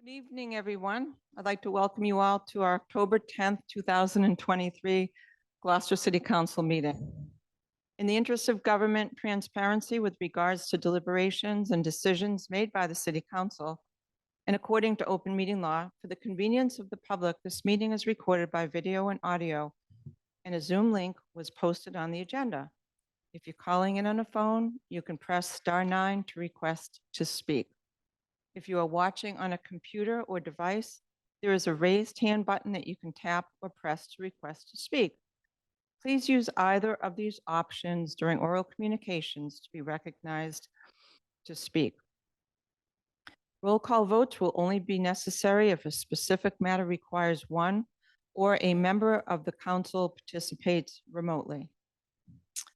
Good evening, everyone. I'd like to welcome you all to our October 10th, 2023 Gloucester City Council meeting. In the interest of government transparency with regards to deliberations and decisions made by the City Council, and according to open meeting law, for the convenience of the public, this meeting is recorded by video and audio, and a Zoom link was posted on the agenda. If you're calling in on a phone, you can press *9 to request to speak. If you are watching on a computer or device, there is a raised hand button that you can tap or press to request to speak. Please use either of these options during oral communications to be recognized to speak. Roll call votes will only be necessary if a specific matter requires one or a member of the council participates remotely.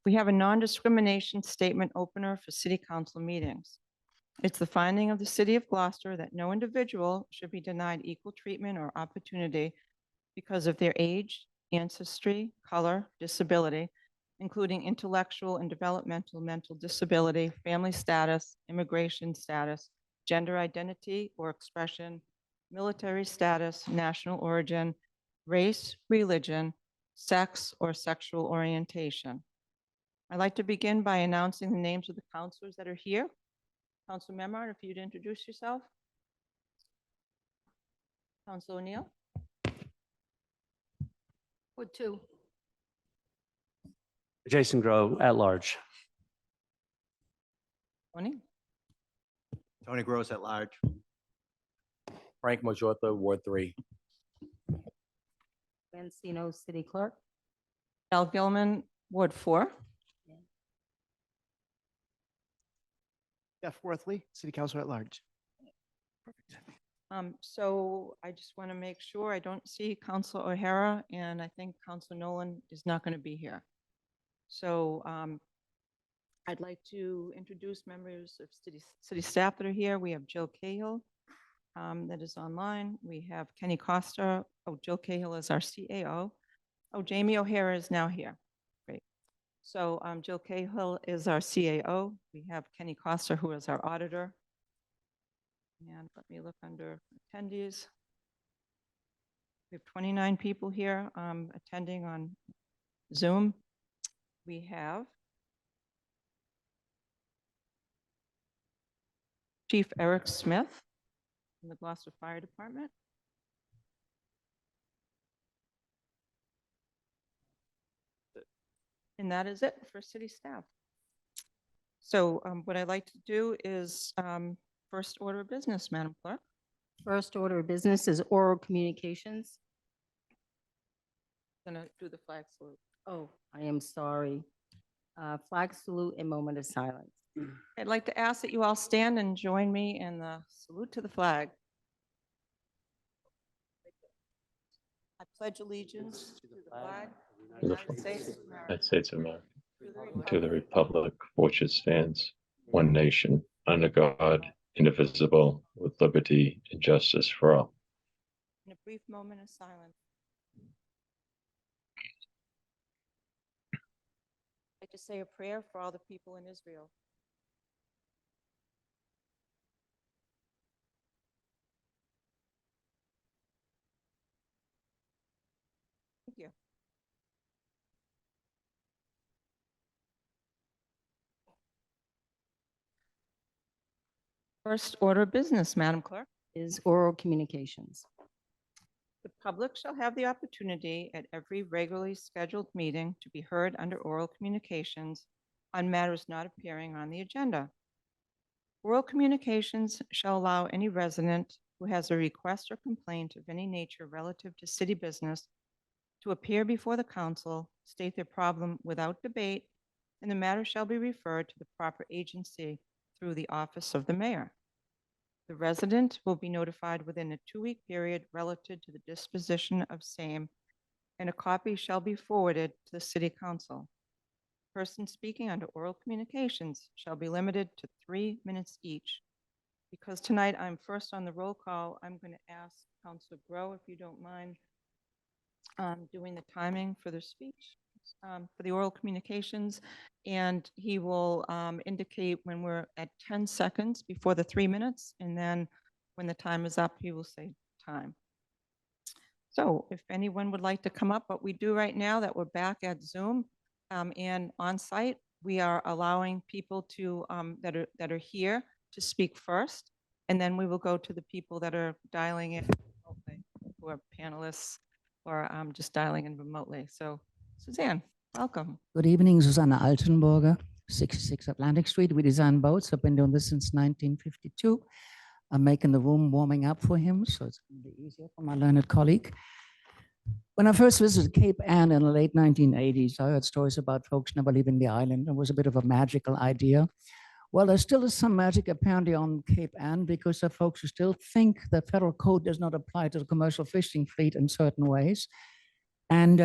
We have a non-discrimination statement opener for city council meetings. It's the finding of the City of Gloucester that no individual should be denied equal treatment or opportunity because of their age, ancestry, color, disability, including intellectual and developmental mental disability, family status, immigration status, gender identity or expression, military status, national origin, race, religion, sex, or sexual orientation. I'd like to begin by announcing the names of the counselors that are here. Council Memard, if you'd introduce yourself. Council O'Neill. Would two. Jason Grow at large. Tony Gross at large. Frank Majorta, Ward 3. Mancino, City Clerk. Al Gilman, Ward 4. Jeff Worthley, City Council at large. So I just want to make sure I don't see Council O'Hara, and I think Council Nolan is not going to be here. So I'd like to introduce members of city staff that are here. We have Jill Cahill that is online. We have Kenny Costa. Oh, Jill Cahill is our CAO. Oh, Jamie O'Hara is now here. Great. So Jill Cahill is our CAO. We have Kenny Costa, who is our auditor. And let me look under attendees. We have 29 people here attending on Zoom. We have Chief Eric Smith from the Gloucester Fire Department. And that is it for city staff. So what I'd like to do is first order of business, Madam Clerk. First order of business is oral communications. Gonna do the flag salute. Oh, I am sorry. Flag salute and moment of silence. I'd like to ask that you all stand and join me in the salute to the flag. I pledge allegiance to the flag of the United States of America, United States of America, to the republic for which it stands, one nation, under God, indivisible, with liberty and justice for all. in a brief moment of silence. I'd like to say a prayer for all the people in Israel. Thank you. First order of business, Madam Clerk. Is oral communications. The public shall have the opportunity at every regularly scheduled meeting to be heard under oral communications on matters not appearing on the agenda. Oral communications shall allow any resident who has a request or complaint of any nature relative to city business to appear before the council, state their problem without debate, and the matter shall be referred to the proper agency through the office of the mayor. The resident will be notified within a 2-week period relative to the disposition of same, and a copy shall be forwarded to the city council. Persons speaking under oral communications shall be limited to 3 minutes each. Because tonight I'm first on the roll call, I'm going to ask Councilor Grow, if you don't mind, doing the timing for the speech, for the oral communications, and he will indicate when we're at 10 seconds before the 3 minutes, and then When the time is up, he will say time. So if anyone would like to come up, what we do right now that we're back at Zoom and on site, we are allowing people to that are here to speak first, and then we will go to the people that are dialing in remotely, who are panelists or just dialing in remotely. So Suzanne, welcome. Good evening, Susanna Altenburger, 66 Atlantic Street. We design boats. I've been doing this since 1952. I'm making the room warming up for him, so it's going to be easier for my learned colleague. When I first visited Cape Ann in the late 1980s, I heard stories about folks never leaving the island. It was a bit of a magical idea. Well, there still is some magic apparently on Cape Ann because there are folks who still think that federal code does not apply to the commercial fishing fleet in certain ways. And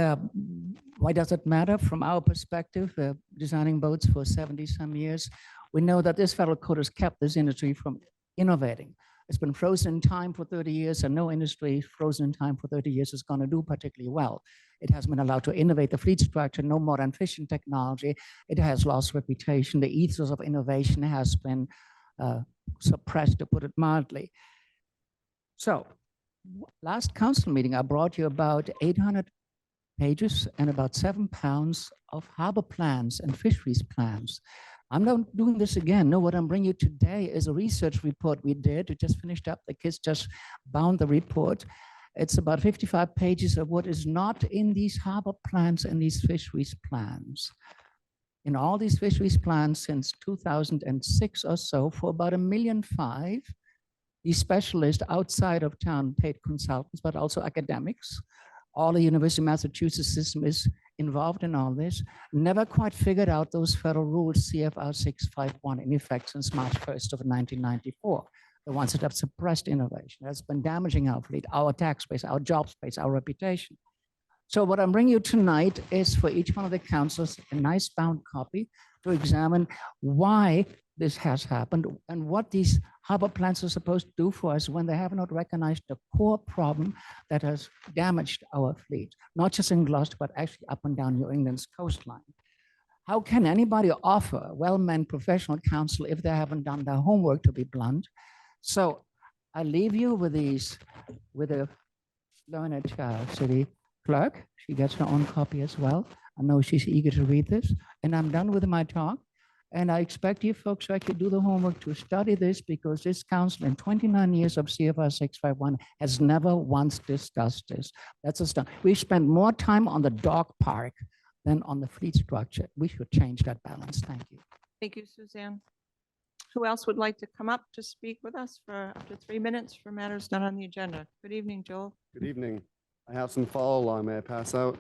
why does it matter? From our perspective, designing boats for 70 some years, we know that this federal code has kept this industry from innovating. It's been frozen in time for 30 years, and no industry frozen in time for 30 years is going to do particularly well. It has been allowed to innovate the fleet structure, no modern fishing technology. It has lost reputation. The ethos of innovation has been suppressed, to put it mildly. So, last council meeting, I brought you about 800 pages and about 7 pounds of harbor plans and fisheries plans. I'm not doing this again. No, what I'm bringing you today is a research report we did. We just finished up. The kids just bound the report. It's about 55 pages of what is not in these harbor plans and these fisheries plans. In all these fisheries plans since 2006 or so, for about $1.5 million, these specialists outside of town paid consultants, but also academics. All the University of Massachusetts system is involved in all this, never quite figured out those federal rules, CFR 651, in effect since March 1st of 1994, the ones that have suppressed innovation. That's been damaging our fleet, our tax base, our job space, our reputation. So what I'm bringing you tonight is for each one of the councils a nice bound copy to examine why this has happened and what these harbor plans are supposed to do for us when they have not recognized the core problem that has damaged our fleet, not just in Gloucester, but actually up and down New England's coastline. How can anybody offer well-meant professional counsel if they haven't done their homework, to be blunt? So I leave you with these, with a learned city clerk. She gets her own copy as well. I know she's eager to read this. And I'm done with my talk. And I expect you folks to actually do the homework to study this, because this council in 29 years of CFR 651 has never once discussed this. That's a start. We spend more time on the dog park than on the fleet structure. We should change that balance. Thank you. Thank you, Suzanne. Who else would like to come up to speak with us for up to 3 minutes for matters not on the agenda? Good evening, Joel. Good evening. I have some follow along. May I pass out?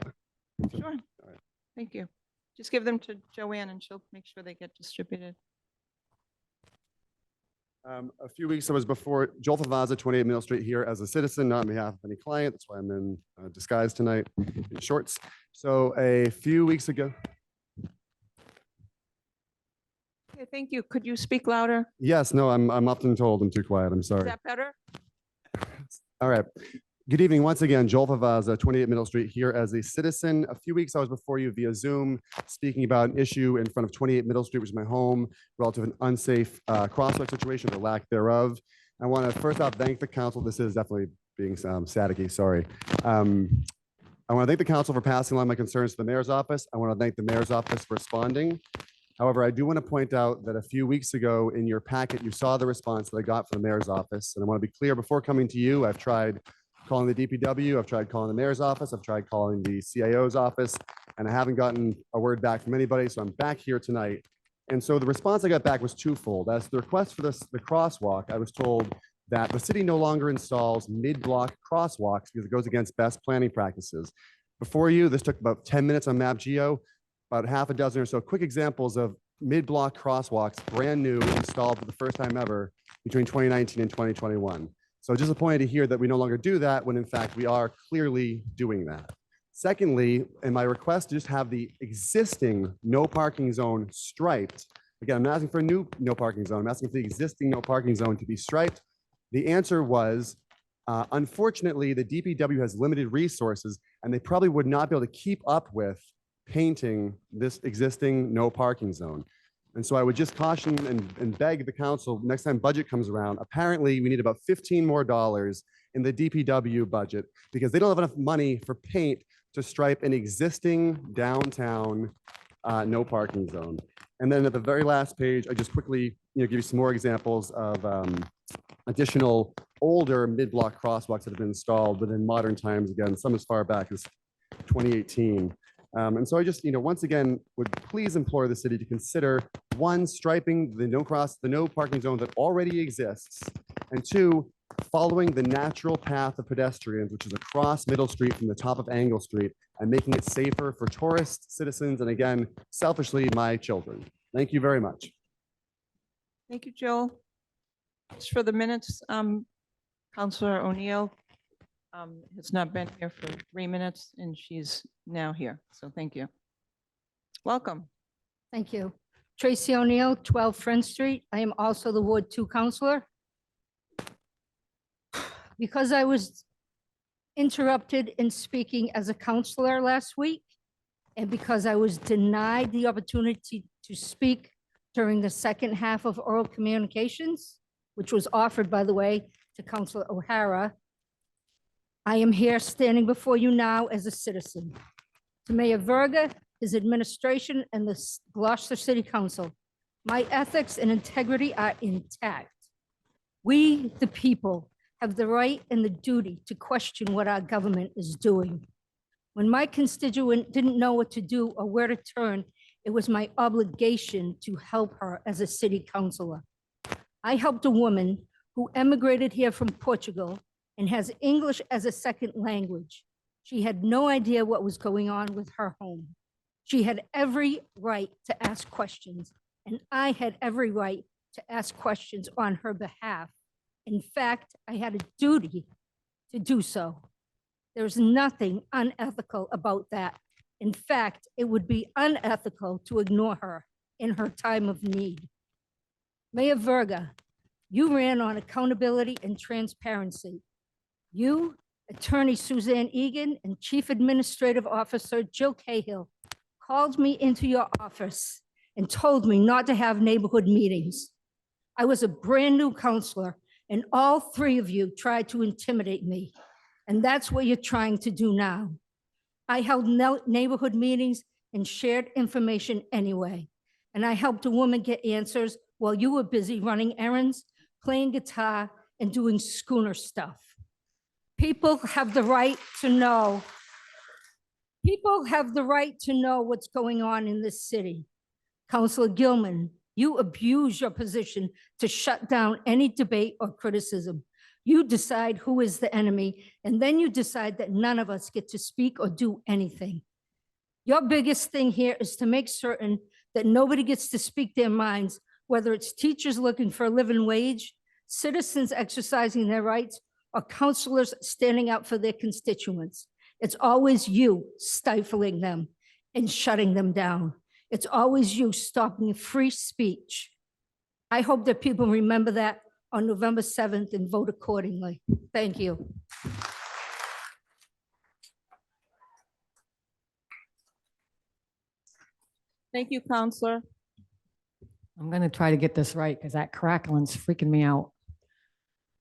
Sure. right. Thank you. Just give them to Joanne and she'll make sure they get distributed. A few weeks I was before Joel Favazza, 28 Middle Street, here as a citizen, not on behalf of any client. That's why I'm in disguise tonight in shorts. So a few weeks ago. Okay, thank you. Could you speak louder? Yes, no, I'm often told I'm too quiet. I'm Is sorry. that better? All right. Good evening once again, Joel Favazza, 28 Middle Street, here as a citizen. A few weeks I was before you via Zoom, speaking about an issue in front of 28 Middle Street, which is my home, relative to an unsafe crosswalk situation, or lack thereof. I want to first off thank the council. This is definitely being staticky, sorry. I want to thank the council for passing along my concerns to the mayor's office. I want to thank the mayor's office for responding. However, I do want to point out that a few weeks ago in your packet, you saw the response that I got from the mayor's office. And I want to be clear, before coming to you, I've tried calling the DPW, I've tried calling the mayor's office, I've tried calling the CIO's office, and I haven't gotten a word back from anybody. So I'm back here tonight. And so the response I got back was twofold. As the request for the crosswalk, I was told that the city no longer installs mid-block crosswalks because it goes against best planning practices. Before you, this took about 10 minutes on MapGeo, about half a dozen or so quick examples of mid-block crosswalks, brand new, installed for the first time ever between 2019 and 2021. So disappointed to hear that we no longer do that when in fact we are clearly doing that. Secondly, in my request to just have the existing no parking zone striped, again, I'm not asking for a new no parking zone, I'm asking for the existing no parking zone to be striped. The answer was, unfortunately, the DPW has limited resources and they probably would not be able to keep up with painting this existing no parking zone. And so I would just caution and beg the council, next time budget comes around, apparently we need about 15 more dollars in the DPW budget because they don't have enough money for paint to stripe an existing downtown no parking zone. And then at the very last page, I just quickly give you some more examples of additional older mid-block crosswalks that have been installed within modern times, again, some as far back as 2018. And so I just, once again, would please implore the city to consider, one, striping the no parking zone that already exists, and two, following the natural path of pedestrians, which is across Middle Street from the top of Angle Street, and making it safer for tourists, citizens, and again, selfishly, my children. Thank you very much. Thank you, Joel. Just for the minutes, Counselor O'Neill has not been here for 3 minutes and she's now here. So thank you. Welcome. Thank you. Tracy O'Neill, 12 Friend Street. I am also the Ward 2 counselor. Because I was interrupted in speaking as a counselor last week, and because I was denied the opportunity to speak during the second half of oral communications, which was offered, by the way, to Councilor O'Hara, I am here standing before you now as a citizen. To Mayor Verga, his administration, and the Gloucester City Council, my ethics and integrity are intact. We, the people, have the right and the duty to question what our government is doing. When my constituent didn't know what to do or where to turn, it was my obligation to help her as a city councilor. I helped a woman who emigrated here from Portugal and has English as a second language. She had no idea what was going on with her home. She had every right to ask questions, and I had every right to ask questions on her behalf. In fact, I had a duty to do so. There's nothing unethical about that. In fact, it would be unethical to ignore her in her time of need. Mayor Verga, you ran on accountability and transparency. You, Attorney Suzanne Egan, and Chief Administrative Officer Jill Cahill called me into your office and told me not to have neighborhood meetings. I was a brand new counselor, and all three of you tried to intimidate me. And that's what you're trying to do now. I held neighborhood meetings and shared information anyway. And I helped a woman get answers while you were busy running errands, playing guitar, and doing schooner stuff. People have the right to know. People have the right to know what's going on in this city. Councilor Gilman, you abuse your position to shut down any debate or criticism. You decide who is the enemy, and then you decide that none of us get to speak or do anything. Your biggest thing here is to make certain that nobody gets to speak their minds, whether it's teachers looking for a living wage, citizens exercising their rights, or counselors standing up for their constituents. It's always you stifling them and shutting them down. It's always you stopping free speech. I hope that people remember that on November 7th and vote accordingly. Thank you. Thank you, Counselor. I'm going to try to get this right because that crackling's freaking me out.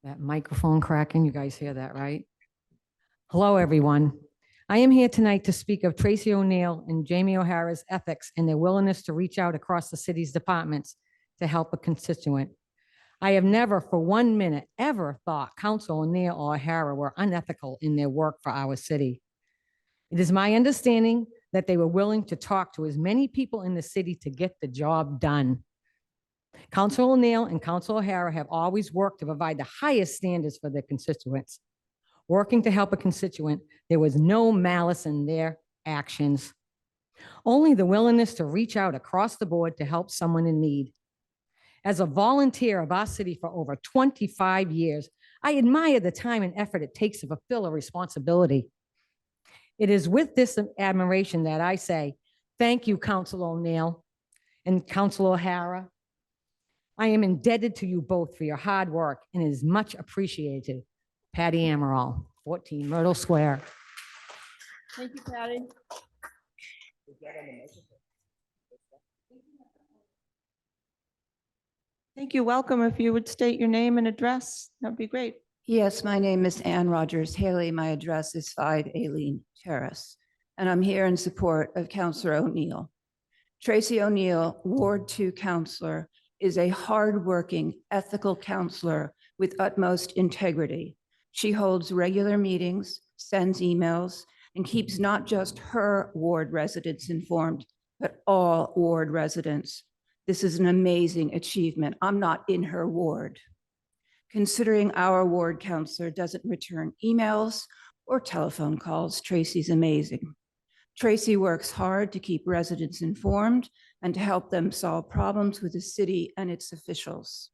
That microphone cracking, you guys hear that, right? Hello, everyone. I am here tonight to speak of Tracy O'Neill and Jamie O'Hara's ethics and their willingness to reach out across the city's departments to help a constituent. I have never for 1 minute ever thought Council O'Neill or O'Hara were unethical in their work for our city. It is my understanding that they were willing to talk to as many people in the city to get the job done. Council O'Neill and Council O'Hara have always worked to provide the highest standards for their constituents. Working to help a constituent, there was no malice in their actions, only the willingness to reach out across the board to help someone in need. As a volunteer of our city for over 25 years, I admire the time and effort it takes to fulfill a responsibility. It is with this admiration that I say, thank you, Council O'Neill and Council O'Hara. I am indebted to you both for your hard work and it is much appreciated. Patty Amaral, 14 Myrtle Square. Thank you, Patty. Thank you. Welcome. If you would state your name and address, that'd be great. Yes, my name is Ann Rogers Haley. My address is 5 Aileen Terrace, and I'm here in support of Councillor O'Neill. Tracy O'Neill, Ward 2 Councillor, is a hardworking, ethical councillor with utmost integrity. She holds regular meetings, sends emails, and keeps not just her ward residents informed, but all ward residents. This is an amazing achievement. I'm not in her ward. Considering our ward councillor doesn't return emails or telephone calls, Tracy's amazing. Tracy works hard to keep residents informed and to help them solve problems with the city and its officials.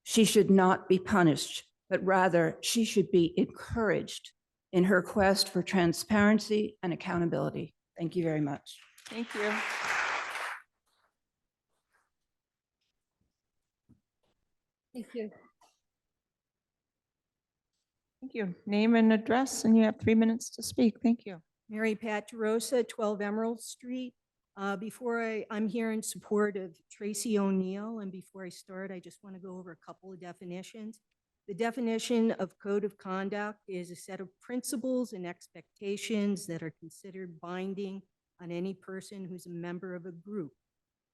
She should not be punished, but rather she should be encouraged in her quest for transparency and accountability. Thank you very much. Thank you. Thank you. Thank you. Name and address, and you have 3 minutes to speak. Thank you. Mary Pat DeRosa, 12 Emerald Street. I'm here in support of Tracy O'Neill, and before I start, I just want to go over a couple of definitions. The definition of code of conduct is a set of principles and expectations that are considered binding on any person who's a member of a group.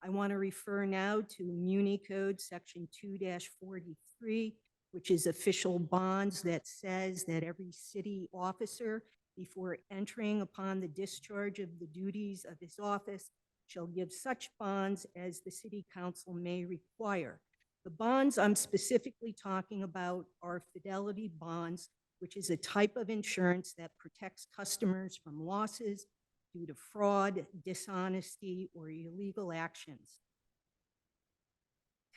I want to refer now to Muni Code Section 2-43, which is official bonds, that says that every city officer, before entering upon the discharge of the duties of his office, shall give such bonds as the city council may require. The bonds I'm specifically talking about are fidelity bonds, which is a type of insurance that protects customers from losses due to fraud, dishonesty, or illegal actions.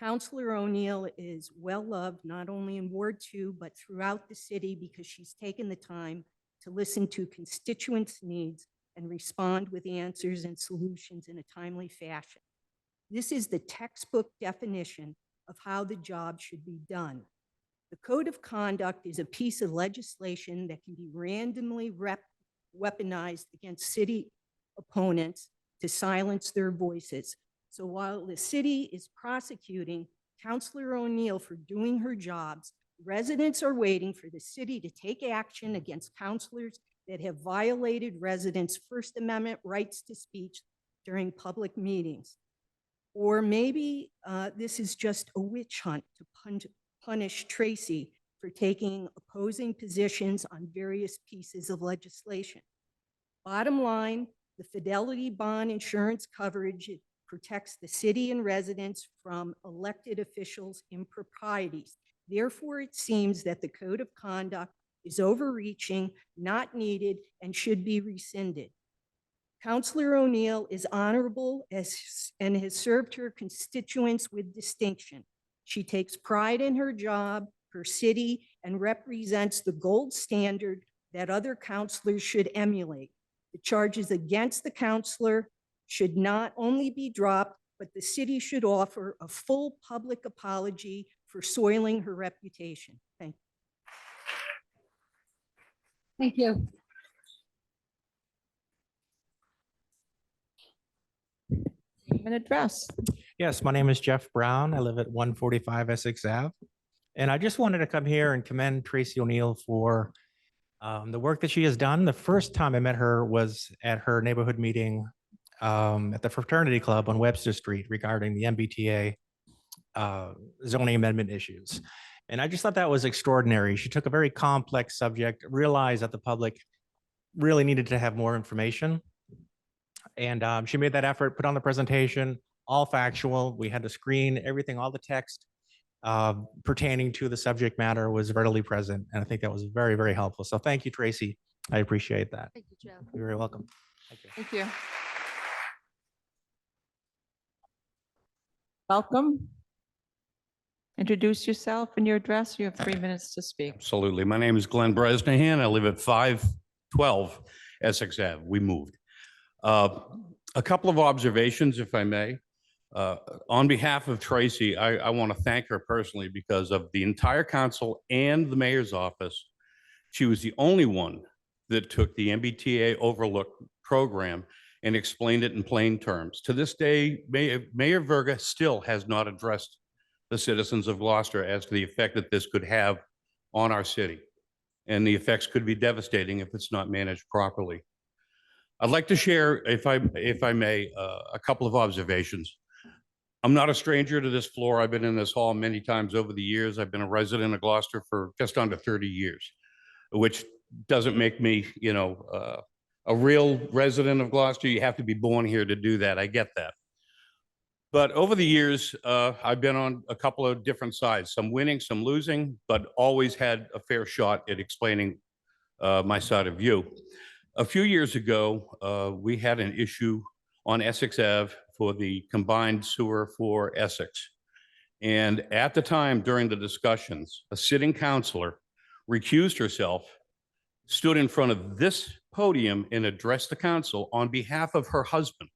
Councillor O'Neill is well-loved, not only in Ward 2, but throughout the city, because she's taken the time to listen to constituents' needs and respond with answers and solutions in a timely fashion. This is the textbook definition of how the job should be done. The Code of Conduct is a piece of legislation that can be randomly weaponized against city opponents to silence their voices. So while the city is prosecuting Councillor O'Neill for doing her jobs, residents are waiting for the city to take action against councillors that have violated residents' First Amendment rights to speech during public meetings. Or maybe this is just a witch hunt to punish Tracy for taking opposing positions on various pieces of legislation. Bottom line, the fidelity bond insurance coverage protects the city and residents from elected officials' improprieties. Therefore, it seems that the Code of Conduct is overreaching, not needed, and should be rescinded. Councillor O'Neill is honorable and has served her constituents with distinction. She takes pride in her job, her city, and represents the gold standard that other councillors should emulate. The charges against the councillor should not only be dropped, but the city should offer a full public apology for soiling her reputation. Thank you. Thank you. Name and address. Yes, my name is Jeff Brown. I live at 145 Essex Ave. And I just wanted to come here and commend Tracy O'Neill for the work that she has done. The first time I met her was at her neighborhood meeting at the fraternity club on Webster Street regarding the MBTA zoning amendment issues. And I just thought that was extraordinary. She took a very complex subject, realized that the public really needed to have more information. And she made that effort, put on the presentation, all factual. We had to screen everything, all the text pertaining to the subject matter was readily present. And I think that was very, very helpful. So thank you, Tracy. I appreciate that. Thank you, Jeff. You're very welcome. Thank you. Thank you. Welcome. Introduce yourself and your address. You have 3 minutes to speak. Absolutely. My name is Glenn Bresnahan. I live at 512 Essex Ave. We moved. A couple of observations, if I may. On behalf of Tracy, I want to thank her personally because of the entire council and the mayor's office. She was the only one that took the MBTA Overlook program and explained it in plain terms. To this day, Mayor Verga still has not addressed the citizens of Gloucester as to the effect that this could have on our city. And the effects could be devastating if it's not managed properly. I'd like to share, if I may, a couple of observations. I'm not a stranger to this floor. I've been in this hall many times over the years. I've been a resident of Gloucester for just under 30 years, which doesn't make me, a real resident of Gloucester. You have to be born here to do that. I get that. But over the years, I've been on a couple of different sides, some winning, some losing, but always had a fair shot at explaining my side of view. A few years ago, we had an issue on Essex Ave for the combined sewer for Essex. And at the time during the discussions, a sitting councilor recused herself, stood in front of this podium and addressed the council on behalf of her husband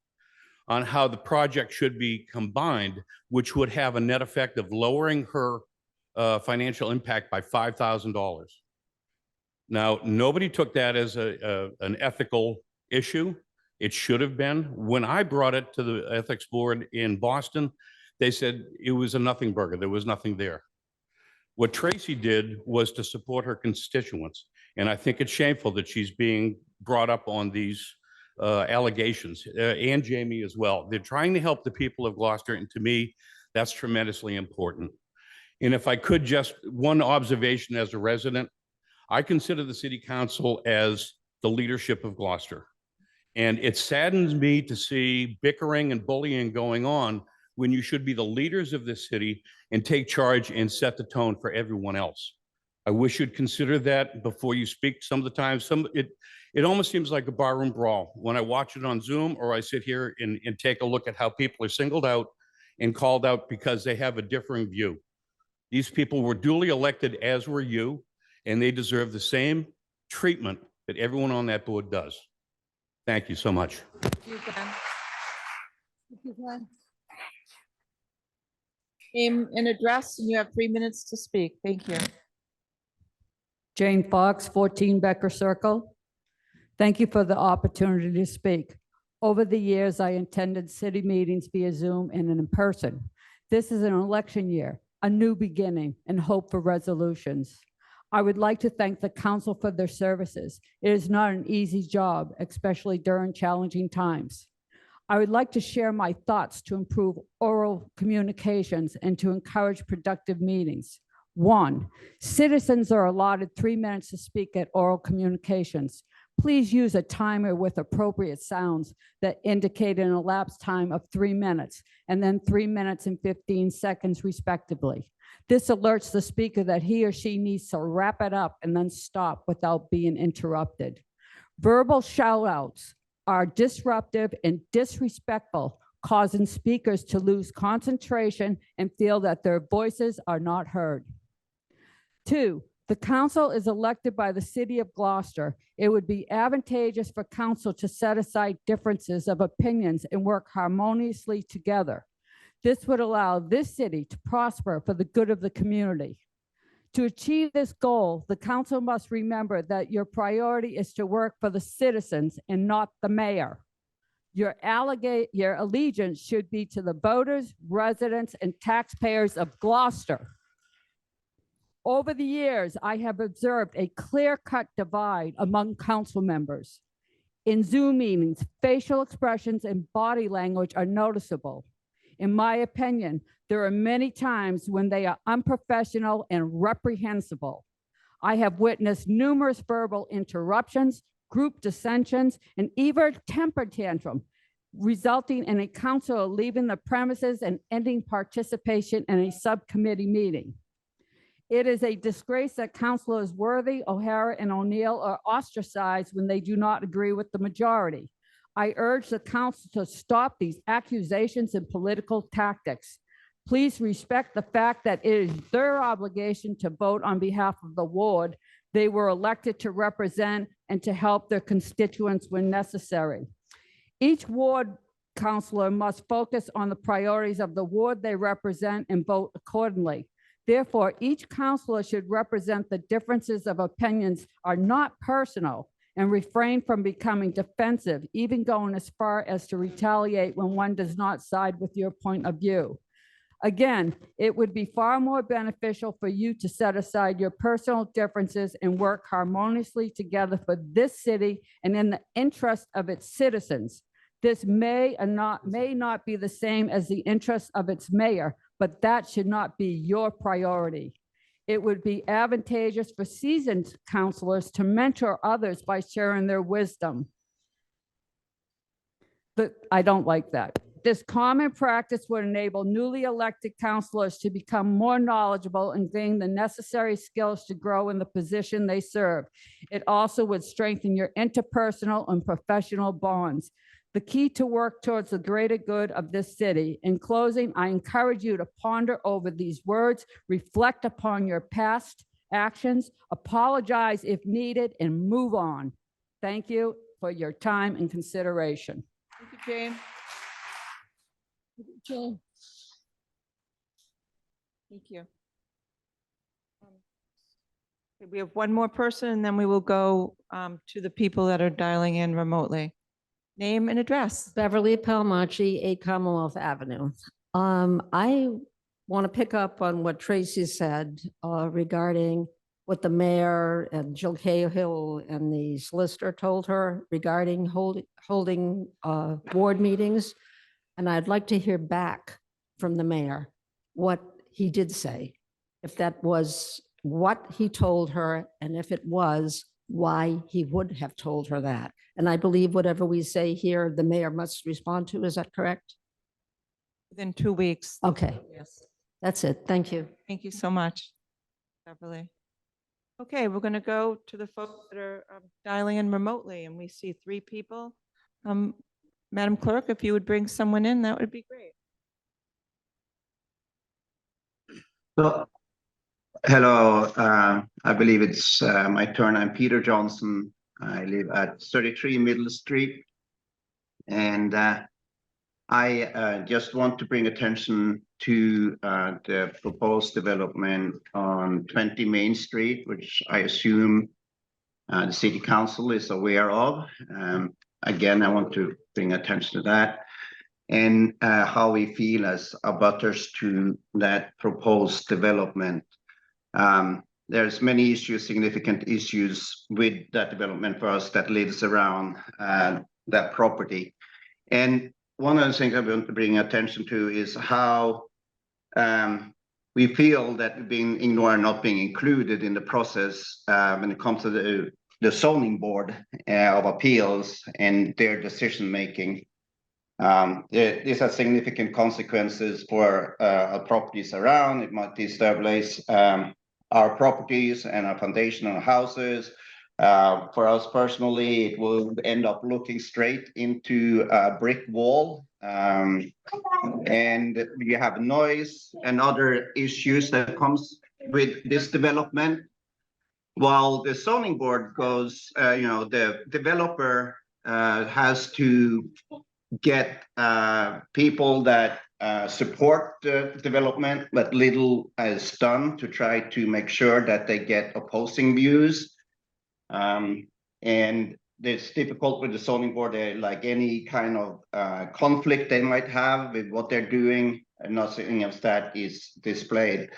on how the project should be combined, which would have a net effect of lowering her financial impact by $5,000. Now, nobody took that as an ethical issue. It should have been. When I brought it to the ethics board in Boston, they said it was a nothing burger. There was nothing there. What Tracy did was to support her constituents. And I think it's shameful that she's being brought up on these allegations, and Jamie as well. They're trying to help the people of Gloucester, and to me, that's tremendously important. And if I could, just one observation as a resident, I consider the city council as the leadership of Gloucester. And it saddens me to see bickering and bullying going on when you should be the leaders of this city and take charge and set the tone for everyone else. I wish you'd consider that before you speak. Some of the time, it almost seems like a barroom brawl when I watch it on Zoom, or I sit here and take a look at how people are singled out and called out because they have a differing view. These people were duly elected, as were you, and they deserve the same treatment that everyone on that board does. Thank you so much. Name and address, and you have 3 minutes to speak. Thank you. Jane Fox, 14 Becker Circle. Thank you for the opportunity to speak. Over the years, I attended city meetings via Zoom and in person. This is an election year, a new beginning, and hope for resolutions. I would like to thank the council for their services. It is not an easy job, especially during challenging times. I would like to share my thoughts to improve oral communications and to encourage productive meetings. 1, citizens are allotted 3 minutes to speak at oral communications. Please use a timer with appropriate sounds that indicate an elapsed time of 3 minutes and then 3 minutes and 15 seconds respectively. This alerts the speaker that he or she needs to wrap it up and then stop without being interrupted. Verbal shout-outs are disruptive and disrespectful, causing speakers to lose concentration and feel that their voices are not heard. 2, the council is elected by the city of Gloucester. It would be advantageous for council to set aside differences of opinions and work harmoniously together. This would allow this city to prosper for the good of the community. To achieve this goal, the council must remember that your priority is to work for the citizens and not the mayor. Your allegiance should be to the voters, residents, and taxpayers of Gloucester. Over the years, I have observed a clear-cut divide among council members. In Zoom meetings, facial expressions and body language are noticeable. In my opinion, there are many times when they are unprofessional and reprehensible. I have witnessed numerous verbal interruptions, group dissensions, and even temper tantrum, resulting in a councilor leaving the premises and ending participation in a subcommittee meeting. It is a disgrace that councilors Worthy, O'Hara, and O'Neill are ostracized when they do not agree with the majority. I urge the council to stop these accusations and political tactics. Please respect the fact that it is their obligation to vote on behalf of the ward they were elected to represent and to help their constituents when necessary. Each ward councilor must focus on the priorities of the ward they represent and vote accordingly. Therefore, each councilor should represent the differences of opinions are not personal and refrain from becoming defensive, even going as far as to retaliate when one does not side with your point of view. Again, it would be far more beneficial for you to set aside your personal differences and work harmoniously together for this city and in the interest of its citizens. This may not be the same as the interests of its mayor, but that should not be your priority. It would be advantageous for seasoned counselors to mentor others by sharing their wisdom. But I don't like that. This common practice would enable newly elected counselors to become more knowledgeable and gain the necessary skills to grow in the position they serve. It also would strengthen your interpersonal and professional bonds. The key to work towards the greater good of this city. In closing, I encourage you to ponder over these words, reflect upon your past actions, apologize if needed, and move on. Thank you for your time and consideration. Thank you, Jane. Jane. Thank you. Okay, we have one more person, and then we will go to the people that are dialing in remotely. Name and address. Beverly Palmacci, 8 Commonwealth Avenue. I want to pick up on what Tracy said regarding what the mayor and Jill Cahill and the solicitor told her regarding holding board meetings. And I'd like to hear back from the mayor what he did say, if that was what he told her, and if it was, why he would have told her that. And I believe whatever we say here, the mayor must respond to. Is that correct? Within 2 weeks. Okay, Yes. that's it. Thank you. Thank you so much, Beverly. Okay, we're going to go to the folks that are dialing in remotely, and we see 3 people. Madam Clerk, if you would bring someone in, that would be great. So, hello, I believe it's my turn. I'm Peter Johnson. I live at 33 Middle Street. And I just want to bring attention to the proposed development on 20 Main Street, which I assume the City Council is aware of. Again, I want to bring attention to that and how we feel as abutters to that proposed development. There's many issues, significant issues with that development for us that lives around that property. And one of the things I want to bring attention to is how we feel that we're being ignored and not being included in the process when it comes to the zoning board of appeals and their decision making. This has significant consequences for our properties around. It might destabilize our properties and our foundational houses. For us personally, it will end up looking straight into a brick wall. And we have noise and other issues that comes with this development. While the zoning board goes, the developer has to get people that support the development, but little is done to try to make sure that they get opposing views. And it's difficult with the zoning board, like any kind of conflict they might have with what they're doing, and nothing of that is displayed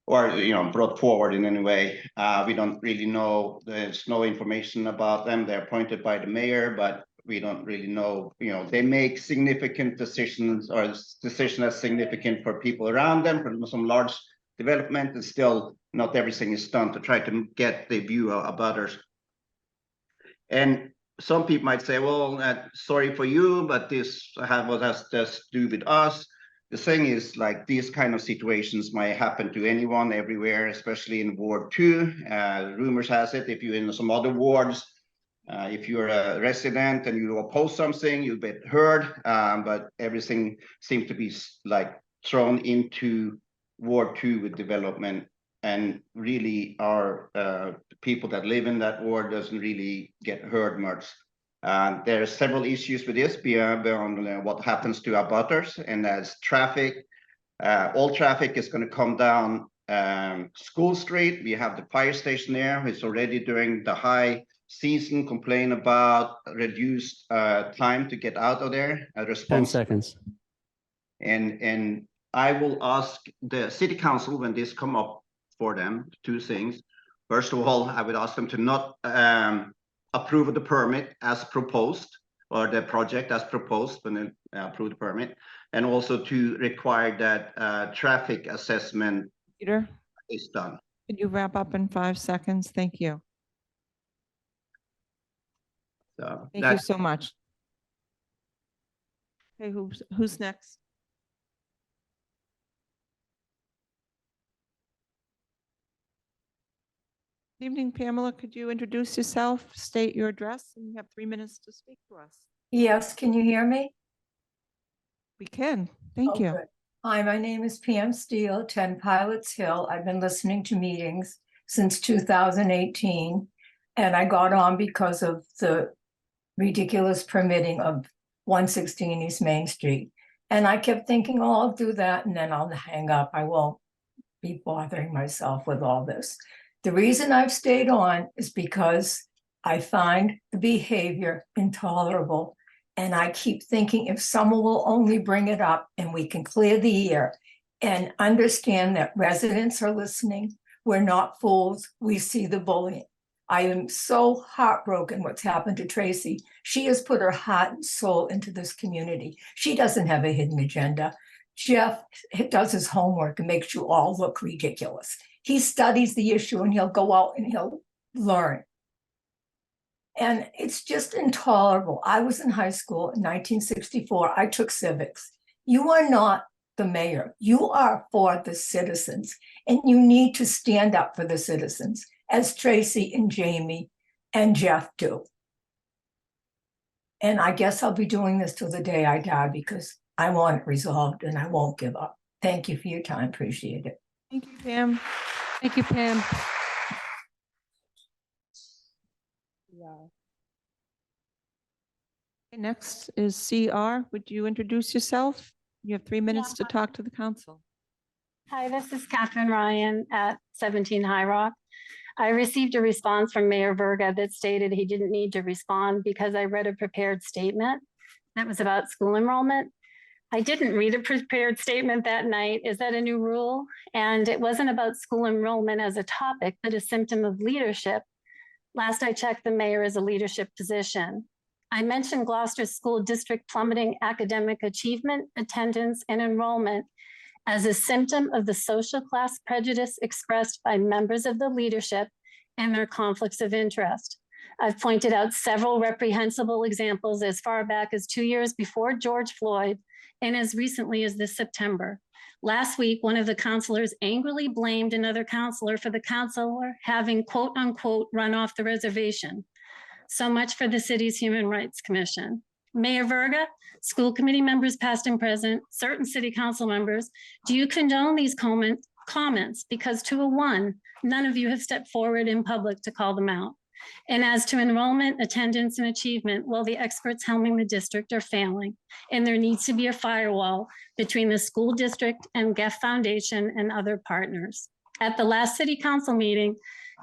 or brought forward in any way. We don't really know. There's no information about them. They're appointed by the mayor, but we don't really know. They make significant decisions, or decision that's significant for people around them, for some large development, and still not everything is done to try to get the view of others. And some people might say, well, sorry for you, but this has to do with us. The thing is, like, these kind of situations might happen to anyone everywhere, especially in Ward 2. Rumors has it, if you're in some other wards, if you're a resident and you oppose something, you'll get heard, but everything seems to be like thrown into Ward 2 with development. And really our people that live in that ward doesn't really get heard much. There are several issues with this beyond what happens to our abutters, and as traffic, all traffic is going to come down School Street. We have the fire station there, which already during the high season complain about reduced time to get out of there. 10 seconds. And I will ask the city council when this come up for them, two things. First of all, I would ask them to not approve of the permit as proposed, or the project as proposed when they approve the permit, and also to require that traffic assessment Peter, is done. could you wrap up in 5 seconds? Thank you. So Thank you so much. Okay, who's next? Good evening, Pamela. Could you introduce yourself, state your address, and you have 3 minutes to speak to us. Yes, can you hear me? We can. Thank Oh, you. good. Hi, my name is Pam Steele, 10 Pilots Hill. I've been listening to meetings since 2018, and I got on because of the ridiculous permitting of 116 East Main Street. And I kept thinking, oh, I'll do that, and then I'll hang up. I won't be bothering myself with all this. The reason I've stayed on is because I find the behavior intolerable. And I keep thinking if someone will only bring it up and we can clear the air and understand that residents are listening, we're not fools, we see the bullying. I am so heartbroken what's happened to Tracy. She has put her heart and soul into this community. She doesn't have a hidden agenda. Jeff does his homework and makes you all look ridiculous. He studies the issue and he'll go out and he'll learn. And it's just intolerable. I was in high school in 1964. I took civics. You are not the mayor. You are for the citizens, and you need to stand up for the citizens, as Tracy and Jamie and Jeff do. And I guess I'll be doing this till the day I die because I want it resolved and I won't give up. Thank you for your time. Appreciate it. Thank you, Pam. Thank you, Pam. Okay, next is CR. Would you introduce yourself? You have 3 minutes to talk to the council. Hi, this is Catherine Ryan at 17 High Rock. I received a response from Mayor Verga that stated he didn't need to respond because I read a prepared statement that was about school enrollment. I didn't read a prepared statement that night. Is that a new rule? And it wasn't about school enrollment as a topic, but a symptom of leadership. Last I checked, the mayor is a leadership position. I mentioned Gloucester School District plummeting academic achievement, attendance, and enrollment as a symptom of the social class prejudice expressed by members of the leadership and their conflicts of interest. I've pointed out several reprehensible examples as far back as 2 years before George Floyd and as recently as this September. Last week, one of the counselors angrily blamed another counselor for the counselor having quote unquote run off the reservation. So much for the city's Human Rights Commission. Mayor Verga, school committee members past and present, certain city council members, do you condone these comments? Because to a one, none of you have stepped forward in public to call them out. And as to enrollment, attendance, and achievement, well, the experts helming the district are failing, and there needs to be a firewall between the school district and Geff Foundation and other partners. At the last city council meeting,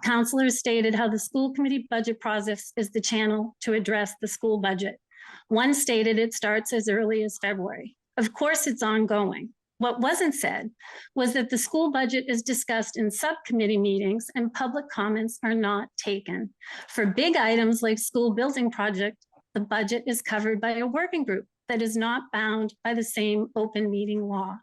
councilors stated how the school committee budget process is the channel to address the school budget. One stated it starts as early as February. Of course, it's ongoing. What wasn't said was that the school budget is discussed in subcommittee meetings and public comments are not taken. For big items like school building project, the budget is covered by a working group that is not bound by the same open meeting law.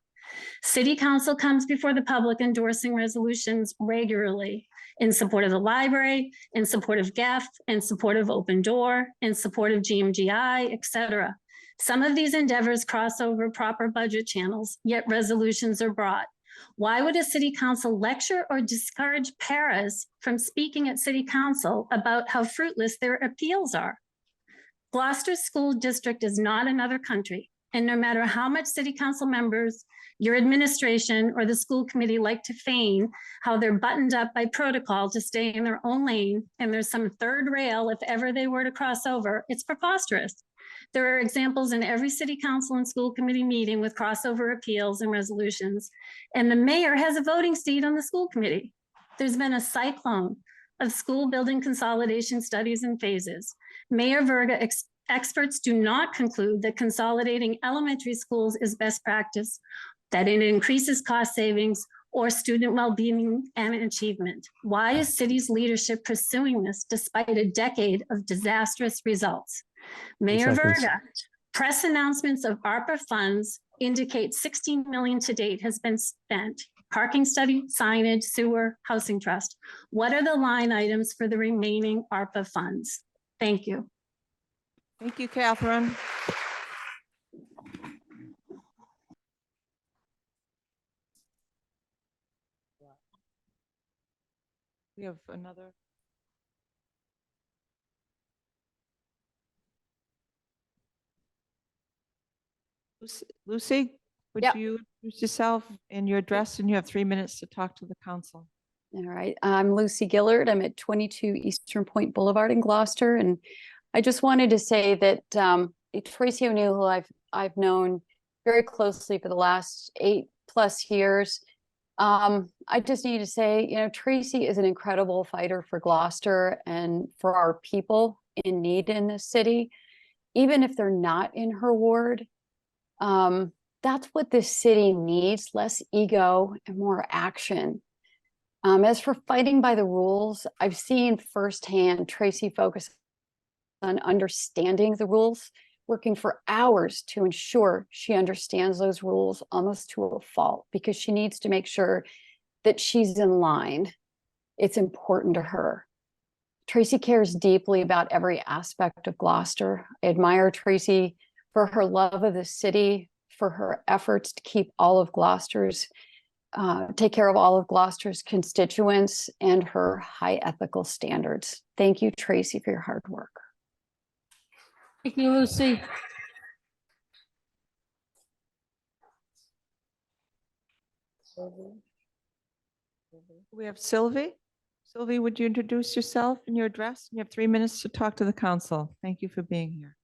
City council comes before the public endorsing resolutions regularly in support of the library, in support of Geff, in support of Open Door, in support of GMGI, etc. Some of these endeavors cross over proper budget channels, yet resolutions are brought. Why would a city council lecture or discourage paras from speaking at city council about how fruitless their appeals are? Gloucester School District is not another country, and no matter how much city council members, your administration, or the school committee like to feign how they're buttoned up by protocol to stay in their own lane, and there's some third rail if ever they were to cross over, it's preposterous. There are examples in every city council and school committee meeting with crossover appeals and resolutions, and the mayor has a voting seat on the school committee. There's been a cyclone of school building consolidation studies and phases. Mayor Verga, experts do not conclude that consolidating elementary schools is best practice that it increases cost savings or student well-being and achievement. Why is city's leadership pursuing this despite a decade of disastrous results? Mayor seconds. Verga, press announcements of ARPA funds indicate 16 million to date has been spent. Parking study, signage, sewer, housing trust. What are the line items for the remaining ARPA funds? Thank you. Thank you, Catherine. We have another. Lucy, would Yep. you introduce yourself and your address, and you have 3 minutes to talk to the council. All right, I'm Lucy Gillard. I'm at 22 Eastern Point Boulevard in Gloucester. And I just wanted to say that Tracy O'Neill, who I've known very closely for the last 8+ years, I just need to say, you know, Tracy is an incredible fighter for Gloucester and for our people in need in this city, even if they're not in her ward. That's what this city needs, less ego and more action. As for fighting by the rules, I've seen firsthand Tracy focus on understanding the rules, working for hours to ensure she understands those rules almost to a fault, because she needs to make sure that she's in line. It's important to her. Tracy cares deeply about every aspect of Gloucester. I admire Tracy for her love of the city, for her efforts to keep all of Gloucester's take care of all of Gloucester's constituents, and her high ethical standards. Thank you, Tracy, for your hard work. Thank you, Lucy. We have Sylvie. Sylvie, would you introduce yourself and your address? You have 3 minutes to talk to the council. Thank you for being here.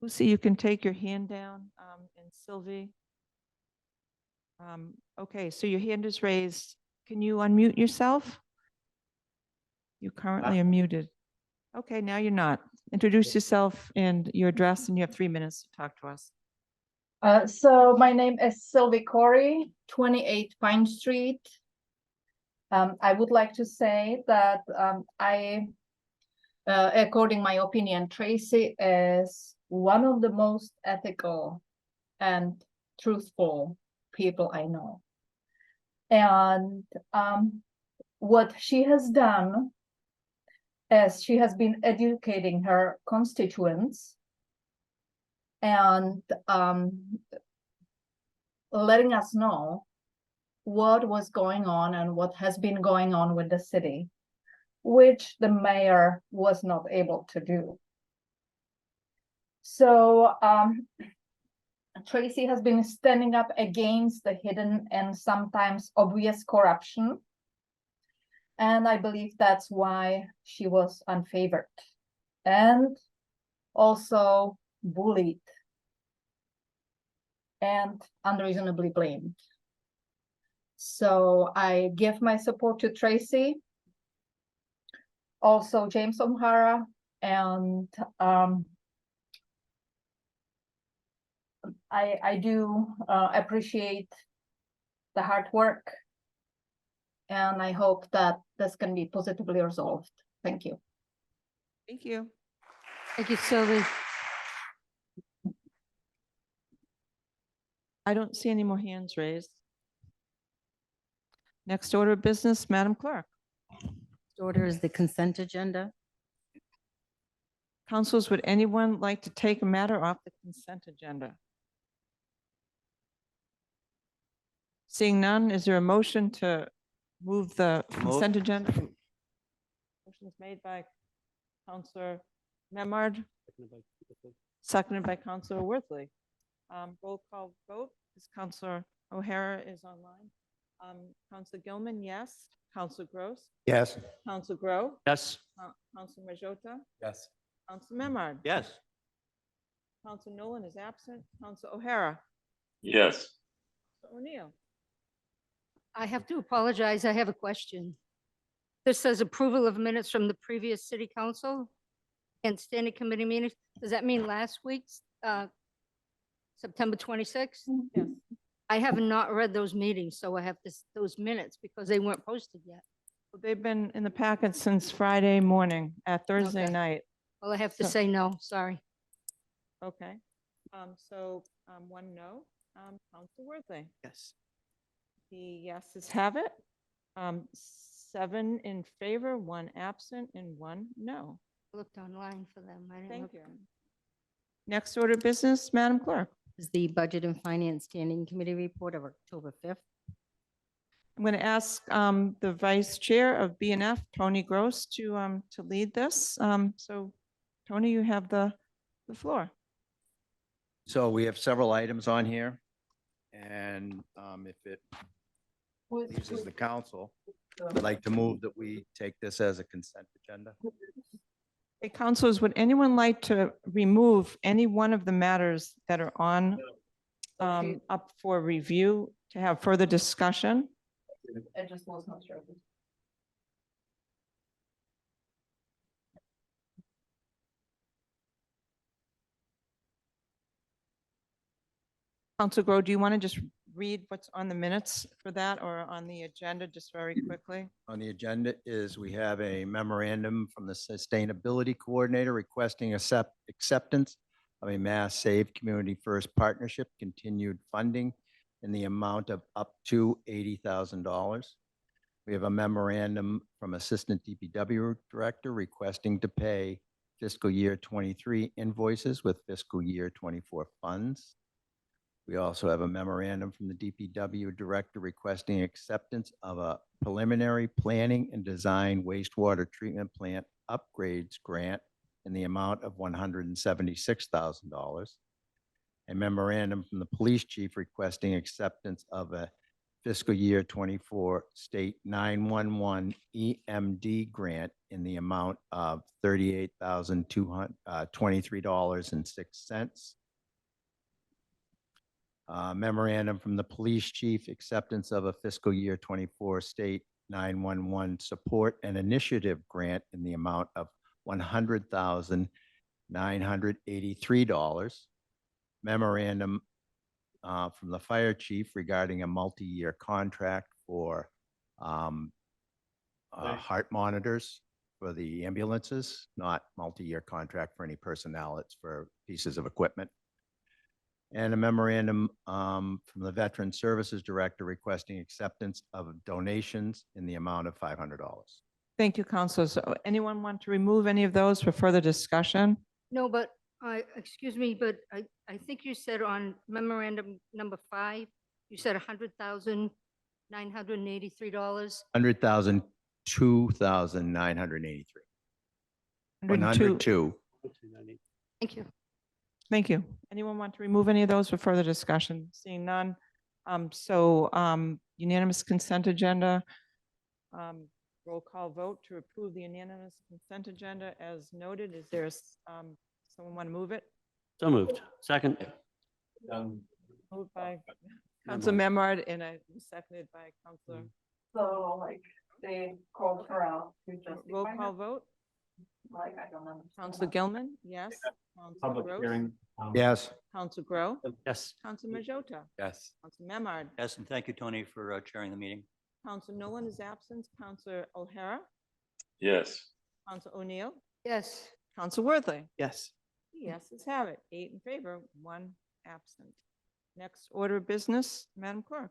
Lucy, you can take your hand down, and Sylvie. Okay, so your hand is raised. Can you unmute yourself? You currently are muted. Okay, now you're not. Introduce yourself and your address, and you have 3 minutes to talk to us. So my name is Sylvie Corey, 28 Pine Street. I would like to say that according my opinion, Tracy is one of the most ethical and truthful people I know. And what she has done is she has been educating her constituents and letting us know what was going on and what has been going on with the city, which the mayor was not able to do. So Tracy has been standing up against the hidden and sometimes obvious corruption. And I believe that's why she was unfavored and also bullied and unreasonably blamed. So I give my support to Tracy, also James O'Hara, and I do appreciate the hard work, and I hope that this can be positively resolved. Thank you. Thank you. Thank you, Sylvie. I don't see any more hands raised. Next order of business, Madam Clerk. Order is the consent agenda. Councilors, would anyone like to take a matter off the consent agenda? Seeing none, is there a motion to move the consent agenda? Motion is made by Councilor Memard, seconded by Councilor Worthley. Roll call vote. Is Councilor O'Hara is online. Councilor Gilman, yes. Councilor Gross. Yes. Councilor Grow. Yes. Councilor Majota. Yes. Councilor Memard. Yes. Councilor Nolan is absent. Councilor O'Hara. Yes. Councilor O'Neill. I have to apologize. I have a question. This says approval of minutes from the previous city council and standing committee meetings. Does that mean last week's, September 26th? Yes. I have not read those meetings, so I have those minutes because they weren't posted yet. They've been in the packet since Friday morning, Thursday Okay. night. Well, I have to So- say no, sorry. Okay. One no. Council Worthley. Yes. The yeses have it. 7 in favor, 1 absent, and 1 no. Looked online for them. I didn't Thank look. you. Next order of business, Madam Clerk. Is the Budget and Finance Standing Committee report of October 5th. I'm going to ask the Vice Chair of BNF, Tony Gross, to lead this. So, Tony, you have the floor. So we have several items on here. And if it pleases the council, I'd like to move that we take this as a consent agenda. Hey, councilors, would anyone like to remove any one of the matters that are on up for review to have further discussion? It just was not sure. Council Grow, do you want to just read what's on the minutes for that or on the agenda just very quickly? On the agenda is we have a memorandum from the Sustainability Coordinator requesting acceptance of a Mass Save Community First Partnership continued funding in the amount of up to $80,000. We have a memorandum from Assistant DPW Director requesting to pay fiscal year 23 invoices with fiscal year 24 funds. We also have a memorandum from the DPW Director requesting acceptance of a preliminary planning and design wastewater treatment plant upgrades grant in the amount of $176,000. A memorandum from the Police Chief requesting acceptance of a fiscal year 24 state 911 EMD grant in the amount of $38,223.06. Memorandum from the Police Chief, acceptance of a fiscal year 24 state 911 support and initiative grant in the amount of $100,983. Memorandum from the Fire Chief regarding a multi-year contract for heart monitors for the ambulances, not multi-year contract for any personnel. It's for pieces of equipment. And a memorandum from the Veteran Services Director requesting acceptance of donations in the amount of $500. Thank you, councilors. So anyone want to remove any of those for further discussion? No, but excuse me, but I think you said on memorandum number 5, you said $100,983. $100,000, $2,983. 102. Thank you. Thank you. Anyone want to remove any of those for further discussion? Seeing none. Unanimous consent agenda. Roll call vote to approve the unanimous consent agenda as noted. Is there someone want to move it? So moved. Second. Moved by Councilor Memard and seconded by Councilor. So like they called her out. Roll call vote. Like, I don't know. Councilor Gilman, yes. Councilor Public Gross? hearing. Yes. Councilor Grow? Yes. Councilor Majota? Yes. Councilor Memard? Yes, and thank you, Tony, for chairing the meeting. Councilor Nolan is absent. Councilor O'Hara? Yes. Councilor O'Neill? Yes. Councilor Worthley? Yes. Yes, let's have it. 8 in favor, 1 absent. Next order of business, Madam Clerk.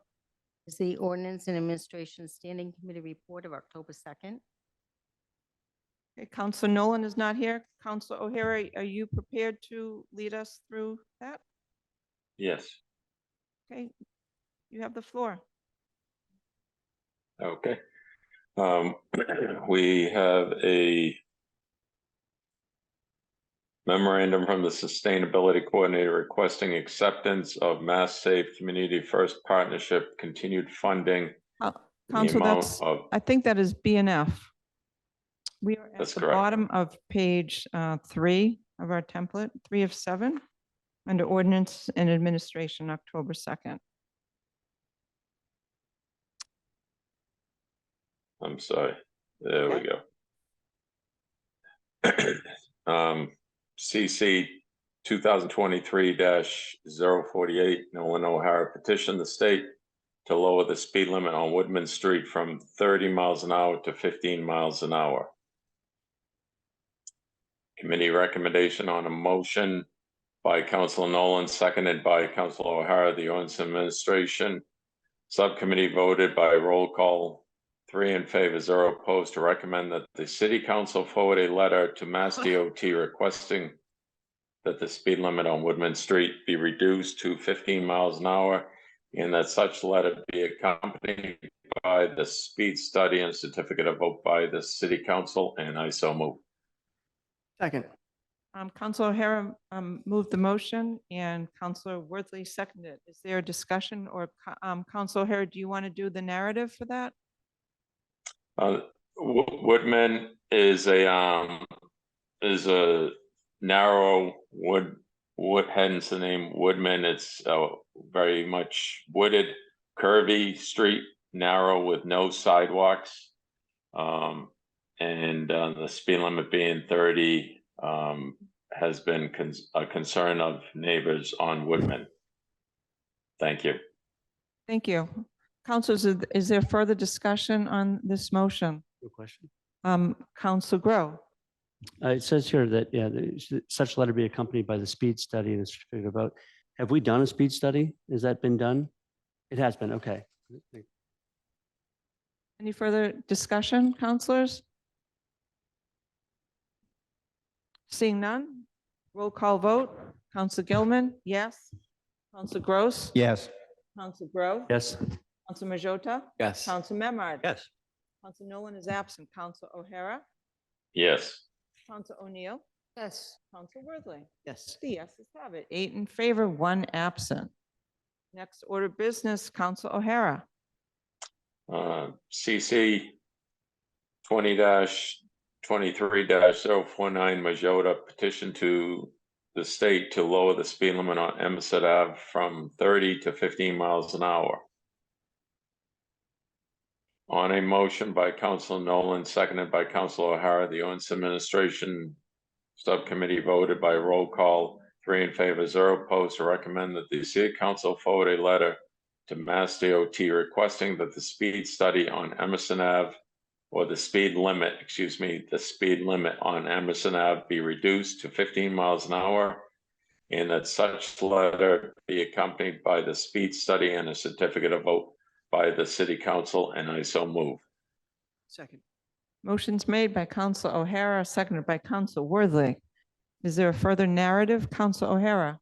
Is the Ordinance and Administration Standing Committee report of October 2nd. Okay, Councilor Nolan is not here. Councilor O'Hara, are you prepared to lead us through that? Yes. Okay, you have the floor. Okay. We have a memorandum from the Sustainability Coordinator requesting acceptance of Mass Save Community First Partnership continued funding. in the Council, amount of- I think that is BNF. We are at That's the correct. bottom of page 3 of our template, 3 of 7, under Ordinance and Administration, October 2nd. I'm sorry. There we go. CC 2023-048, Nolan O'Hara petitioned the state to lower the speed limit on Woodman Street from 30 miles an hour to 15 miles an hour. Committee recommendation on a motion by Councilor Nolan, seconded by Councilor O'Hara. The ordinance administration subcommittee voted by roll call, 3 in favor, 0 opposed, to recommend that the city council forward a letter to Mass DOT requesting that the speed limit on Woodman Street be reduced to 15 miles an hour, and that such letter be accompanied by the speed study and certificate of vote by the city council, and I so move. Second. Councilor O'Hara moved the motion and Councilor Worthley seconded. Is there a discussion, or Councilor O'Hara, do you want to do the narrative for that? Woodman is a narrow wood, hence the name Woodman. It's very much wooded, curvy street, narrow with no sidewalks, and the speed limit being 30 has been a concern of neighbors on Woodman. Thank you. Thank you. Councilors, is there further discussion on this motion? No question. Councilor Grow. It says here that, yeah, such letter be accompanied by the speed study and the certificate of vote. Have we done a speed study? Has that been done? It has been, okay. Any further discussion, councilors? Seeing none, roll call vote. Councilor Gilman, yes. Councilor Gross. Yes. Councilor Grow. Yes. Councilor Majota. Yes. Councilor Memard. Yes. Councilor Nolan is absent. Councilor O'Hara. Yes. Councilor O'Neill. Yes. Councilor Worthley. Yes. The yeses have it. 8 in favor, 1 absent. Next order of business, Councilor O'Hara. CC 20-23-049 Majota petition to the state to lower the speed limit on Emerson Ave from 30 to 15 miles an hour. On a motion by Councilor Nolan, seconded by Councilor O'Hara, the ordinance administration subcommittee voted by roll call, 3 in favor, 0 opposed, to recommend that the city council forward a letter to Mass DOT requesting that the speed study on Emerson Ave, or the speed limit, the speed limit on Emerson Ave be reduced to 15 miles an hour, and that such letter be accompanied by the speed study and a certificate of vote by the city council, and I so move. Second. Motion's made by Councilor O'Hara, seconded by Councilor Worthley. Is there a further narrative, Councilor O'Hara?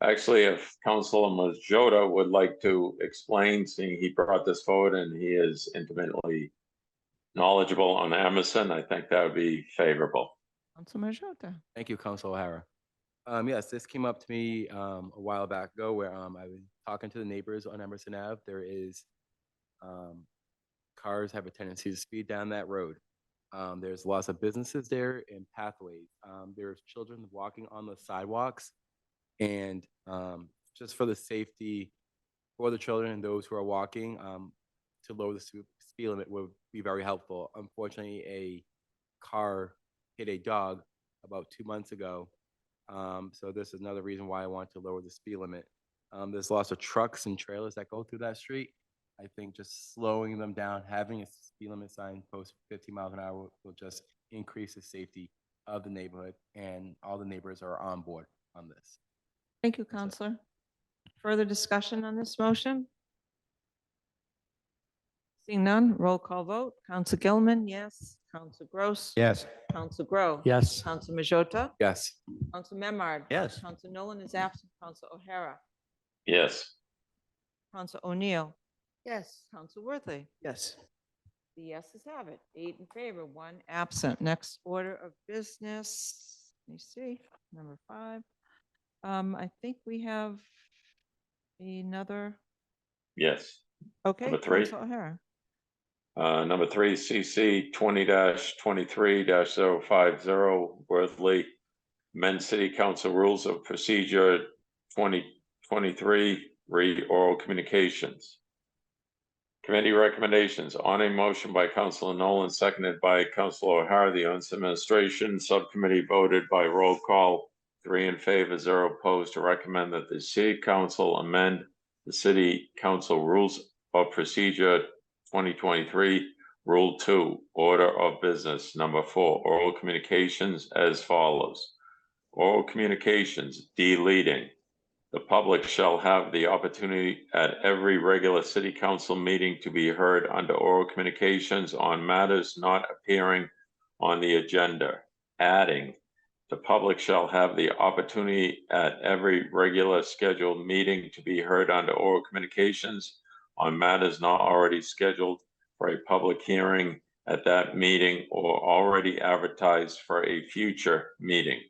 Actually, if Councilor Majota would like to explain, seeing he brought this forward and he is intimately knowledgeable on Emerson, I think that would be favorable. Councilor Majota. Thank you, Councilor O'Hara. Yes, this came up to me a while back ago where I was talking to the neighbors on Emerson Ave. There is cars have a tendency to speed down that road. There's lots of businesses there and pathways. There's children walking on the sidewalks, and just for the safety for the children and those who are walking, to lower the speed limit would be very helpful. Unfortunately, a car hit a dog about 2 months ago. So this is another reason why I want to lower the speed limit. There's lots of trucks and trailers that go through that street. I think just slowing them down, having a speed limit sign post 50 miles an hour will just increase the safety of the neighborhood, and all the neighbors are on board on this. Thank you, Councilor. Further discussion on this motion? Seeing none, roll call vote. Councilor Gilman, yes. Councilor Gross. Yes. Councilor Grow. Yes. Councilor Majota. Yes. Councilor Memard. Yes. Councilor Nolan is absent. Councilor O'Hara. Yes. Councilor O'Neill. Yes. Councilor Worthley. Yes. The yeses have it. 8 in favor, 1 absent. Next order of business. Let me see. Number 5. I think we have another. Yes. Okay. Number 3. Councilor O'Hara. Number 3, CC 20-23-050 Worthley, amend City Council Rules of Procedure 2023, read oral communications. Committee recommendations on a motion by Councilor Nolan, seconded by Councilor O'Hara. The Ordinance Administration Subcommittee voted by roll call, 3 in favor, 0 opposed, to recommend that the City Council amend the City Council Rules of Procedure 2023, Rule 2, Order of Business, Number 4, Oral Communications as follows. Oral Communications, deleting. The public shall have the opportunity at every regular city council meeting to be heard under oral communications on matters not appearing on the agenda. Adding, the public shall have the opportunity at every regular scheduled meeting to be heard under oral communications on matters not already scheduled for a public hearing at that meeting or already advertised for a future meeting.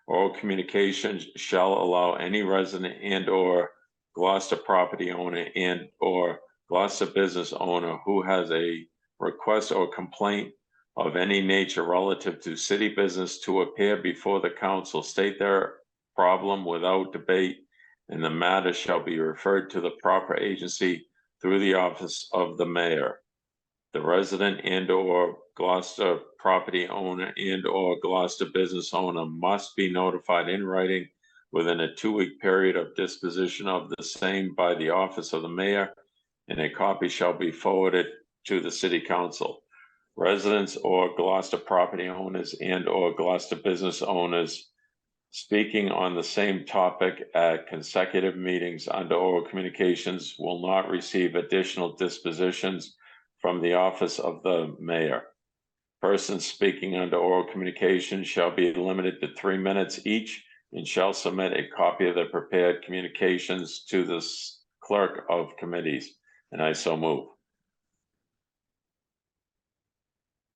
Oral communications shall allow any resident and/or Gloucester property owner and/or Gloucester business owner who has a request or complaint of any nature relative to city business to appear before the council, state their problem without debate, and the matter shall be referred to the proper agency through the office of the mayor. The resident and/or Gloucester property owner and/or Gloucester business owner must be notified in writing within a 2-week period of disposition of the same by the office of the mayor, and a copy shall be forwarded to the city council. Residents or Gloucester property owners and/or Gloucester business owners speaking on the same topic at consecutive meetings under oral communications will not receive additional dispositions from the office of the mayor. Persons speaking under oral communication shall be limited to 3 minutes each and shall submit a copy of the prepared communications to the clerk of committees. And I so move.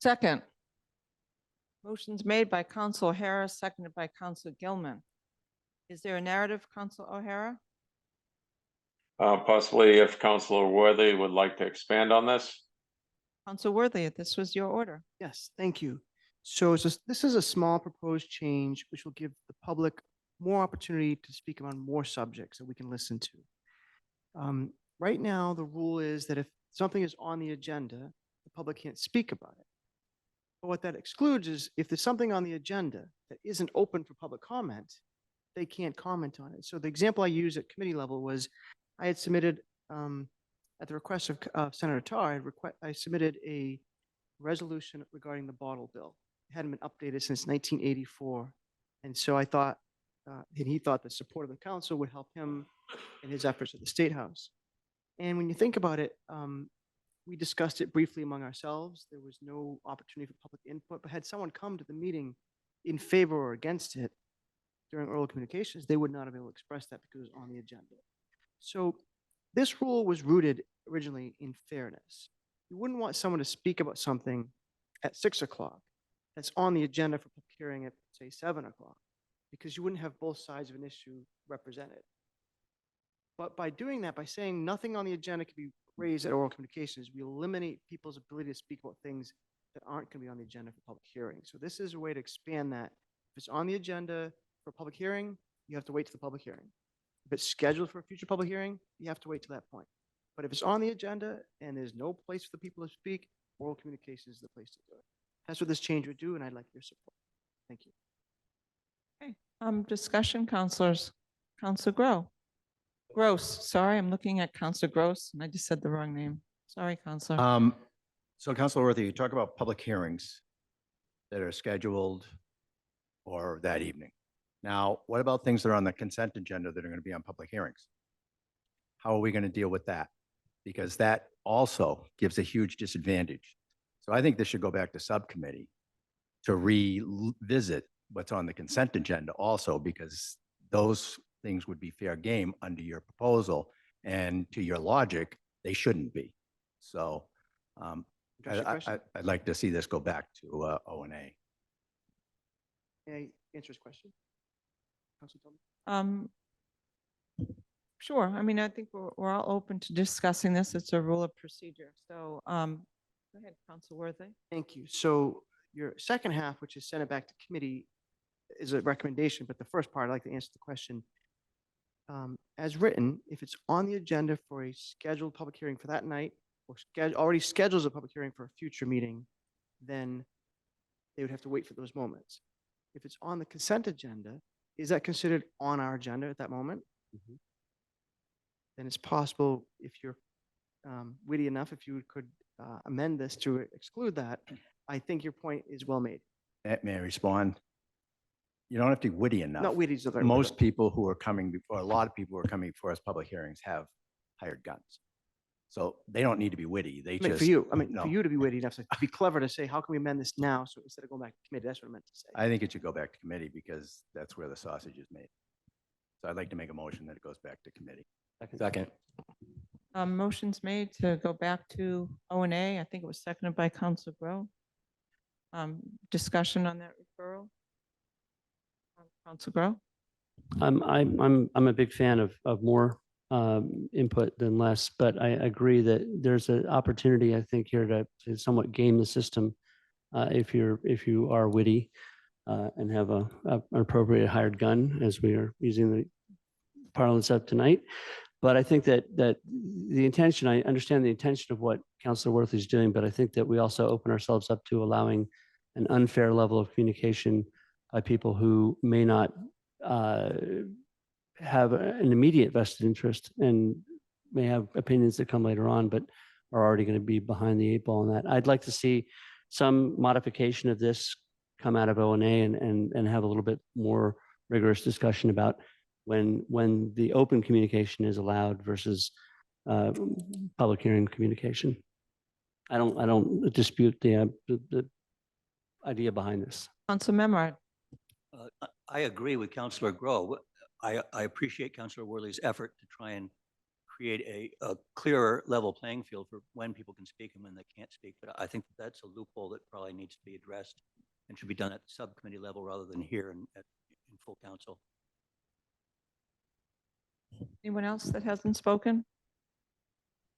Second. Motion's made by Council O'Hara, seconded by Council Gilman. Is there a narrative, Council O'Hara? Possibly if Councilor Worthy would like to expand on this. Council Worthy, this was your order. Yes, thank you. So this is a small proposed change which will give the public more opportunity to speak on more subjects that we can listen to. Right now, the rule is that if something is on the agenda, the public can't speak about it. But what that excludes is if there's something on the agenda that isn't open for public comment, they can't comment on it. So the example I used at committee level was I had submitted, at the request of Senator Tarr, I submitted a resolution regarding the bottle bill. It hadn't been updated since 1984. And so I thought, and he thought the support of the council would help him in his efforts at the State House. And when you think about it, we discussed it briefly among ourselves. There was no opportunity for public input, but had someone come to the meeting in favor or against it during oral communications, they would not have been able to express that because it was on the agenda. So this rule was rooted originally in fairness. You wouldn't want someone to speak about something at 6 o'clock that's on the agenda for public hearing at, say, 7 o'clock, because you wouldn't have both sides of an issue represented. But by doing that, by saying nothing on the agenda can be raised at oral communications, we eliminate people's ability to speak about things that aren't going to be on the agenda for public hearing. So this is a way to expand that. If it's on the agenda for public hearing, you have to wait to the public hearing. If it's scheduled for a future public hearing, you have to wait to that point. But if it's on the agenda and there's no place for the people to speak, oral communication is the place to do it. That's what this change would do, and I'd like your support. Thank you. Okay, discussion, councilors. Councilor Gross, sorry, I'm looking at Councilor Gross, and I just said the wrong name. Sorry, Councilor. So Councilor Worthy, you talk about public hearings that are scheduled or that evening. Now, what about things that are on the consent agenda that are going to be on public hearings? How are we going to deal with that? Because that also gives a huge disadvantage. So I think this should go back to subcommittee to revisit what's on the consent agenda also, because those things would be fair game under your proposal, and to your logic, they shouldn't be. So I'd like to see this go back to O&A. May I answer his question? Councilor Tillman? Sure. I mean, I think we're all open to discussing this. It's a rule of procedure. So go ahead, Council Worthy. Thank you. So your second half, which is send it back to committee, is a recommendation, but the first part, I'd like to answer the question. As written, if it's on the agenda for a scheduled public hearing for that night or already schedules a public hearing for a future meeting, then they would have to wait for those moments. If it's on the consent agenda, is that considered on our agenda at that moment? Then it's possible, if you're witty enough, if you could amend this to exclude that. I think your point is well made. May I respond? You don't have to be witty enough. Not witty is the right word. Most people who are coming before, a lot of people who are coming before us public hearings have hired guns. So they don't need to be witty. They I mean, just. for you, I mean, no. for you to be witty enough to be clever to say, how can we amend this now? So instead of going back to committee, that's what I meant to say. I think it should go back to committee because that's where the sausage is made. So I'd like to make a motion that it goes back to committee. Second. Motion's made to go back to O&A. I think it was seconded by Council Grow. Discussion on that referral. Council Grow. I'm a big fan of more input than less, but I agree that there's an opportunity, I think, here to somewhat game the system if you are witty and have an appropriate hired gun, as we are using the parlance of tonight. But I think that the intention, I understand the intention of what Councilor Worthley is doing, but I think that we also open ourselves up to allowing an unfair level of communication by people who may not have an immediate vested interest and may have opinions that come later on, but are already going to be behind the eight ball on that. I'd like to see some modification of this come out of O&A and have a little bit more rigorous discussion about when the open communication is allowed versus public hearing communication. I don't dispute the idea behind this. Council Memard. I agree with Councilor Grow. I appreciate Councilor Worley's effort to try and create a clearer level playing field for when people can speak and when they can't speak. But I think that's a loophole that probably needs to be addressed and should be done at the subcommittee level rather than here in full council. Anyone else that hasn't spoken?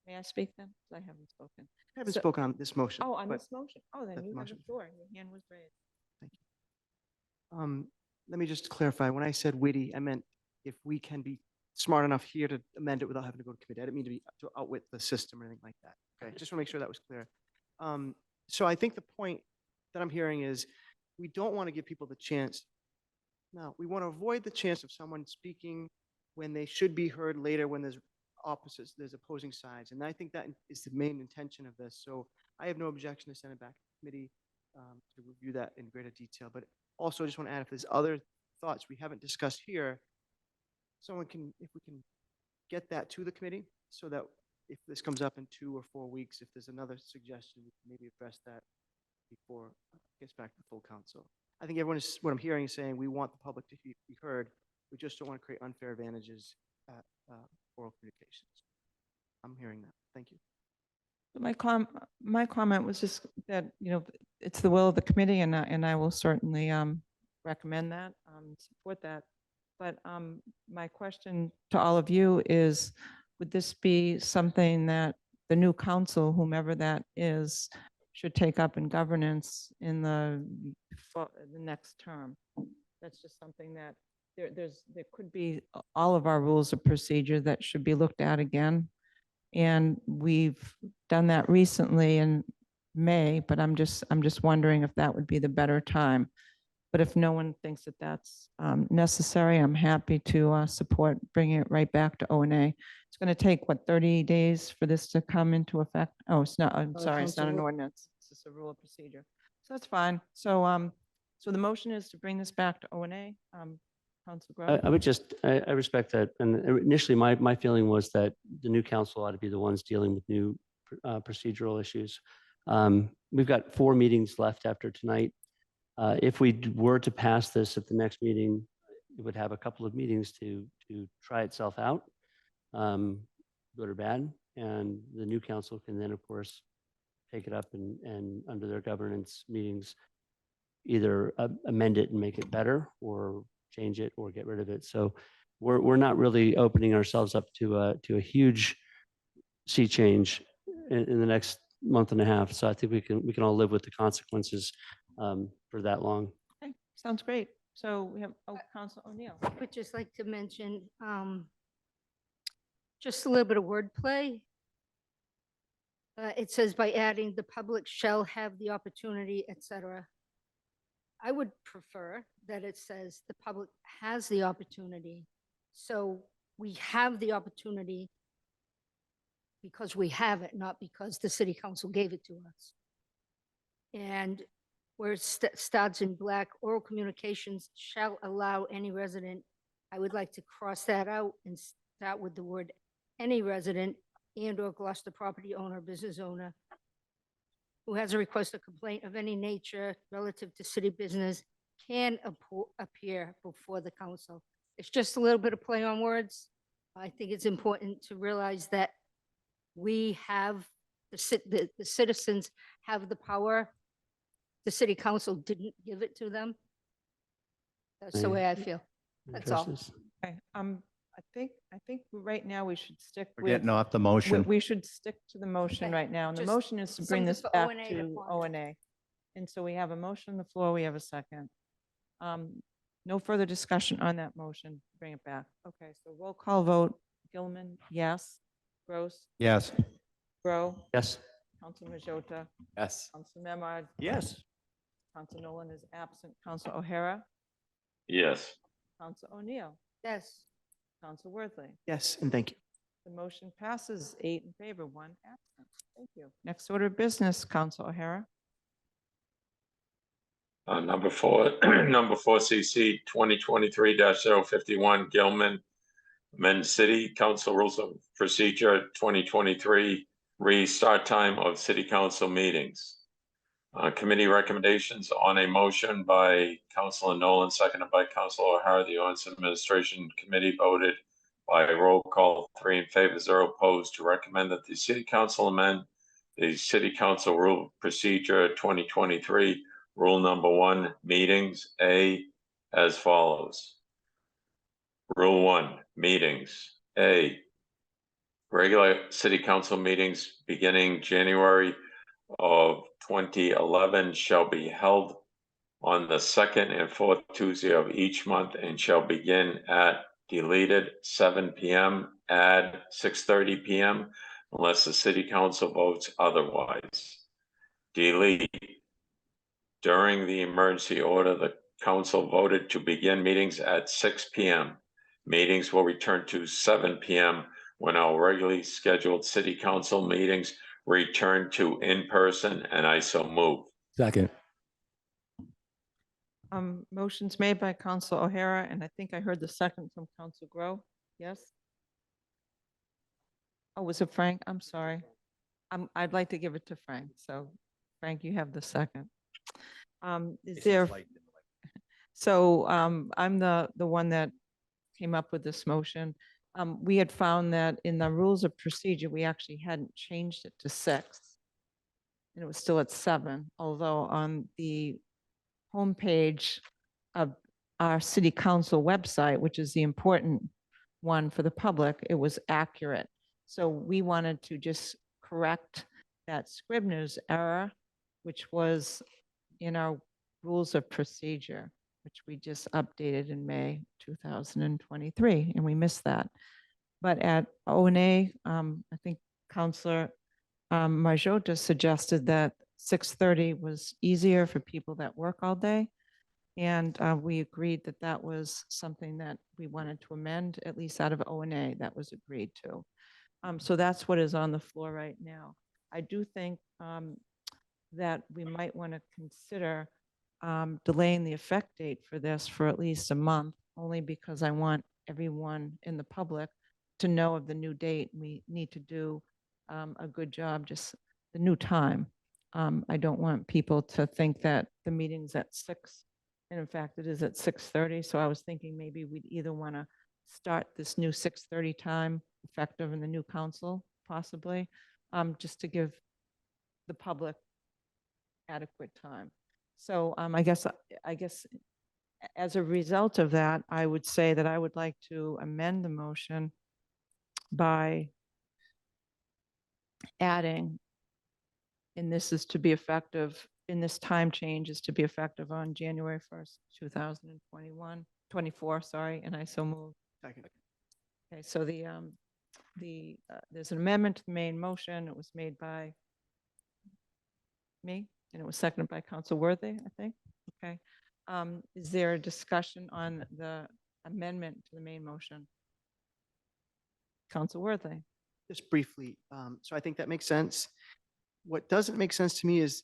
May I speak then? 'Cause I haven't spoken. I haven't spoken on this motion. Oh, on but this motion. Oh, then that's you the have the motion. floor. Your hand was raised. Let me just clarify. When I said witty, I meant if we can be smart enough here to amend it without having to go to committee. I didn't mean to outwit the system or anything like that. Okay, just want to make sure that was clear. So I think the point that I'm hearing is we don't want to give people the chance. No, we want to avoid the chance of someone speaking when they should be heard later when there's opposites, there's opposing sides. And I think that is the main intention of this. So I have no objection to send it back to committee to review that in greater detail. But also, I just want to add, if there's other thoughts we haven't discussed here, someone can, if we can get that to the committee so that if this comes up in 2 or 4 weeks, if there's another suggestion, we can maybe address that before it gets back to full council. I think everyone is, what I'm hearing is saying we want the public to be heard. We just don't want to create unfair advantages at oral communications. I'm hearing that. Thank you. My comment was just that, it's the will of the committee, and I will certainly recommend that, support that. But my question to all of you is, would this be something that the new council, whomever that is, should take up in governance in the next term? That's just something that there could be all of our rules of procedure that should be looked at again. And we've done that recently in May, but I'm just wondering if that would be the better time. But if no one thinks that that's necessary, I'm happy to support bringing it right back to O&A. It's going to take, 30 days for this to come into effect? Oh, it's not, I'm sorry, it's not an ordinance. It's just a rule of procedure. So that's fine. So, so the motion is to bring this back to O&A. Council Grow. I would just, I respect that. And initially, my feeling was that the new council ought to be the ones dealing with new procedural issues. We've got 4 meetings left after tonight. If we were to pass this at the next meeting, it would have a couple of meetings to try itself out, good or bad. And the new council can then, of course, take it up and under their governance meetings, either amend it and make it better, or change it or get rid of it. So we're not really opening ourselves up to a huge sea change in the next month and a half. So I think we can all live with the consequences for that long. Okay, sounds great. So we have Council O'Neill. I would just like to mention just a little bit of wordplay. It says by adding the public shall have the opportunity, etc. I would prefer that it says the public has the opportunity. So we have the opportunity because we have it, not because the city council gave it to us. And where it starts in black, oral communications shall allow any resident. I would like to cross that out and start with the word any resident and or Gloucester property owner, business owner who has a request or complaint of any nature relative to city business can appear before the council. It's just a little bit of play on words. I think it's important to realize that we have, the citizens have the power. The city council didn't give it to them. That's the Any way I feel. That's all. addresses? Okay, I think right now we should stick We're with. getting off the motion. We should stick to the motion Okay, right now, and the just motion is to bring something this for back O&A to to ponder. O and A. And so we have a motion on the floor, we have a second. No further discussion on that motion, bring it back. Okay, so roll call vote, Gilman, yes. Gross, Yes. Grow, Yes. Council Majota, Yes. Council Memard, Yes. Council Nolan is absent, Council O'Hara, Yes. Council O'Neill, Yes. Council Worthley. Yes, and thank you. The motion passes 8 in favor, 1 absent. Thank you. Next order of business, Council O'Hara. Number four, number 4CC 2023-051 Gilman, Men's City Council Rules of Procedure 2023 restart time of city council meetings. Committee recommendations on a motion by Councilor Nolan, seconded by Councilor O'Hara. The Ordinance Administration Committee voted by roll call 3 in favor, 0 opposed to recommend that the city council amend the city council rule of procedure 2023 rule number 1 meetings A as follows. Rule 1 meetings A, regular city council meetings beginning January of 2011 shall be held on the second and fourth Tuesday of each month and shall begin at deleted 7 p.m. add 6:30 p.m. unless the city council votes otherwise. Delete. During the emergency order, the council voted to begin meetings at 6 p.m. Meetings will return to 7 p.m. when our regularly scheduled city council meetings return to in-person, and I so move. Second. Motion's made by Council O'Hara, and I think I heard the second from Council Grow. Yes? Oh, was it Frank? I'm sorry. I'd like to give it to Frank. So Frank, you have the second. Is there? So I'm the one that came up with this motion. We had found that in the rules of procedure, we actually hadn't changed it to 6. And it was still at 7, although on the homepage of our city council website, which is the important one for the public, it was accurate. So we wanted to just correct that Scribner's error, which was in our rules of procedure, which we just updated in May 2023, and we missed that. But at O&A, I think Councilor Majota suggested that 6:30 was easier for people that work all day. And we agreed that that was something that we wanted to amend, at least out of O&A, that was agreed to. So that's what is on the floor right now. I do think that we might want to consider delaying the effect date for this for at least a month, only because I want everyone in the public to know of the new date. We need to do a good job, just the new time. I don't want people to think that the meeting's at 6, and in fact, it is at 6:30. So I was thinking maybe we'd either want to start this new 6:30 time effective in the new council, possibly, just to give the public adequate time. So I guess as a result of that, I would say that I would like to amend the motion by adding, and this is to be effective, in this time change is to be effective on January 1st, 2024, sorry, and I so move. Second. Okay, so there's an amendment to the main motion. It was made by me, and it was seconded by Council Worthy, I think. Okay. Is there a discussion on the amendment to the main motion? Council Worthy. Just briefly, so I think that makes sense. What doesn't make sense to me is,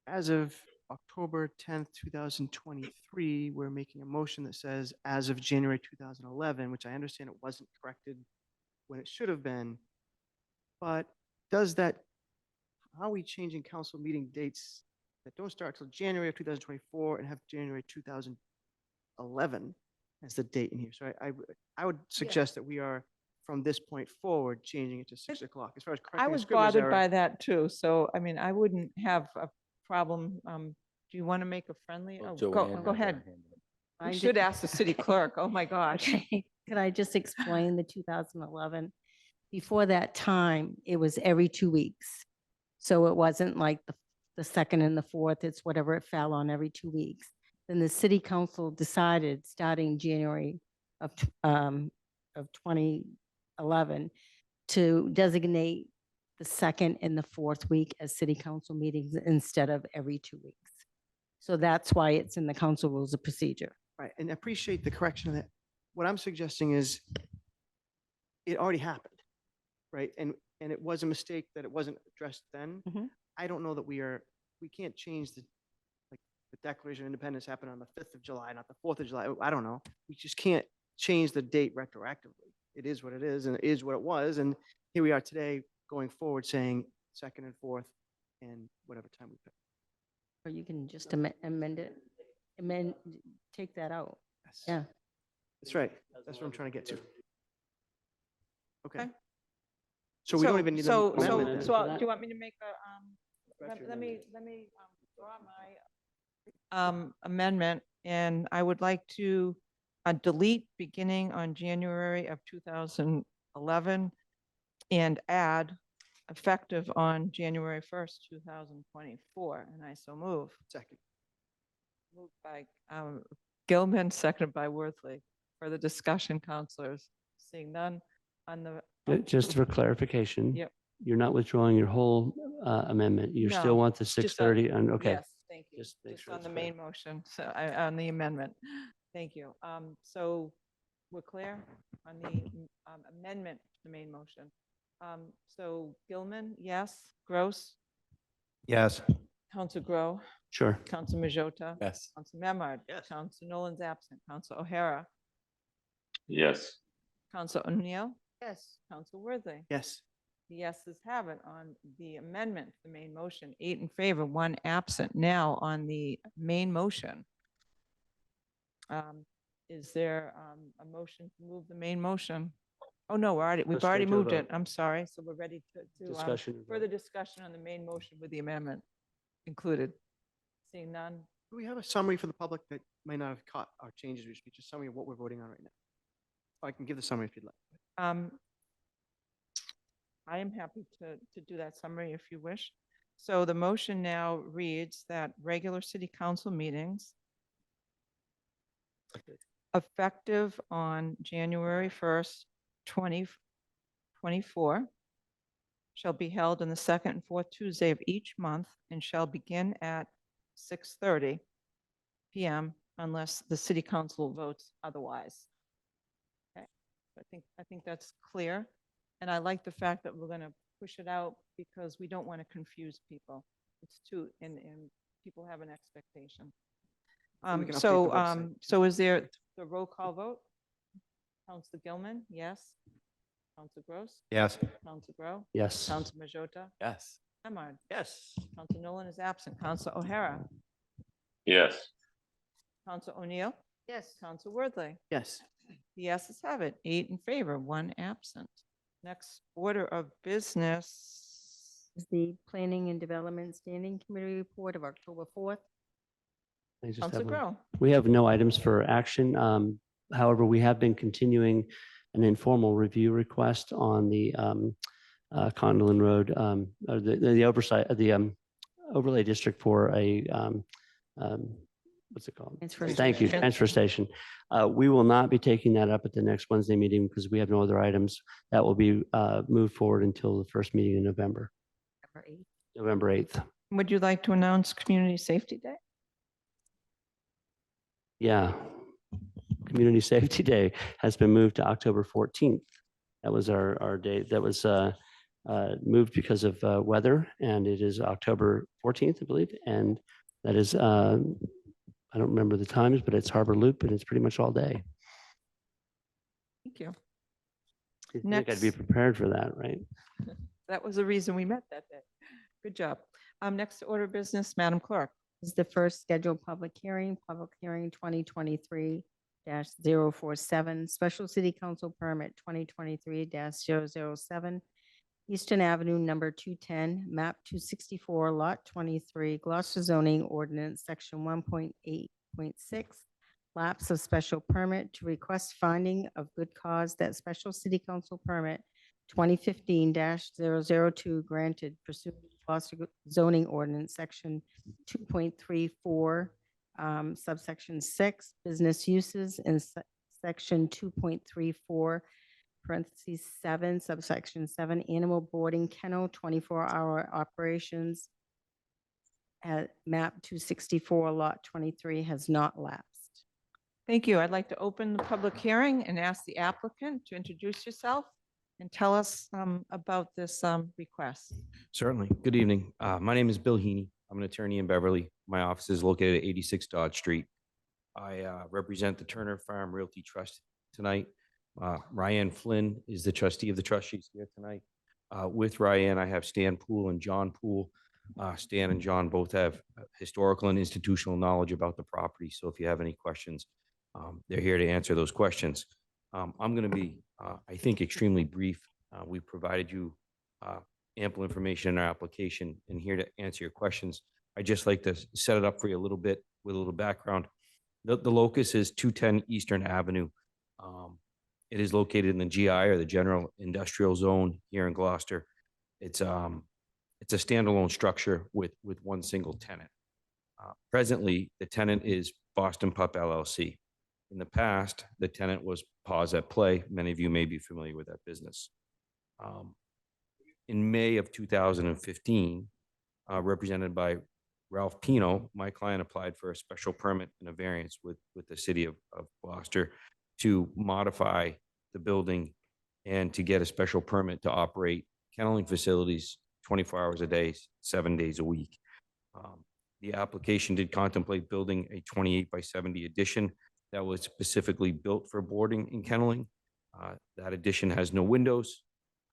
as of October 10th, 2023, we're making a motion that says as of January 2011, which I understand it wasn't corrected when it should have been. But does that, how are we changing council meeting dates that don't start till January of 2024 and have January 2011 as the date in here? So I would suggest that we are, from this point forward, changing it to 6 o'clock. As far as I correcting a was scrivener's bothered error, by that too. So, I mean, I wouldn't have a problem. Do you want to make a friendly? Well, Oh, Joanne go has her ahead. hand up. We I should did- ask the city clerk. Oh, my gosh. Okay, could I just explain the 2011? Before that time, it was every 2 weeks. So it wasn't like the second and the fourth, it's whatever it fell on every 2 weeks. Then the city council decided, starting January of 2011, to designate the second and the fourth week as city council meetings instead of every 2 weeks. So that's why it's in the council rules of procedure. right, and I appreciate the correction of that. What I'm suggesting is it already happened, right? And it was a mistake that it wasn't addressed then. Mhm. I don't know that we can't change the Declaration of Independence happened on the 5th of July, not the 4th of July. I don't know. We just can't change the date retroactively. It is what it is, and it is what it was. And here we are today going forward saying 2nd and 4th and whatever time we pick. Or you can just amend it, take that out. Yes. Yeah. That's right. That's what I'm trying to get to. Okay. Okay. So we don't even need an So, amendment then. do you want me to make a, let me draw my amendment, and I would like to delete beginning on January of 2011 and add effective on January 1st, 2024, and I so move. Second. Moved by Gilman, seconded by Worthley. Further discussion, councilors? Seeing none on the. Just for clarification. Yep. You're not withdrawing your whole amendment. You No, still want the just on- 6:30 and, okay. Yes, thank you. Just make Just sure on it's the clear. main motion, so on the amendment. Thank you. So we're clear on the amendment to the main motion. So Gilman, yes. Gross, Yes. Council Grow, Sure. Council Majota. Yes. Council Memard. Yes. Council Nolan's absent. Council O'Hara. Yes. Council O'Neill. Yes. Council Worthy. Yes. The yeses have it on the amendment, to the main motion, 8 in favor, 1 absent. Now on the main motion. Is there a motion to move the main motion? Oh, no, we've Go already straight to a moved it. vote. I'm sorry. So we're ready to Discussion and further vote. discussion on the main motion with the amendment included. Seeing none. Do we have a summary for the public that might not have caught our changes? We should just summary of what we're voting on right now. I can give the summary if you'd like. I am happy to do that summary if you wish. So the motion now reads that regular city council meetings effective on January 1st, 2024 shall be held on the second and fourth Tuesday of each month and shall begin at 6:30 p.m. unless the city council votes otherwise. Okay, I think that's clear. And I like the fact that we're going to push it out because we don't want to confuse people. It's too, and people have an expectation. we can update the website. So is there the roll call vote? Council Gilman, yes. Council Gross? Yes. Council Grow? Yes. Council Majota? Yes. Memard? Yes. Council Nolan is absent. Council O'Hara? Yes. Council O'Neill? Yes. Council Worthley? Yes. The yeses have it, 8 in favor, 1 absent. Next order of business. Is the Planning and Development Standing Committee report of October 4th. I just Council have one. Grow? We have no items for action. However, we have been continuing an informal review request on the Condon Road, or the oversight of the overlay district for a what's it called? Transfer Thank you, station. transfer station. We will not be taking that up at the next Wednesday meeting because we have no other items. That will be moved forward until the first meeting in November, November 8th. Would you like to announce Community Safety Day? Yeah. Community Safety Day has been moved to October 14th. That was our date. That was moved because of weather, and it is October 14th, I believe. And that is, I don't remember the times, but it's Harbor Loop, and it's pretty much all day. Thank you. I think I'd be prepared for that, right? That was the reason we met that day. Good job. Next order of business, Madam Clerk. Is the first scheduled public hearing 2023-047, Special City Council Permit 2023-007, Eastern Avenue, number 210, map 264, lot 23, Gloucester zoning ordinance, section 1.8.6, lapse of special permit to request finding of good cause that special city council permit 2015-002 granted pursuant to Gloucester zoning ordinance, section 2.34, subsection 6, business uses, and section 2.34, parentheses 7, subsection 7, animal boarding kennel, 24-hour operations at map 264, lot 23 has not lapsed. Thank you. I'd like to open the public hearing and ask the applicant to introduce yourself and tell us about this request. Certainly. Good evening. My name is Bill Heaney. I'm an attorney in Beverly. My office is located at 86 Dodge Street. I represent the Turner Farm Realty Trust tonight. Ryan Flynn is the trustee of the trust. She's here tonight. With Ryan, I have Stan Poole and John Poole. Stan and John both have historical and institutional knowledge about the property. So if you have any questions, they're here to answer those questions. I'm going to be, I think, extremely brief. We've provided you ample information in our application and here to answer your questions. I'd just like to set it up for you a little bit with a little background. The locus is 210 Eastern Avenue. It is located in the GI, or the General Industrial Zone, here in Gloucester. It's a standalone structure with one single tenant. Presently, the tenant is Boston Pup LLC. In the past, the tenant was Paws at Play. Many of you may be familiar with that business. In May of 2015, represented by Ralph Pino, my client applied for a special permit and a variance with the city of Gloucester to modify the building and to get a special permit to operate kenneling facilities 24 hours a day, 7 days a week. The application did contemplate building a 28 by 70 addition that was specifically built for boarding and kenneling. That addition has no windows.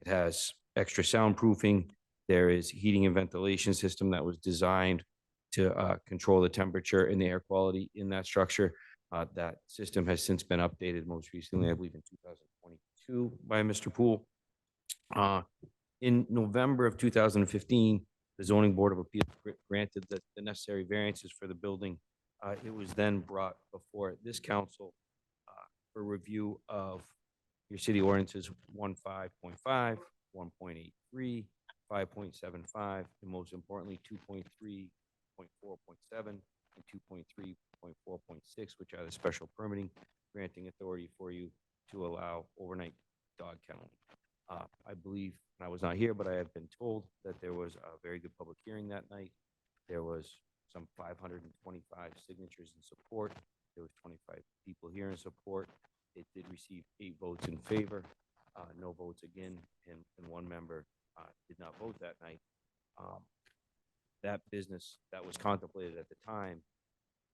It has extra soundproofing. There is heating and ventilation system that was designed to control the temperature and the air quality in that structure. That system has since been updated, most recently, I believe, in 2022 by Mr. Poole. In November of 2015, the Zoning Board of Appeals granted the necessary variances for the building. It was then brought before this council for review of your city ordinances 1.5.5, 1.83, 5.75, and most importantly, 2.3.4.7 and 2.3.4.6, which are the special permitting granting authority for you to allow overnight dog kenneling. I believe, and I was not here, but I have been told that there was a very good public hearing that night. There was some 525 signatures in support. There was 25 people here in support. It did receive 8 votes in favor, no votes again, and 1 member did not vote that night. That business that was contemplated at the time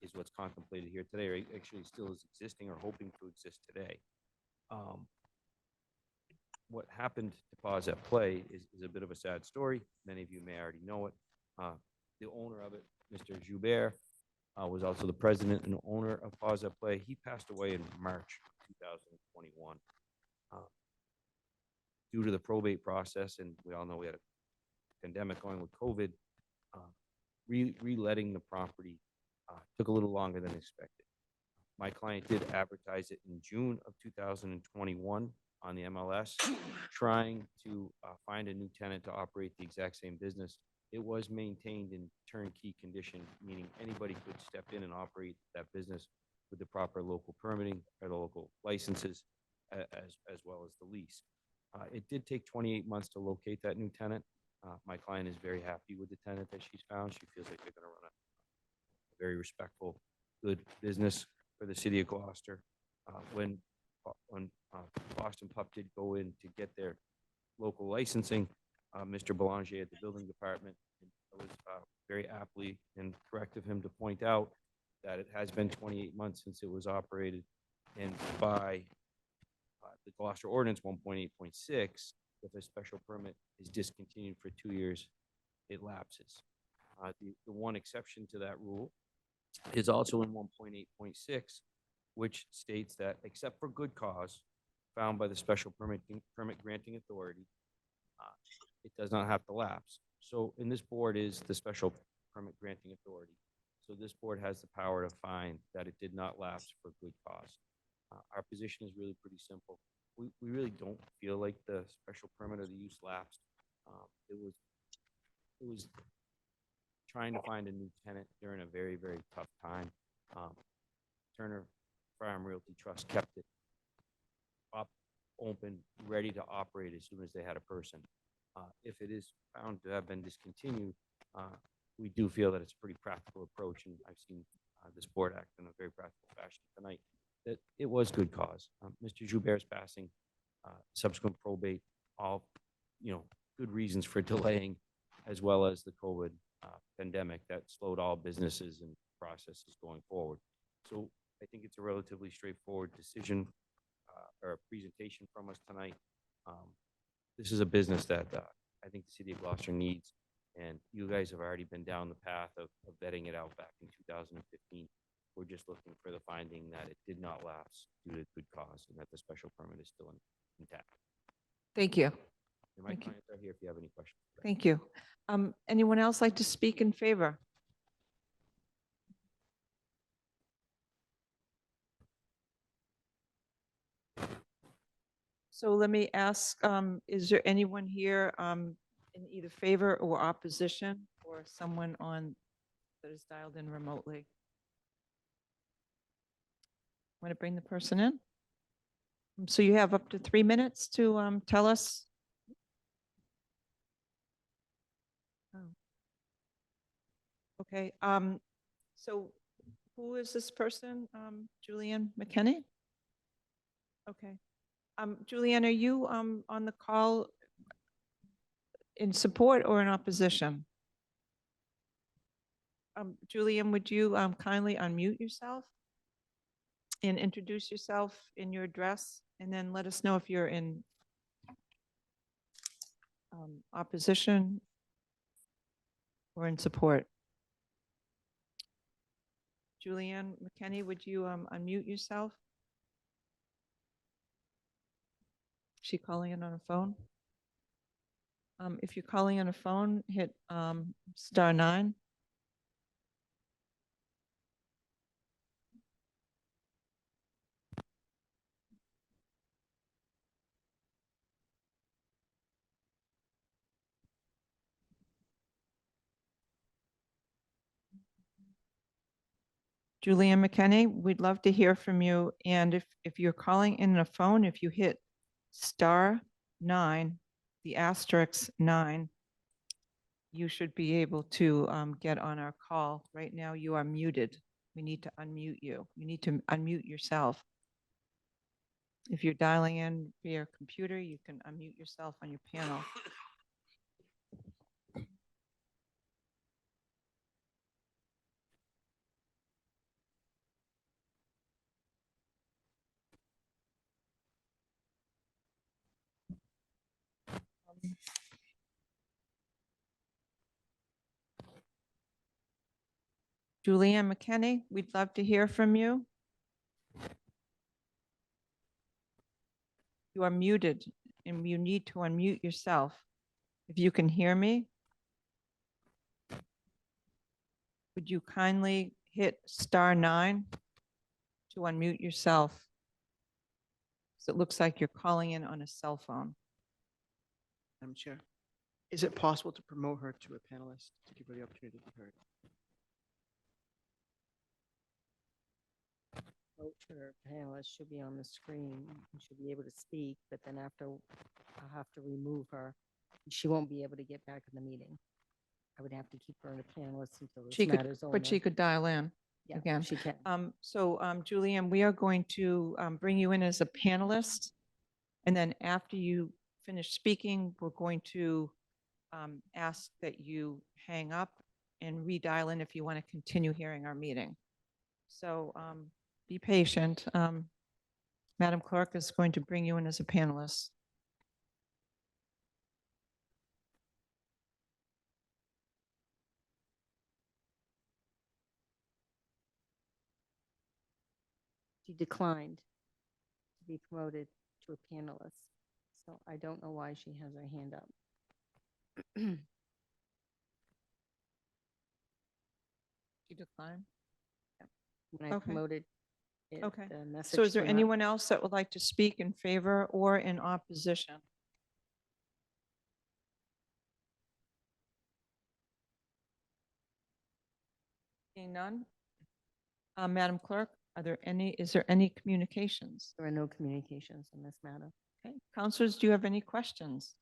is what's contemplated here today, or actually still is existing or hoping to exist today. What happened to Paws at Play is a bit of a sad story. Many of you may already know it. The owner of it, Mr. Joubert, was also the president and owner of Paws at Play. He passed away in March 2021. Due to the probate process, and we all know we had a pandemic going with COVID, reletting the property took a little longer than expected. My client did advertise it in June of 2021 on the MLS, trying to find a new tenant to operate the exact same business. it was maintained in turnkey condition, meaning anybody could step in and operate that business with the proper local permitting or the local licenses, as well as the lease. It did take 28 months to locate that new tenant. My client is very happy with the tenant that she's found. She feels like they're going to run a very respectful, good business for the city of Gloucester. When Boston Pup did go in to get their local licensing, Mr. Belanger at the building department was very aptly and correct of him to point out that it has been 28 months since it was operated, and by the Gloucester Ordinance 1.8.6, if a special permit is discontinued for 2 years, it lapses. The one exception to that rule is also in 1.8.6, which states that except for good cause found by the special permit granting authority, it does not have to lapse. So, and this board is the special permit granting authority. So this board has the power to find that it did not lapse for good cause. Our position is really pretty simple. We really don't feel like the special permit or the use lapsed. It was trying to find a new tenant during a very, very tough time. Turner Farm Realty Trust kept it up, open, ready to operate as soon as they had a person. If it is found to have been discontinued, we do feel that it's a pretty practical approach, and I've seen this board act in a very practical fashion tonight, that it was good cause. Mr. Joubert's passing, subsequent probate, all, good reasons for delaying, as well as the COVID pandemic that slowed all businesses and processes going forward. So I think it's a relatively straightforward decision or a presentation from us tonight. This is a business that I think the city of Gloucester needs, and you guys have already been down the path of vetting it out back in 2015. We're just looking for the finding that it did not lapse due to good cause and that the special permit is still intact. Thank you. And my Thank you. clients are here if you have any questions. Thank you. Anyone else like to speak in favor? So let me ask, is there anyone here in either favor or opposition, or someone on that is dialed in remotely? Want to bring the person in? So you have up to 3 minutes to tell us. Oh. Okay. So who is this person? Julianne McKinney? Okay. Julianne, are you on the call in support or in opposition? Julianne, would you kindly unmute yourself and introduce yourself in your address, and then let us know if you're in opposition or in support. Julianne McKinney, would you unmute yourself? Is she calling in on a phone? If you're calling on a phone, hit *9. Julianne McKinney, we'd love to hear from you. And if you're calling in a phone, if you hit *9, the asterisk 9, you should be able to get on our call. Right now, you are muted. We need to unmute you. You need to unmute yourself. If you're dialing in via your computer, you can unmute yourself on your panel. Julianne McKinney, we'd love to hear from you. You are muted and you need to unmute yourself. If you can hear me, would you kindly hit *9 to unmute yourself? So it looks like you're calling in on a cell phone. Madam Chair. Is it possible to promote her to a panelist to give her the opportunity to be heard? Her panelist should be on the screen and should be able to speak, but then after I'll have to remove her. She won't be able to get back in the meeting. I would have to keep her in a panelist until this She could, matter's over. but she could dial in Yeah, again. she can. Julianne, we are going to bring you in as a panelist. And then after you finish speaking, we're going to ask that you hang up and redial in if you want to continue hearing our meeting. So be patient. Madam Clerk is going to bring you in as a panelist. She declined to be promoted to a panelist. So I don't know why she has her hand up. She declined? When I Okay. promoted it, Okay. the message So is there came up. anyone else that would like to speak in favor or in opposition? Seeing none? Madam Clerk, is there any communications? There are no communications on this matter. Okay, councilors, do you have any questions?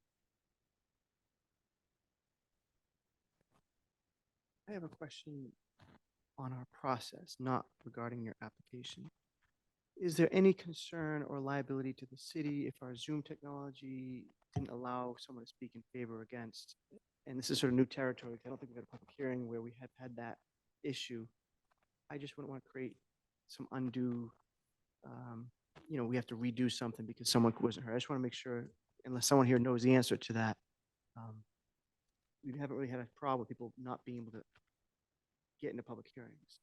I have a question on our process, not regarding your application. Is there any concern or liability to the city if our Zoom technology didn't allow someone to speak in favor or against? And this is sort of new territory. I don't think we've had a public hearing where we have had that issue. I just wouldn't want to create some undue, we have to redo something because someone wasn't heard. I just want to make sure, unless someone here knows the answer to that, we haven't really had a problem with people not being able to get into public hearings.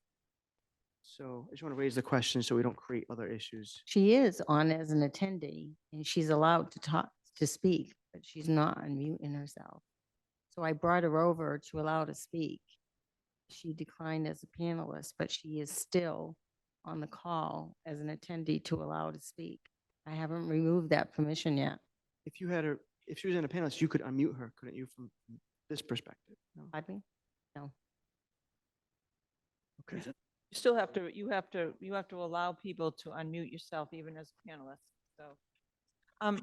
So I just want to raise the question so we don't create other issues. She is on as an attendee and she's allowed to talk, to speak, but she's not unmuting herself. So I brought her over to allow her to speak. She declined as a panelist, but she is still on the call as an attendee to allow her to speak. I haven't removed that permission yet. If you had her, if she was in a panelist, you could unmute her, couldn't you, from this perspective? No. Pardon me? No. Okay. You still have to, you have to allow people to unmute yourself even as a panelist.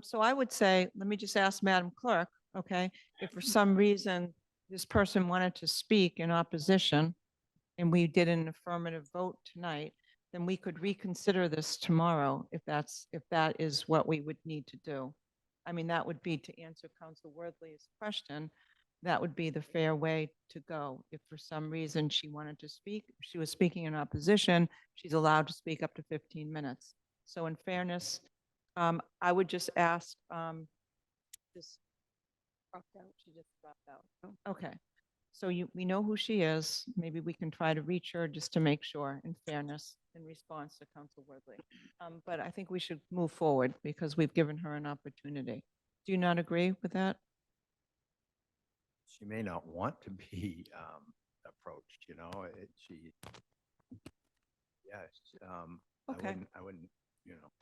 So I would say, let me just ask Madam Clerk, okay, if for some reason this person wanted to speak in opposition and we did an affirmative vote tonight, then we could reconsider this tomorrow if that is what we would need to do. I mean, that would be to answer Council Worthley's question. That would be the fair way to go. If for some reason she wanted to speak, if she was speaking in opposition, she's allowed to speak up to 15 minutes. So in fairness, I would just ask, this dropped out, she just dropped out. Okay. So we know who she is. Maybe we can try to reach her just to make sure, in fairness, in response to Council Worthley. But I think we should move forward because we've given her an opportunity. Do you not agree with that? She may not want to be approached, Okay. I wouldn't,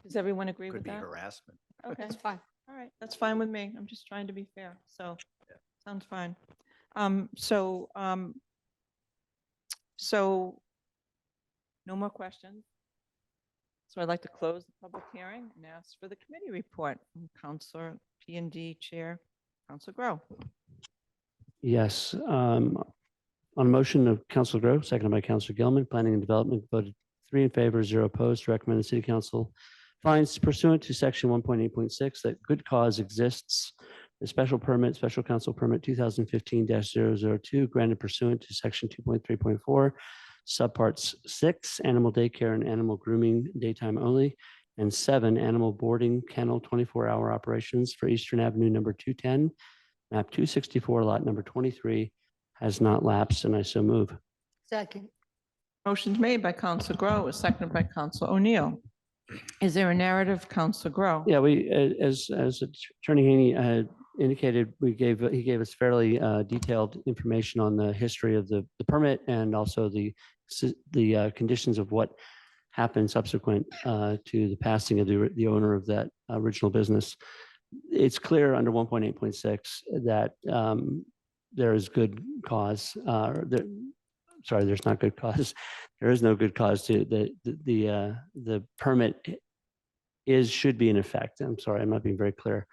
Does everyone agree with could be that? harassment. Okay. That's fine. All right, that's fine with me. I'm just trying to be fair. So, sounds fine. So no more questions. So I'd like to close the public hearing and ask for the committee report from Councilor P&D Chair, Councilor Grow. Yes. On a motion of Councilor Grow, seconded by Councilor Gilman, Planning and Development voted 3 in favor, 0 opposed to recommend the City Council finds pursuant to section 1.8.6 that good cause exists. The special council permit 2015-002 granted pursuant to section 2.3.4, subparts 6, animal daycare and animal grooming daytime only, and 7, animal boarding kennel 24-hour operations for Eastern Avenue number 210, map 264, lot number 23, has not lapsed, and I so move. Second. Motion's made by Councilor Grow, seconded by Councilor O'Neill. Is there a narrative, Councilor Grow? Yeah, we, as Attorney Haney indicated, he gave us fairly detailed information on the history of the permit and also the conditions of what happened subsequent to the passing of the owner of that original business. it's clear under 1.8.6 that there is good cause, sorry, there's not good cause. There is no good cause to the permit should be in effect. I'm sorry, I'm not being very clear.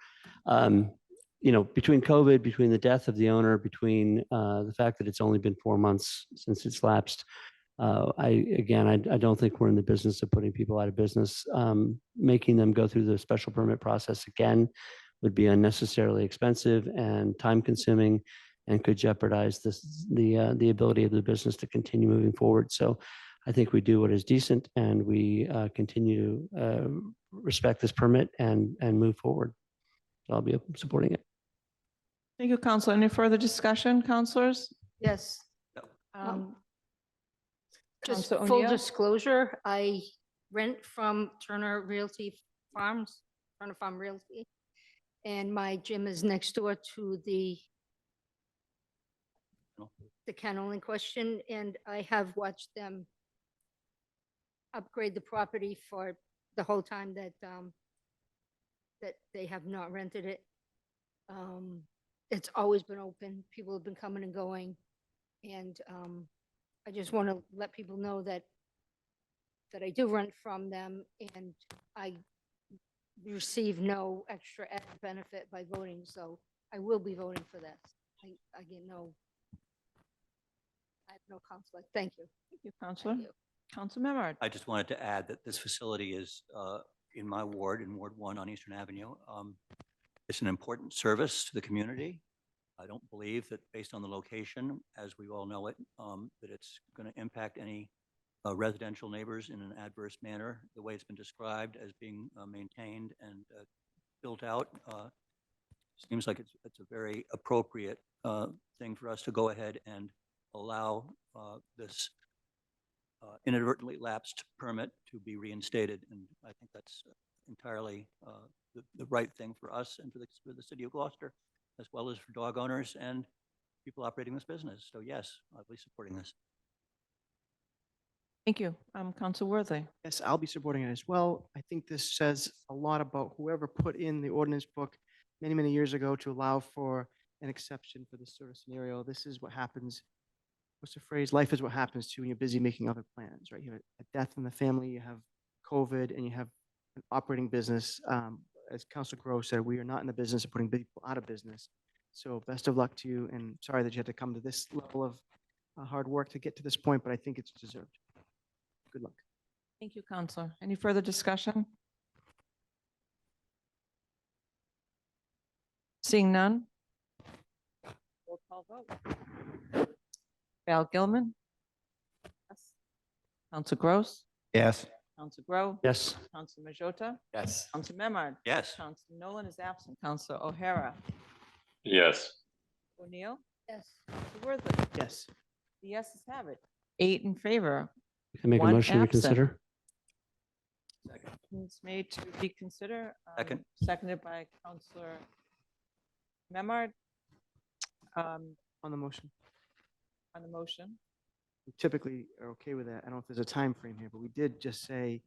Between COVID, between the death of the owner, between the fact that it's only been 4 months since it's lapsed, I don't think we're in the business of putting people out of business. Making them go through the special permit process again would be unnecessarily expensive and time consuming and could jeopardize the ability of the business to continue moving forward. So I think we do what is decent and we continue to respect this permit and move forward. So I'll be supporting it. Thank you, Councilor. Any further discussion, councilors? Yes. Just Councilor full O'Neill? disclosure, I rent from Turner Farm Realty. And my gym is next door to the kennel in question, and I have watched them upgrade the property for the whole time that they have not rented it. It's always been open. People have been coming and going. And I just want to let people know that I do rent from them and I receive no extra added benefit by voting. So I will be voting for this. I have no conflict. Thank you. Thank you, Councilor. Council Memard. I just wanted to add that this facility is in my ward, in Ward 1 on Eastern Avenue. It's an important service to the community. I don't believe that based on the location, as we all know it, that it's going to impact any residential neighbors in an adverse manner. The way it's been described as being maintained and built out seems like it's a very appropriate thing for us to go ahead and allow this inadvertently lapsed permit to be reinstated. And I think that's entirely the right thing for us and for the city of Gloucester, as well as for dog owners and people operating this business. So yes, I'll be supporting this. Thank you. Council Worthy. Yes, I'll be supporting it as well. I think this says a lot about whoever put in the ordinance book many, many years ago to allow for an exception for this sort of scenario. This is what happens. What's the phrase? Life is what happens to you when you're busy making other plans, right? You have a death in the family, you have COVID, and you have an operating business. As Councilor Groh said, we are not in the business of putting people out of business. So best of luck to you, and sorry that you had to come to this level of hard work to get to this point, but I think it's deserved. Good luck. Thank you, Councilor. Any further discussion? Seeing none. Roll call vote. Val Gilman. Yes. Council Gross. Yes. Council Groh. Yes. Council Majota. Yes. Council Memard. Yes. Council Nolan is absent. Council O'Hara. Yes. O'Neill. Yes. Council Worthley. Yes. The yeses have it. 8 in favor. Can I make a One motion to absent. reconsider? It's made to reconsider. Second. Seconded by Councilor Memard. On the motion. On the motion. We typically are okay with that. I don't know if there's a time frame here, but we did just say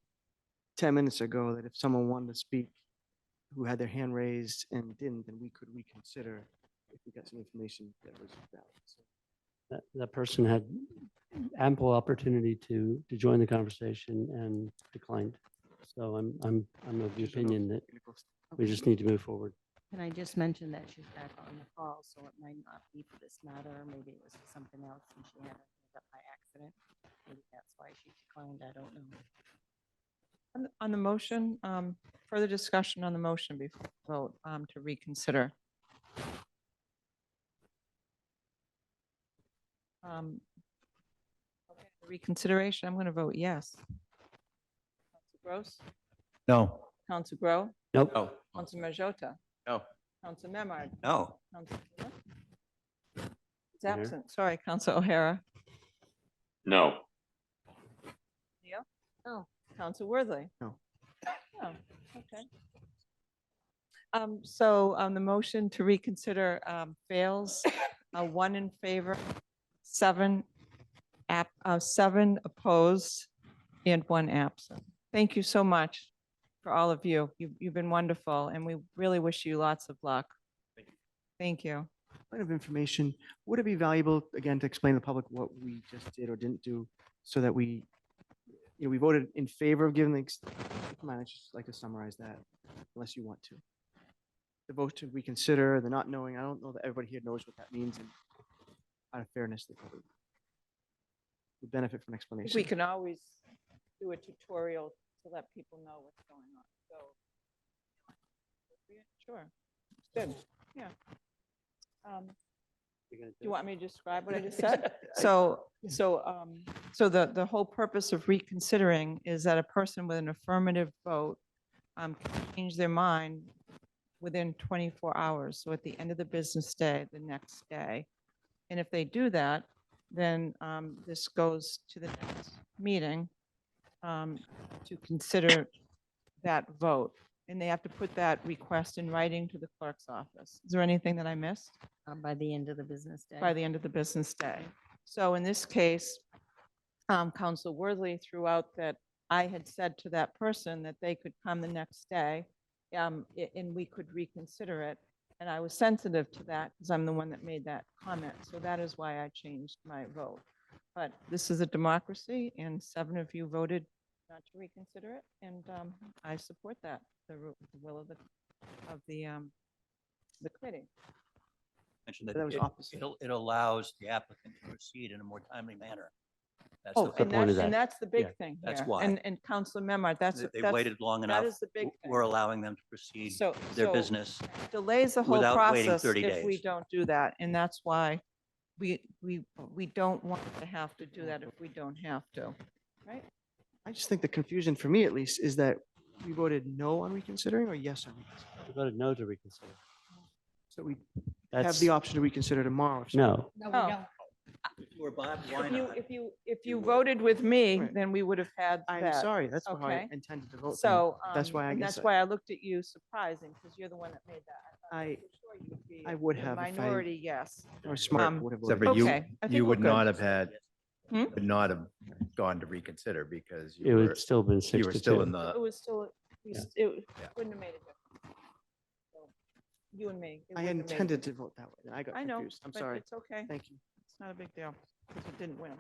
10 minutes ago that if someone wanted to speak who had their hand raised and didn't, then we could reconsider if we got some information that was valid. So That person had ample opportunity to join the conversation and declined. So I'm of the opinion that we just need to move forward. Can I just mention that she's back on the call, so it might not be for this matter, or maybe it was for something else and she had it up by accident. Maybe that's why she declined, I don't know. On the motion, further discussion on the motion before we vote to reconsider. Okay, reconsideration, I'm going to vote yes. Council Gross. No. Council Groh. Nope. No. Council Majota. No. Council Memard. No. Council is absent. Sorry, Council O'Hara. No. Neil? No. Council Worthley? No. Oh, okay. So the motion to reconsider fails. 1 in favor, 7 opposed, and 1 absent. Thank you so much. for all of you. You've been wonderful, and we really wish you lots of luck. Thank you. Point of information, would it be valuable, again, to explain to the public what we just did or didn't do so that we, we voted in favor of giving the, come on, I'd just like to summarize that, unless you want to. The vote to reconsider, the not knowing, I don't know that everybody here knows what that means, and out of fairness, they probably would benefit from explanation. We can always do a tutorial to let people know what's going on. So, sure, good, yeah. Do you want me to describe what I just said? So the whole purpose of reconsidering is that a person with an affirmative vote can change their mind within 24 hours. So at the end of the business day, the next day. And if they do that, then this goes to the next meeting to consider that vote. And they have to put that request in writing to the clerk's office. Is there anything that I missed? By the end of the business day. By the end of the business day. So in this case, Council Worthley threw out that I had said to that person that they could come the next day and we could reconsider it. And I was sensitive to that because I'm the one that made that comment. So that is why I changed my vote. But this is a democracy and 7 of you voted not to reconsider it. And I support that, the will of the committee. Mention that That was opposite. it allows the applicant to proceed in a more timely manner. That's Oh, the and point. that's the big Yeah, thing that's here. why. And Councilor Memard, that's. They that's- waited long enough. That is the big thing. We're allowing them to proceed their So business delays the whole without waiting process 30 if we days. don't do that. And that's why we don't want to have to do that if we don't have to, right? I just think the confusion for me at least is that we voted no on reconsidering or yes on reconsidering. We voted no to reconsider. So we have That's, the option to reconsider tomorrow. if no, No, Oh. we don't. Or Bob, why If you, not? if you voted with me, Right. then we would have had I'm that. sorry, that's how I Okay. intended to vote. then. So. That's why I and guess that's why I looked at you surprising, because you're the one that made that. I thought for sure you'd be I would the have if I- Minority, yes. or smart Um, would have Except voted. for Okay, I think you we're would good. not have had, Hmm? would not have gone to reconsider because it you were, would still been 6 you were to still 2. in It the, was still, Yeah. it Yeah. wouldn't have made a difference. So, you and me. it I wouldn't have made a intended to difference. vote that way. and I got I know, confused. I'm but sorry. it's okay. Thank you. It's not a big deal, because it didn't win.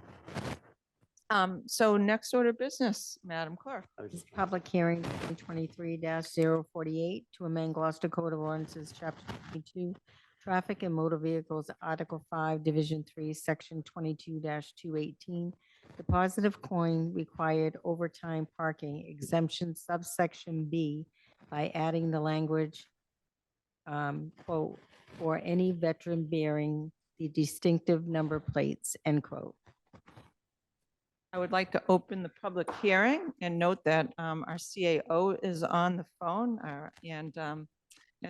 So next order of business, Madam Clerk. This public hearing 2023-048 to amend Gloucester Code of Ordinances, Chapter 22, Traffic and Motor Vehicles, Article 5, Division 3, Section 22-218, Deposit of coin required overtime parking exemption subsection B by adding the language, quote, for any veteran bearing the distinctive number plates, end quote. I would like to open the public hearing and note that our CAO is on the phone and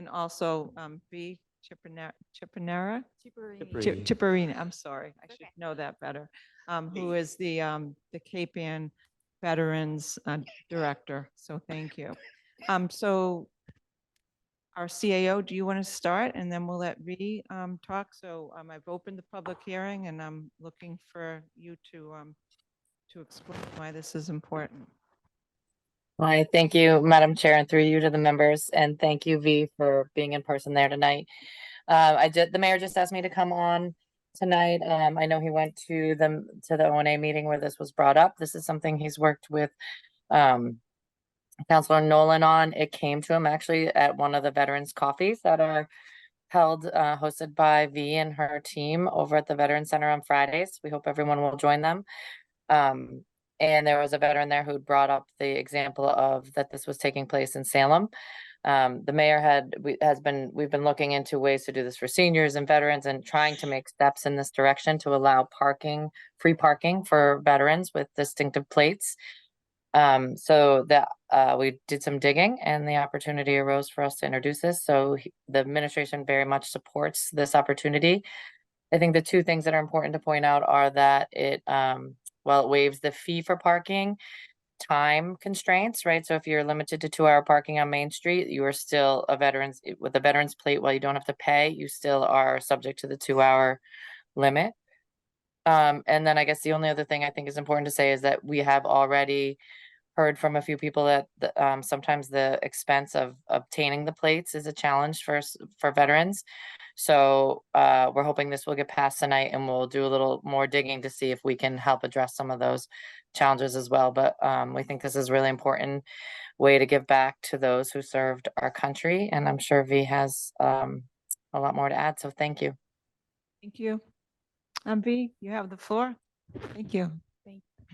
also B. Chipinera? Chipperini, I'm sorry, I should know that better, who is the Cape Ann Veterans Director, so thank you. So our CAO, do you want to start and then we'll let V talk? So I've opened the public hearing and I'm looking for you to explain why this is important. Hi, thank you, Madam Chair, and through you to the members, and thank you, V, for being in person there tonight. The mayor just asked me to come on tonight. I know he went to the O&A meeting where this was brought up. This is something he's worked with Councilor Nolan on. It came to him actually at one of the veterans coffees that are held, hosted by V and her team over at the Veterans Center on Fridays. We hope everyone will join them. And there was a veteran there who brought up the example of that this was taking place in Salem. The mayor we've been looking into ways to do this for seniors and veterans and trying to make steps in this direction to allow free parking for veterans with distinctive plates. So that we did some digging and the opportunity arose for us to introduce this. So the administration very much supports this opportunity. I think the two things that are important to point out are that while it waives the fee for parking, time constraints, right? So if you're limited to 2-hour parking on Main Street, you are still with a veteran's plate. While you don't have to pay, you still are subject to the 2-hour limit. And then I guess the only other thing I think is important to say is that we have already heard from a few people that sometimes the expense of obtaining the plates is a challenge for veterans. So we're hoping this will get passed tonight, and we'll do a little more digging to see if we can help address some of those challenges as well. But we think this is really important way to give back to those who served our country. And I'm sure V has a lot more to add. So thank you. Thank you. V, you have the floor. Thank you.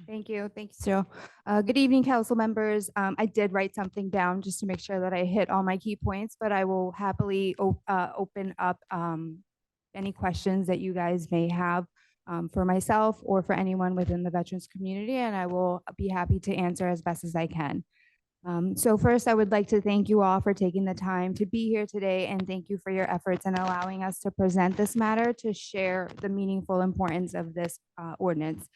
Thank you. Thank you, Stu. Good evening, council members. I did write something down just to make sure that I hit all my key points, but I will happily open up any questions that you guys may have for myself or for anyone within the veterans community, and I will be happy to answer as best as I can. So first, I would like to thank you all for taking the time to be here today, and thank you for your efforts in allowing us to present this matter to share the meaningful importance of this ordinance.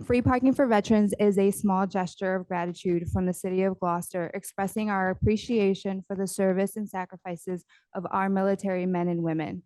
Free parking for veterans is a small gesture of gratitude from the city of Gloucester, expressing our appreciation for the service and sacrifices of our military men and women.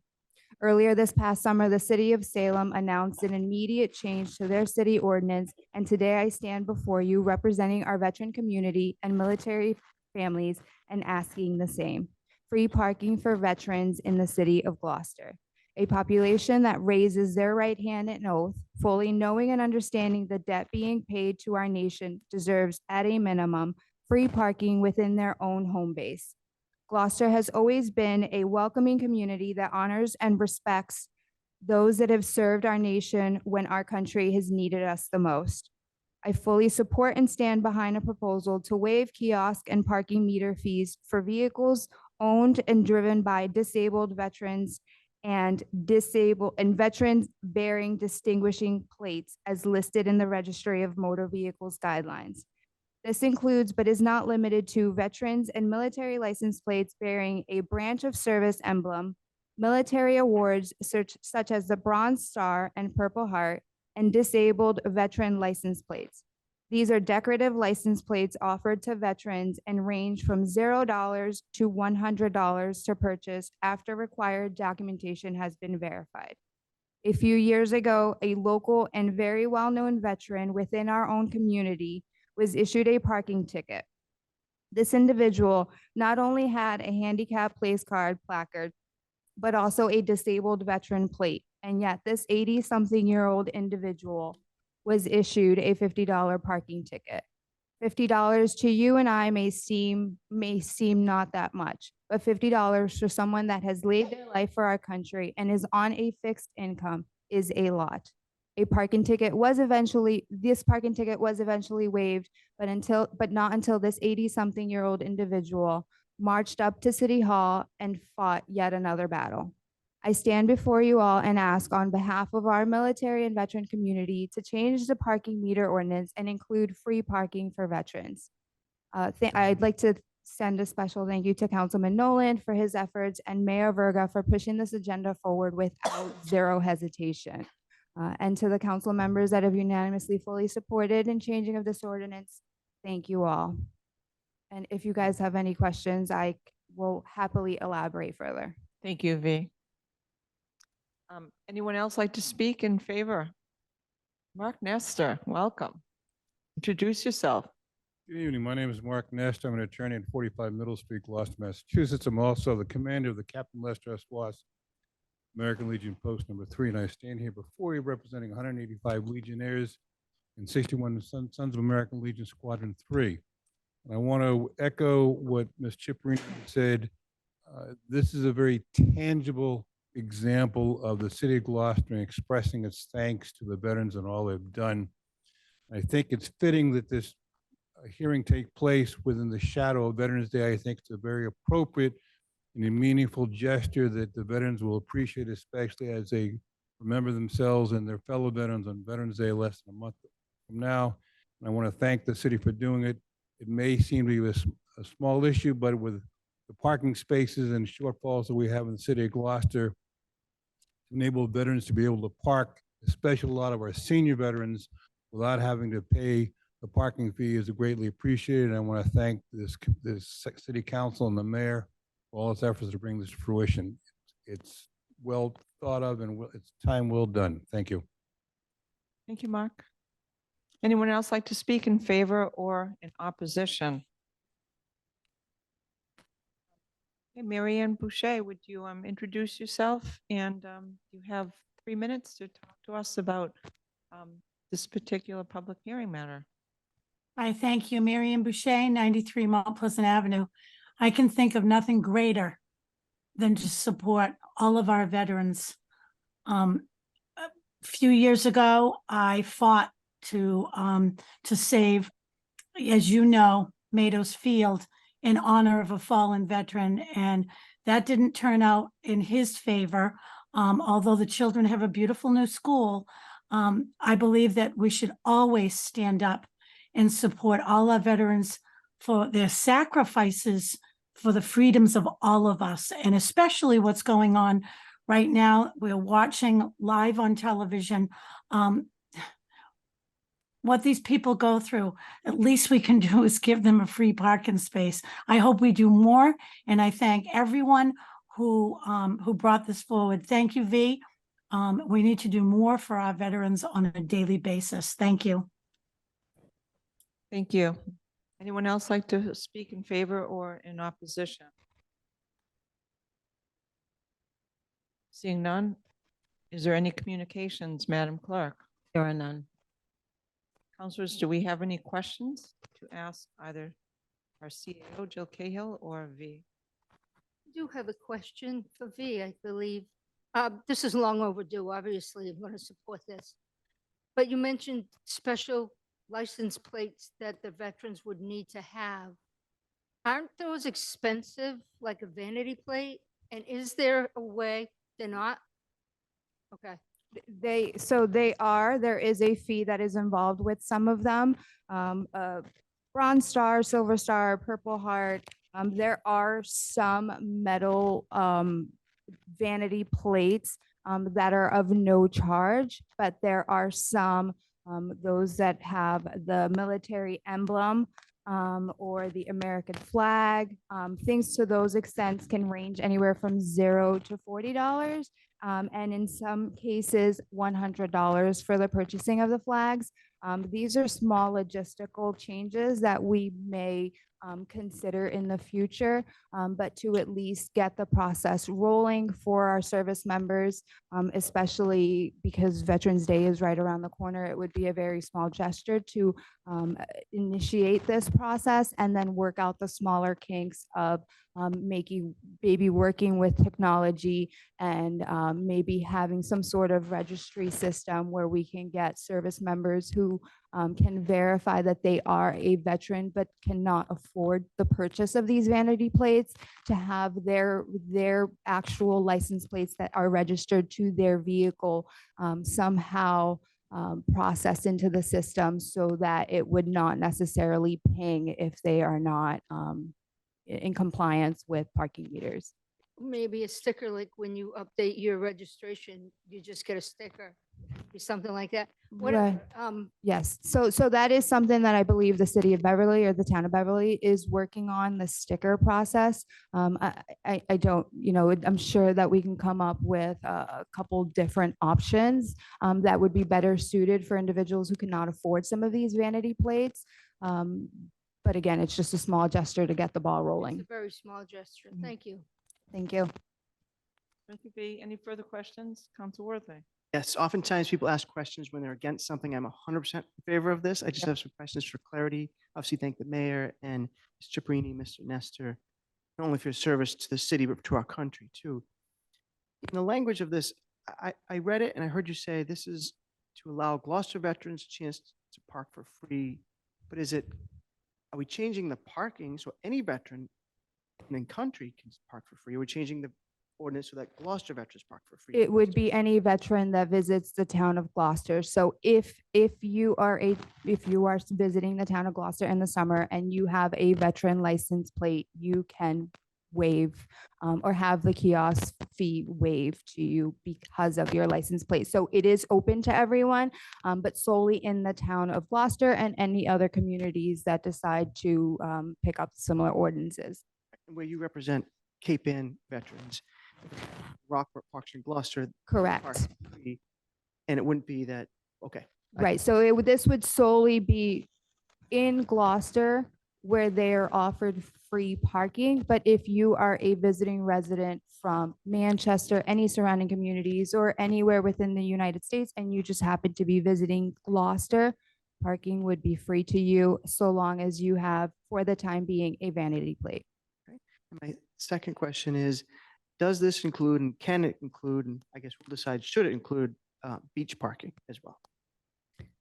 Earlier this past summer, the city of Salem announced an immediate change to their city ordinance, and today I stand before you representing our veteran community and military families and asking the same. Free parking for veterans in the city of Gloucester. A population that raises their right hand in oath, fully knowing and understanding the debt being paid to our nation, deserves, at a minimum, free parking within their own home base. Gloucester has always been a welcoming community that honors and respects those that have served our nation when our country has needed us the most. I fully support and stand behind a proposal to waive kiosk and parking meter fees for vehicles owned and driven by disabled veterans and veterans bearing distinguishing plates as listed in the Registry of Motor Vehicles guidelines. This includes, but is not limited to, veterans and military license plates bearing a branch of service emblem, military awards such as the Bronze Star and Purple Heart, and disabled veteran license plates. These are decorative license plates offered to veterans and range from $0 to $100 to purchase after required documentation has been verified. A few years ago, a local and very well-known veteran within our own community was issued a parking ticket. This individual not only had a handicap place card placard, but also a disabled veteran plate. And yet this 80-something-year-old individual was issued a $50 parking ticket. $50 to you and I may seem not that much, but $50 for someone that has laid their life for our country and is on a fixed income is a lot. This parking ticket was eventually waived, but not until this 80-something-year-old individual marched up to City Hall and fought yet another battle. I stand before you all and ask on behalf of our military and veteran community to change the parking meter ordinance and include free parking for veterans. I'd like to send a special thank you to Councilman Nolan for his efforts and Mayor Verga for pushing this agenda forward without zero hesitation. And to the council members that have unanimously fully supported in changing of this ordinance, thank you all. And if you guys have any questions, I will happily elaborate further. Thank you, V. Anyone else like to speak in favor? Mark Nestor, welcome. Introduce yourself. Good evening. My name is Mark Nest. I'm an attorney at 45 Middle Street, Gloucester, Massachusetts. I'm also the commander of the Captain Lester S. Wass American Legion Post number 3, and I stand here before you representing 185 Legionnaires and 61 Sons of American Legion Squadron 3. And I want to echo what Ms. Chipperini said. This is a very tangible example of the city of Gloucester expressing its thanks to the veterans and all they've done. I think it's fitting that this hearing take place within the shadow of Veterans Day. I think it's a very appropriate and a meaningful gesture that the veterans will appreciate, especially as they remember themselves and their fellow veterans on Veterans Day less than a month from now. And I want to thank the city for doing it. It may seem to be a small issue, but with the parking spaces and shortfalls that we have in the city of Gloucester, to enable veterans to be able to park, especially a lot of our senior veterans, without having to pay the parking fee is greatly appreciated. And I want to thank this city council and the mayor for all its efforts to bring this to fruition. It's well thought of and it's time well done. Thank you. Thank you, Mark. Anyone else like to speak in favor or in opposition? Okay, Mary Ann Boucher, would you introduce yourself? And you have 3 minutes to talk to us about this particular public hearing matter. I thank you, Mary Ann Boucher, 93 Mount Pleasant Avenue. I can think of nothing greater than to support all of our veterans. A few years ago, I fought to save, as you know, Mados Field in honor of a fallen veteran, and that didn't turn out in his favor. Although the children have a beautiful new school, I believe that we should always stand up and support all our veterans for their sacrifices for the freedoms of all of us, and especially what's going on right now. We're watching live on television what these people go through. At least we can do is give them a free parking space. I hope we do more, and I thank everyone who brought this forward. Thank you, V. We need to do more for our veterans on a daily basis. Thank you. Thank you. Anyone else like to speak in favor or in opposition? Seeing none, is there any communications, Madam Clerk? There are none. Councilors, do we have any questions to ask either our CEO, Jill Cahill, or V? I do have a question for V, I believe. This is long overdue, obviously, I'm going to support this. But you mentioned special license plates that the veterans would need to have. Aren't those expensive, like a vanity plate? And is there a way they're not? Okay. There is a fee that is involved with some of them. Bronze Star, Silver Star, Purple Heart. There are some metal vanity plates that are of no charge, but there are some those that have the military emblem or the American flag. Things to those extents can range anywhere from $0 to $40. And in some cases, $100 for the purchasing of the flags. These are small logistical changes that we may consider in the future, but to at least get the process rolling for our service members, especially because Veterans Day is right around the corner. It would be a very small gesture to initiate this process and then work out the smaller kinks of maybe working with technology and maybe having some sort of registry system where we can get service members who can verify that they are a veteran but cannot afford the purchase of these vanity plates to have their actual license plates that are registered to their vehicle somehow processed into the system so that it would not necessarily ping if they are not in compliance with parking meters. Maybe a sticker, like when you update your registration, you just get a sticker, or something like that. What, Right. Yes, so that is something that I believe the city of Beverly or the town of Beverly is working on, the sticker process. I don't, I'm sure that we can come up with a couple different options that would be better suited for individuals who cannot afford some of these vanity plates. But again, it's just a small gesture to get the ball It's rolling. a very small gesture. Thank you. Thank you. Thank you, V. Any further questions? Council Worthy? Yes, oftentimes people ask questions when they're against something. I'm 100% in favor of this. I just have some questions for clarity. Obviously, thank the mayor and Ms. Ciprini, Mr. Nestor, not only for your service to the city, but to our country too. In the language of this, I read it and I heard you say this is to allow Gloucester veterans a chance to park for free. But are we changing the parking so any veteran in the country can park for free? Are we changing the ordinance so that Gloucester veterans park for free? It would be any veteran that visits the town of Gloucester. So if you are visiting the town of Gloucester in the summer and you have a veteran license plate, you can waive or have the kiosk fee waived to you because of your license plate. So it is open to everyone, but solely in the town of Gloucester and any other communities that decide to pick up similar ordinances. Where you represent Cape Ann veterans, Rockport Parks in Gloucester. Correct. park free, And it wouldn't be that, okay. Right, so this would solely be in Gloucester where they are offered free parking. But if you are a visiting resident from Manchester, any surrounding communities, or anywhere within the United States, and you just happen to be visiting Gloucester, parking would be free to you so long as you have, for the time being, a vanity plate. My second question is, does this include and can it include, and I guess we'll decide, should it include beach parking as well?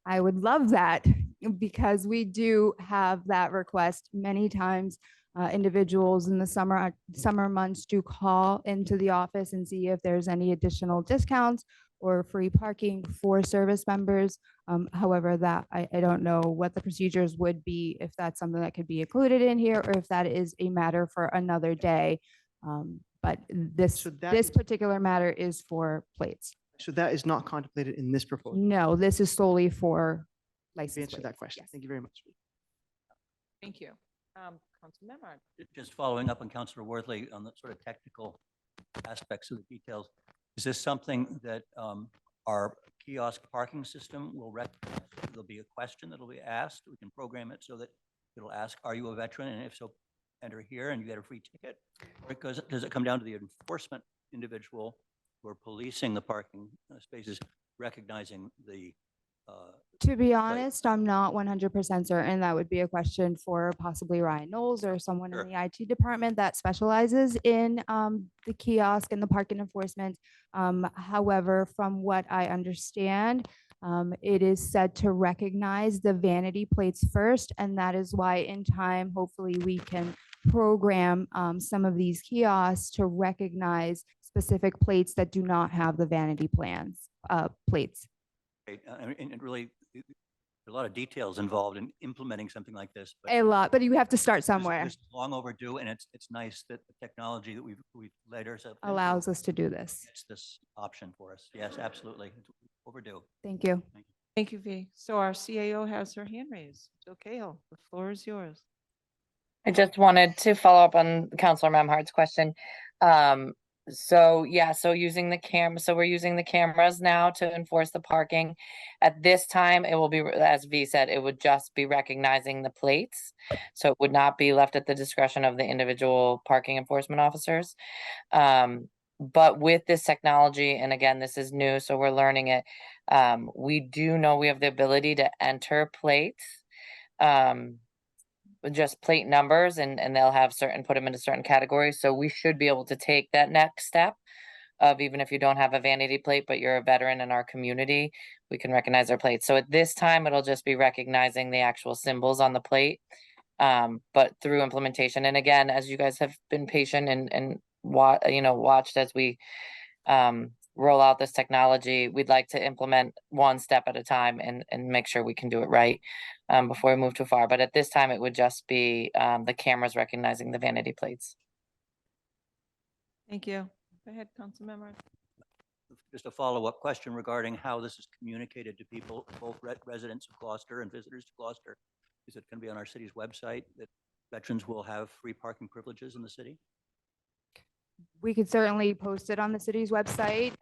I would love that because we do have that request many times. Individuals in the summer months do call into the office and see if there's any additional discounts or free parking for service members. However, that I don't know what the procedures would be, if that's something that could be included in here or if that is a matter for another day. But this particular matter is for plates. So that is not contemplated in this proposal. No, this is solely for license Answer that plates. question. Thank you very much. Thank you. Council Memard. Just following up on Councilor Worthley on the sort of technical aspects of the details, is this something that our kiosk parking system will recognize? There'll be a question that'll be asked. We can program it so that it'll ask, are you a veteran? And if so, enter here and you get a free ticket. Because does it come down to the enforcement individual who are policing the parking spaces, recognizing the To be honest, I'm not 100% certain. That would be a question for possibly Ryan Knowles or someone in the IT department that specializes in the kiosk and the parking enforcement. However, from what I understand, it is said to recognize the vanity plates first, and that is why in time, hopefully we can program some of these kiosks to recognize specific plates that do not have the vanity plates. and it really, there are a lot of details involved in implementing something like this. But A lot, but you have to start this- somewhere. this is long overdue, and it's nice that the technology that we've led ourselves into Allows us to do this. gets this option for us. Yes, absolutely. It's overdue. Thank you. Thank you, V. So our CAO has her hand raised. Jill Cahill, the floor is yours. I just wanted to follow up on Councilor Memhard's question. So using the so we're using the cameras now to enforce the parking. At this time, it will be, as V said, it would just be recognizing the plates. So it would not be left at the discretion of the individual parking enforcement officers. But with this technology, and again, this is new, so we're learning it. We do know we have the ability to enter plates. Just plate numbers, and they'll have put them into certain categories. So we should be able to take that next step of, even if you don't have a vanity plate, but you're a veteran in our community, we can recognize their plates. So at this time, it'll just be recognizing the actual symbols on the plate. But through implementation, and again, as you guys have been patient and watched as we roll out this technology, we'd like to implement one step at a time and make sure we can do it right before we move too far. But at this time, it would just be the cameras recognizing the vanity plates. Thank you. Go ahead, Council Memard. Just a follow-up question regarding how this is communicated to people, both residents of Gloucester and visitors to Gloucester. Is it going to be on our city's website that veterans will have free parking privileges in the city? We could certainly post it on the city's website.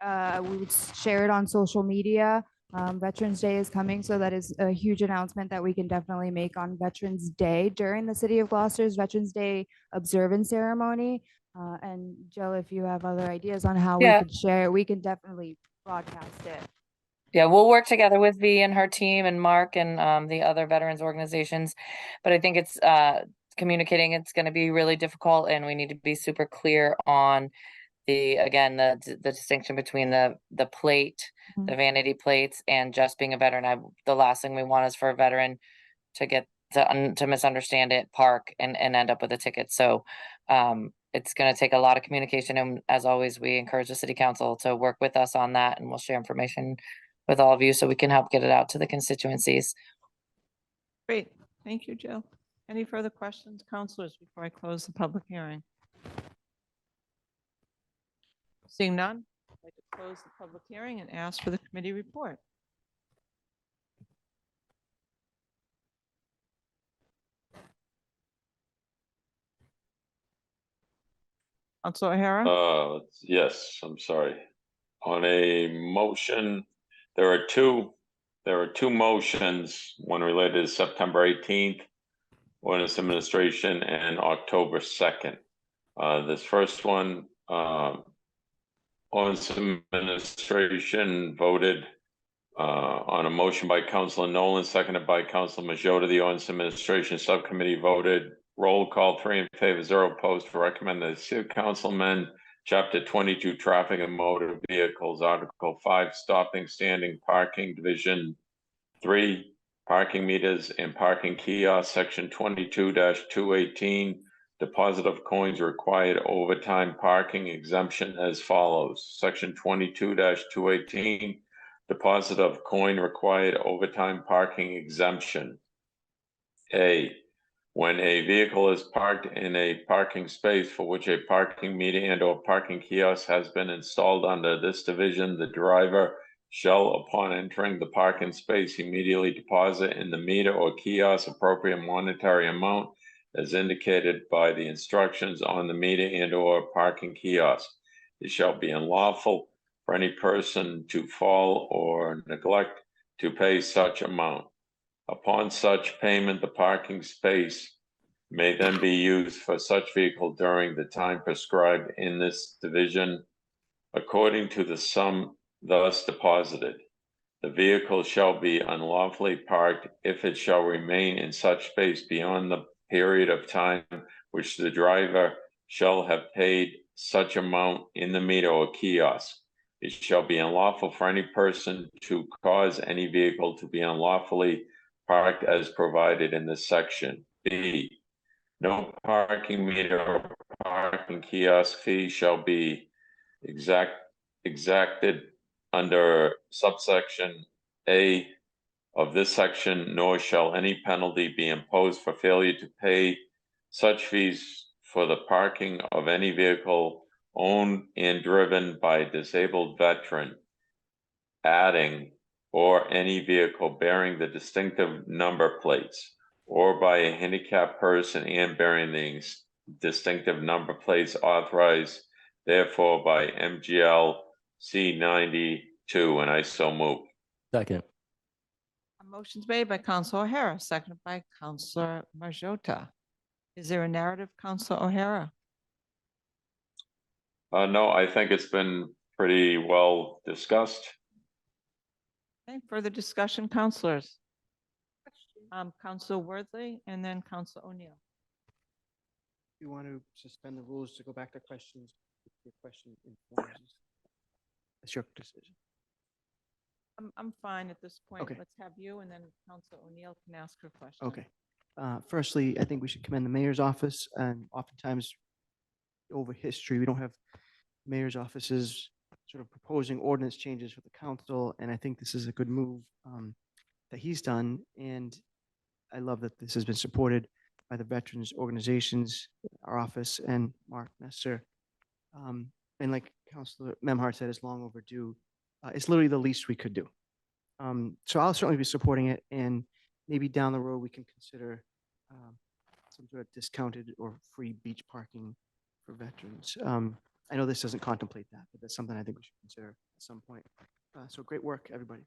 We would share it on social media. Veterans Day is coming, so that is a huge announcement that we can definitely make on Veterans Day during the City of Gloucester's Veterans Day observance ceremony. And Jill, if you have other ideas on how we could share it, we can definitely broadcast it. Yeah, we'll work together with V and her team and Mark and the other veterans organizations. But I think it's communicating, it's going to be really difficult, and we need to be super clear on the distinction between the plate, the vanity plates, and just being a veteran. The last thing we want is for a veteran to get to misunderstand it, park, and end up with a ticket. So it's going to take a lot of communication, and as always, we encourage the city council to work with us on that, and we'll share information with all of you so we can help get it out to the constituencies. Great. Thank you, Jill. Any further questions, councilors, before I close the public hearing? Seeing none, I'd like to close the public hearing and ask for the committee report. Councilor O'Hara? Yes, I'm sorry. On a motion, there are two there are two motions, one related to September 18th, ordinance administration, and October 2nd. This first one, ordinance administration voted on a motion by Councilor Nolan, seconded by Councilor Majota. The ordinance administration subcommittee voted. Roll call, 3 in favor, 0 opposed, to recommend that the city council amend Chapter 22, Traffic and Motor Vehicles, Article 5, Stopping, Standing, Parking, Division 3, Parking Meters and Parking Kiosks, Section 22-218, Deposit of Coins Required Overtime Parking Exemption as follows. Section 22-218, Deposit of Coin Required Overtime Parking Exemption. A, when a vehicle is parked in a parking space for which a parking meter and/or parking kiosk has been installed under this division, the driver shall, upon entering the parking space, immediately deposit in the meter or kiosk appropriate monetary amount as indicated by the instructions on the meter and/or parking kiosk. It shall be unlawful for any person to fail or neglect to pay such amount. Upon such payment, the parking space may then be used for such vehicle during the time prescribed in this division, according to the sum thus deposited. The vehicle shall be unlawfully parked if it shall remain in such space beyond the period of time which the driver shall have paid such amount in the meter or kiosk. It shall be unlawful for any person to cause any vehicle to be unlawfully parked as provided in this section. B, no parking meter or parking kiosk fee shall be exacted under subsection A of this section, nor shall any penalty be imposed for failure to pay such fees for the parking of any vehicle owned and driven by a disabled veteran, adding, or any vehicle bearing the distinctive number plates, or by a handicapped person and bearing the distinctive number plates authorized therefore by MGL C92, and I so move. Second. A motion's made by Council O'Hara, seconded by Councilor Majota. Is there a narrative, Councilor O'Hara? No, I think it's been pretty well discussed. Okay, further discussion, councilors? Councilor Worthley and then Councilor O'Neill. You want to suspend the rules to go back to questions? Your question informs. That's your decision. I'm fine at this point. Okay. Let's have you and then Councilor O'Neill can ask her question. Okay. Firstly, I think we should commend the mayor's office, and oftentimes over history, we don't have mayor's offices sort of proposing ordinance changes for the council, and I think this is a good move that he's done, and I love that this has been supported by the veterans organizations, our office, and Mark Nestor. And like Councilor Memhard said, it's long overdue. It's literally the least we could do. So I'll certainly be supporting it, and maybe down the road we can consider some sort of discounted or free beach parking for veterans. I know this doesn't contemplate that, but that's something I think we should consider at some point. So great work, everybody.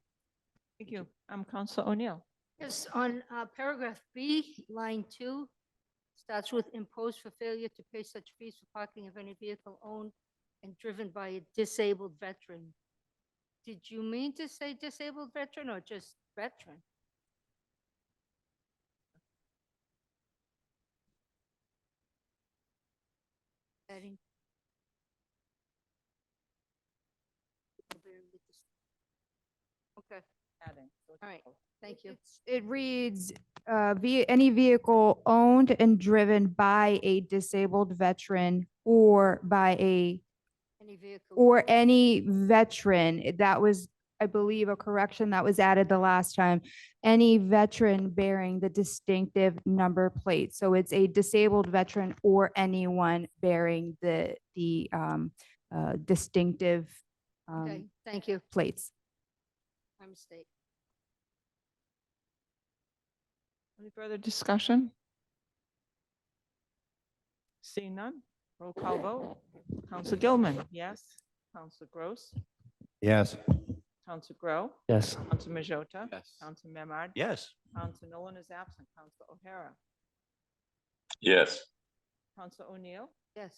Thank you. Councilor O'Neill. Yes, on paragraph B, line 2, starts with imposed for failure to pay such fees for parking of any vehicle owned and driven by a disabled veteran. Did you mean to say disabled veteran or just veteran? Adding. Okay. All right, thank you. It reads, any vehicle owned and driven by a disabled veteran or by Any vehicle. or any veteran. That was, I believe, a correction that was added the last time. Any veteran bearing the distinctive number plate. So it's a disabled veteran or anyone bearing the distinctive Okay, thank you. plates. My mistake. Any further discussion? Seeing none, roll call vote. Councilor Gilman, yes. Councilor Gross, Yes. Council Grow, Yes. Council Majota. Yes. Council Memard. Yes. Council Nolan is absent. Council O'Hara. Yes. Council O'Neill. Yes.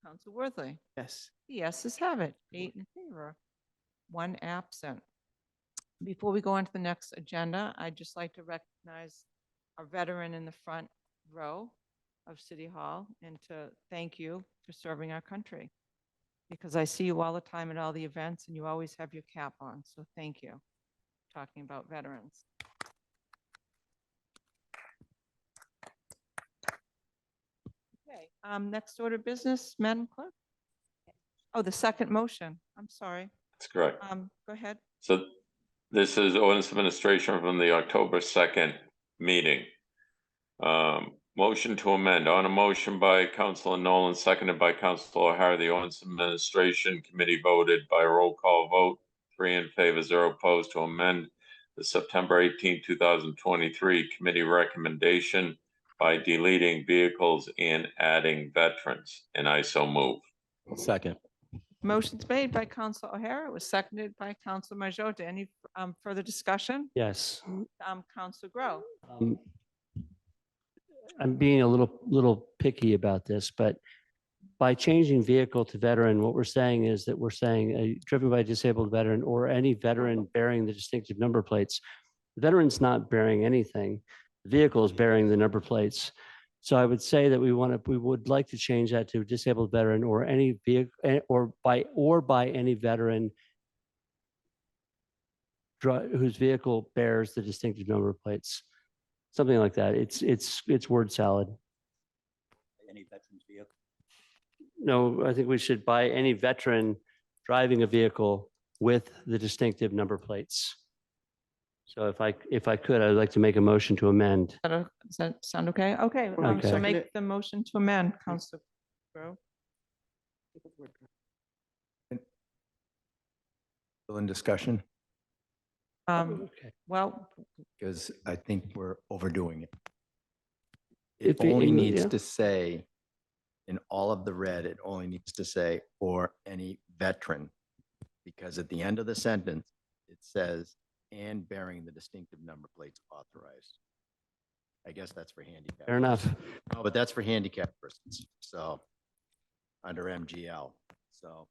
Council Worthley. Yes. The yeses have it, 8 in favor, 1 absent. Before we go on to the next agenda, I'd just like to recognize our veteran in the front row of City Hall and to thank you for serving our country. Because I see you all the time at all the events and you always have your cap on, so thank you. Talking about veterans. Okay, next order of business, Madam Clerk. Oh, the second motion. I'm sorry. That's correct. Go ahead. So this is ordinance administration from the October 2nd meeting. Motion to amend. On a motion by Councilor Nolan, seconded by Councilor O'Hara, the ordinance administration committee voted by roll call vote, 3 in favor, 0 opposed, to amend the September 18, 2023 committee recommendation by deleting vehicles and adding veterans. And I so move. Second. Motion's made by Council O'Hara. It was seconded by Council Majota. Any further discussion? Yes. Council Grow. I'm being a little picky about this, but by changing vehicle to veteran, what we're saying is that we're saying driven by a disabled veteran or any veteran bearing the distinctive number plates. The veteran's not bearing anything. The vehicle is bearing the number plates. So I would say that we would like to change that to disabled veteran or any vehicle or by any veteran whose vehicle bears the distinctive number plates. Something like that. It's word salad. Any veteran's vehicle. No, I think we should buy any veteran driving a vehicle with the distinctive number plates. So if I could, I'd like to make a motion to amend. Does that sound okay? Okay, Okay. so make the motion to amend, Council Grow. Still in discussion? Well, Because I think we're overdoing it. If It you- only needs yeah. to say, in all of the red, it only needs to say, or any veteran. Because at the end of the sentence, it says, and bearing the distinctive number plates authorized. I guess that's for handicap. Fair enough. No, but that's for handicapped persons, so, under MGL, so.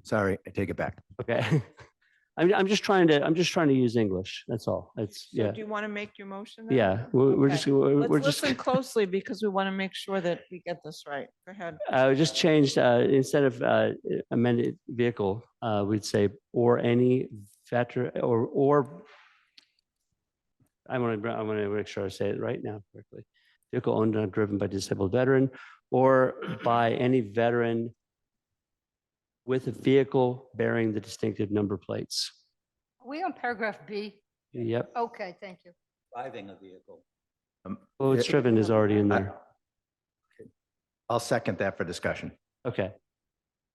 Sorry, I take it back. Okay. I'm just trying to use English. That's all. It's so yeah. do you want to make your motion? Then? Yeah. We're Okay. just we're Let's just listen closely because we want to make sure that we get this right. Go ahead. we just changed instead of amended vehicle, we'd say or any veteran or I want to make sure I say it right now correctly. Vehicle owned and driven by disabled veteran or by any veteran with a vehicle bearing the distinctive number plates. Are we on paragraph B? Yep. Okay, thank you. Driving a vehicle. Well, it's driven is already in there. I'll second that for discussion. Okay.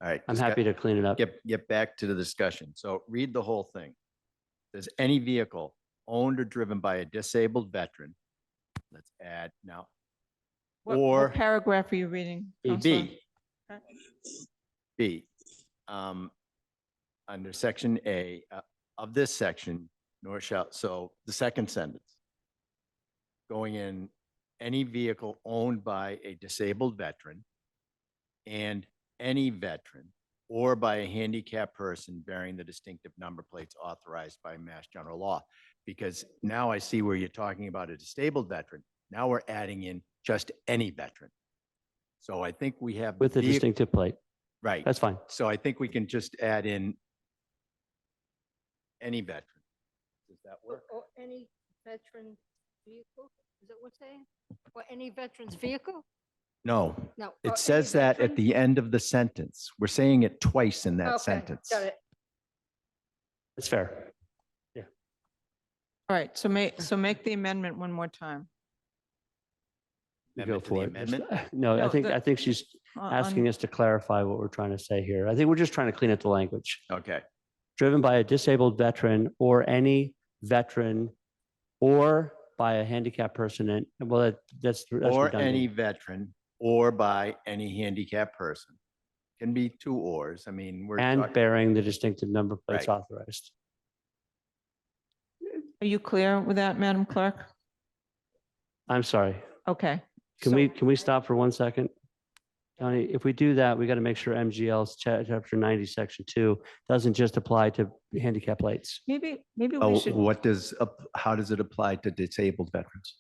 All right. I'm happy to clean it up. Get back to the discussion. So read the whole thing. There's any vehicle owned or driven by a disabled veteran. Let's add now. What paragraph are you reading? Counselor? B. Okay. B. Under section A of this section, nor shall, so the second sentence. Going in, any vehicle owned by a disabled veteran and any veteran or by a handicapped person bearing the distinctive number plates authorized by Mass General Law. Because now I see where you're talking about a disabled veteran. Now we're adding in just any veteran. So I think we have. With a distinctive plate. Right. That's fine. So I think we can just add in any veteran. Does that work? Or any veteran vehicle? Is that what we're saying? Or any veteran's vehicle? No. No, or It any says that veteran? at the end of the sentence. We're saying it twice in that Okay, sentence. got it. That's fair. Yeah. All right, so make the amendment one more time. You Amendment go to the for it. amendment? No, No, I think she's on- asking us to clarify what we're trying to say here. I think we're just trying to clean up the language. Okay. Driven by a disabled veteran or any veteran or by a handicapped person. And well, that's Or redundant. any veteran or by any handicapped person. Can be two ors. I mean, we're And talking. bearing the distinctive number plates Right. authorized. Are you clear with that, Madam Clerk? I'm sorry. Okay. Can we stop for 1 second? Tony, if we do that, we got to make sure MGL's chapter 90, section 2 doesn't just apply to handicap lights. Maybe we Oh, should. how does it apply to disabled veterans?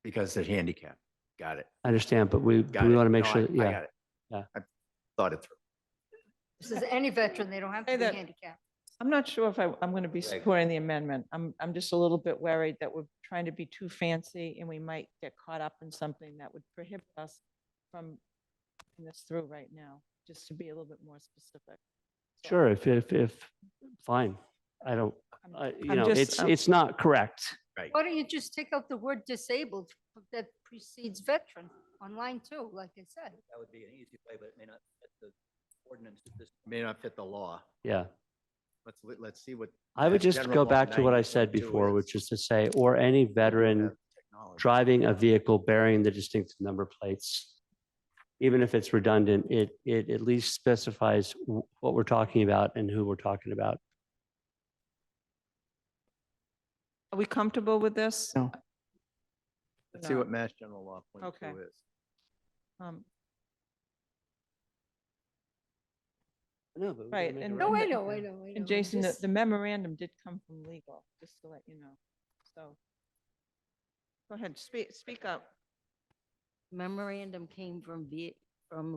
Because they're handicapped. Got it. I understand, but we Got want it. to make No, sure, I yeah. got it. Yeah. I thought it through. This is any veteran, they don't have to Say be that- handicapped. I'm not sure if I'm going to be Right. supporting the amendment. I'm just a little bit worried that we're trying to be too fancy and we might get caught up in something that would prohibit us from putting this through right now, just to be a little bit more specific. So Sure, if, fine. I don't, I'm just- it's not correct. Right. Why don't you just take out the word disabled that precedes veteran on line 2, like I said? That would be an easy way, but it may not fit the ordinance at this. May not fit the law. Yeah. Let's see what. I would Mass just General go Law back to what I said 90.2 before, is. which is to say, or any veteran driving a vehicle bearing the distinctive number plates. Even if it's redundant, it at least specifies what we're talking about and who we're talking about. Are we comfortable with this? No. Let's see No. what Mass General Law .2 Okay. is. Um, No, but Right, and- No, I and- know, I know, I know. And Jason, Just- the memorandum did come from legal, just to let you know. So go ahead, speak up. Memorandum came from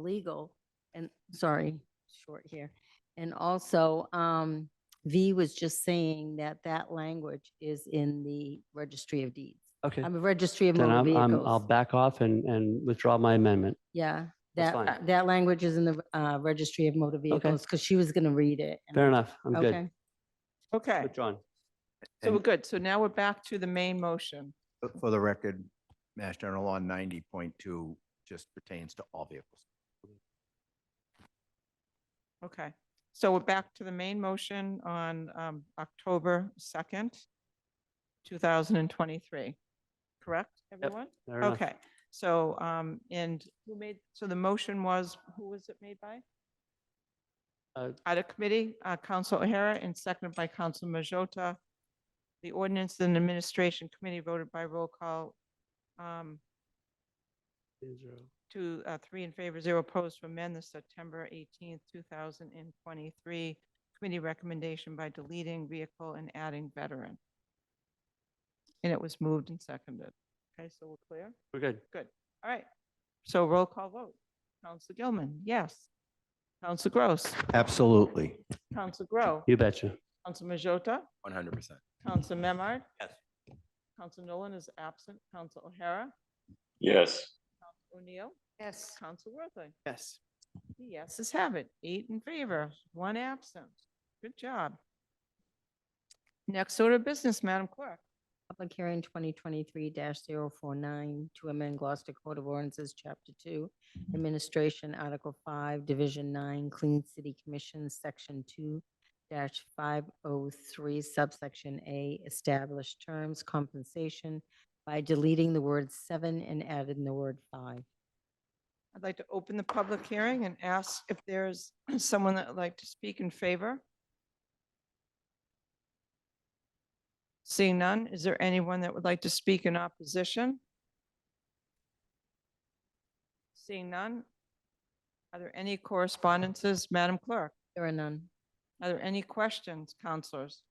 legal and, sorry, short here. And also, V was just saying that that language is in the Registry of Deeds. Okay. I'm a Registry of Then Motor I'll Vehicles. back off and withdraw my amendment. Yeah, That's fine. that language is in the Registry of Motor Vehicles because she was going to read it. and Fair I- enough. I'm good. Okay. Okay, Withdrawn. so we're And good. So now we're back to the main motion. for the record, Mass General Law 90.2 just pertains to all vehicles. Okay, so we're back to the main motion on October 2nd, 2023. Correct, everyone? Fair enough. Okay, so, and who made, so the motion was, who was it made by? Out of committee, Council O'Hara, and seconded by Council Majota. The Ordinance and Administration Committee voted by roll call, 3 in favor, 0 opposed, to amend the September 18th, 2023 committee recommendation by deleting vehicle and adding veteran. And it was moved and seconded. Okay, so we're clear? We're good. Good. All right. So roll call vote. Council Gilman, yes. Council Gross, Absolutely. Council Grow, You betcha. Council Majota, 100%. Council Memard, Yes. Council Nolan is absent, Council O'Hara, Yes. Council O'Neill, Yes. Council Worthley. Yes. The yeses have it, 8 in favor, 1 absent. Good job. Next order of business, Madam Clerk. Public hearing 2023-049 to amend Gloucester Code of Ordinances, Chapter 2, Administration, Article 5, Division 9, Clean City Commission, Section 2-503, Subsection A, Established Terms, Compensation, by deleting the word 7 and adding the word 5. I'd like to open the public hearing and ask if there's someone that would like to speak in favor. Seeing none, is there anyone that would like to speak in opposition? Seeing none, are there any correspondences, Madam Clerk? There are none. Are there any questions, counselors?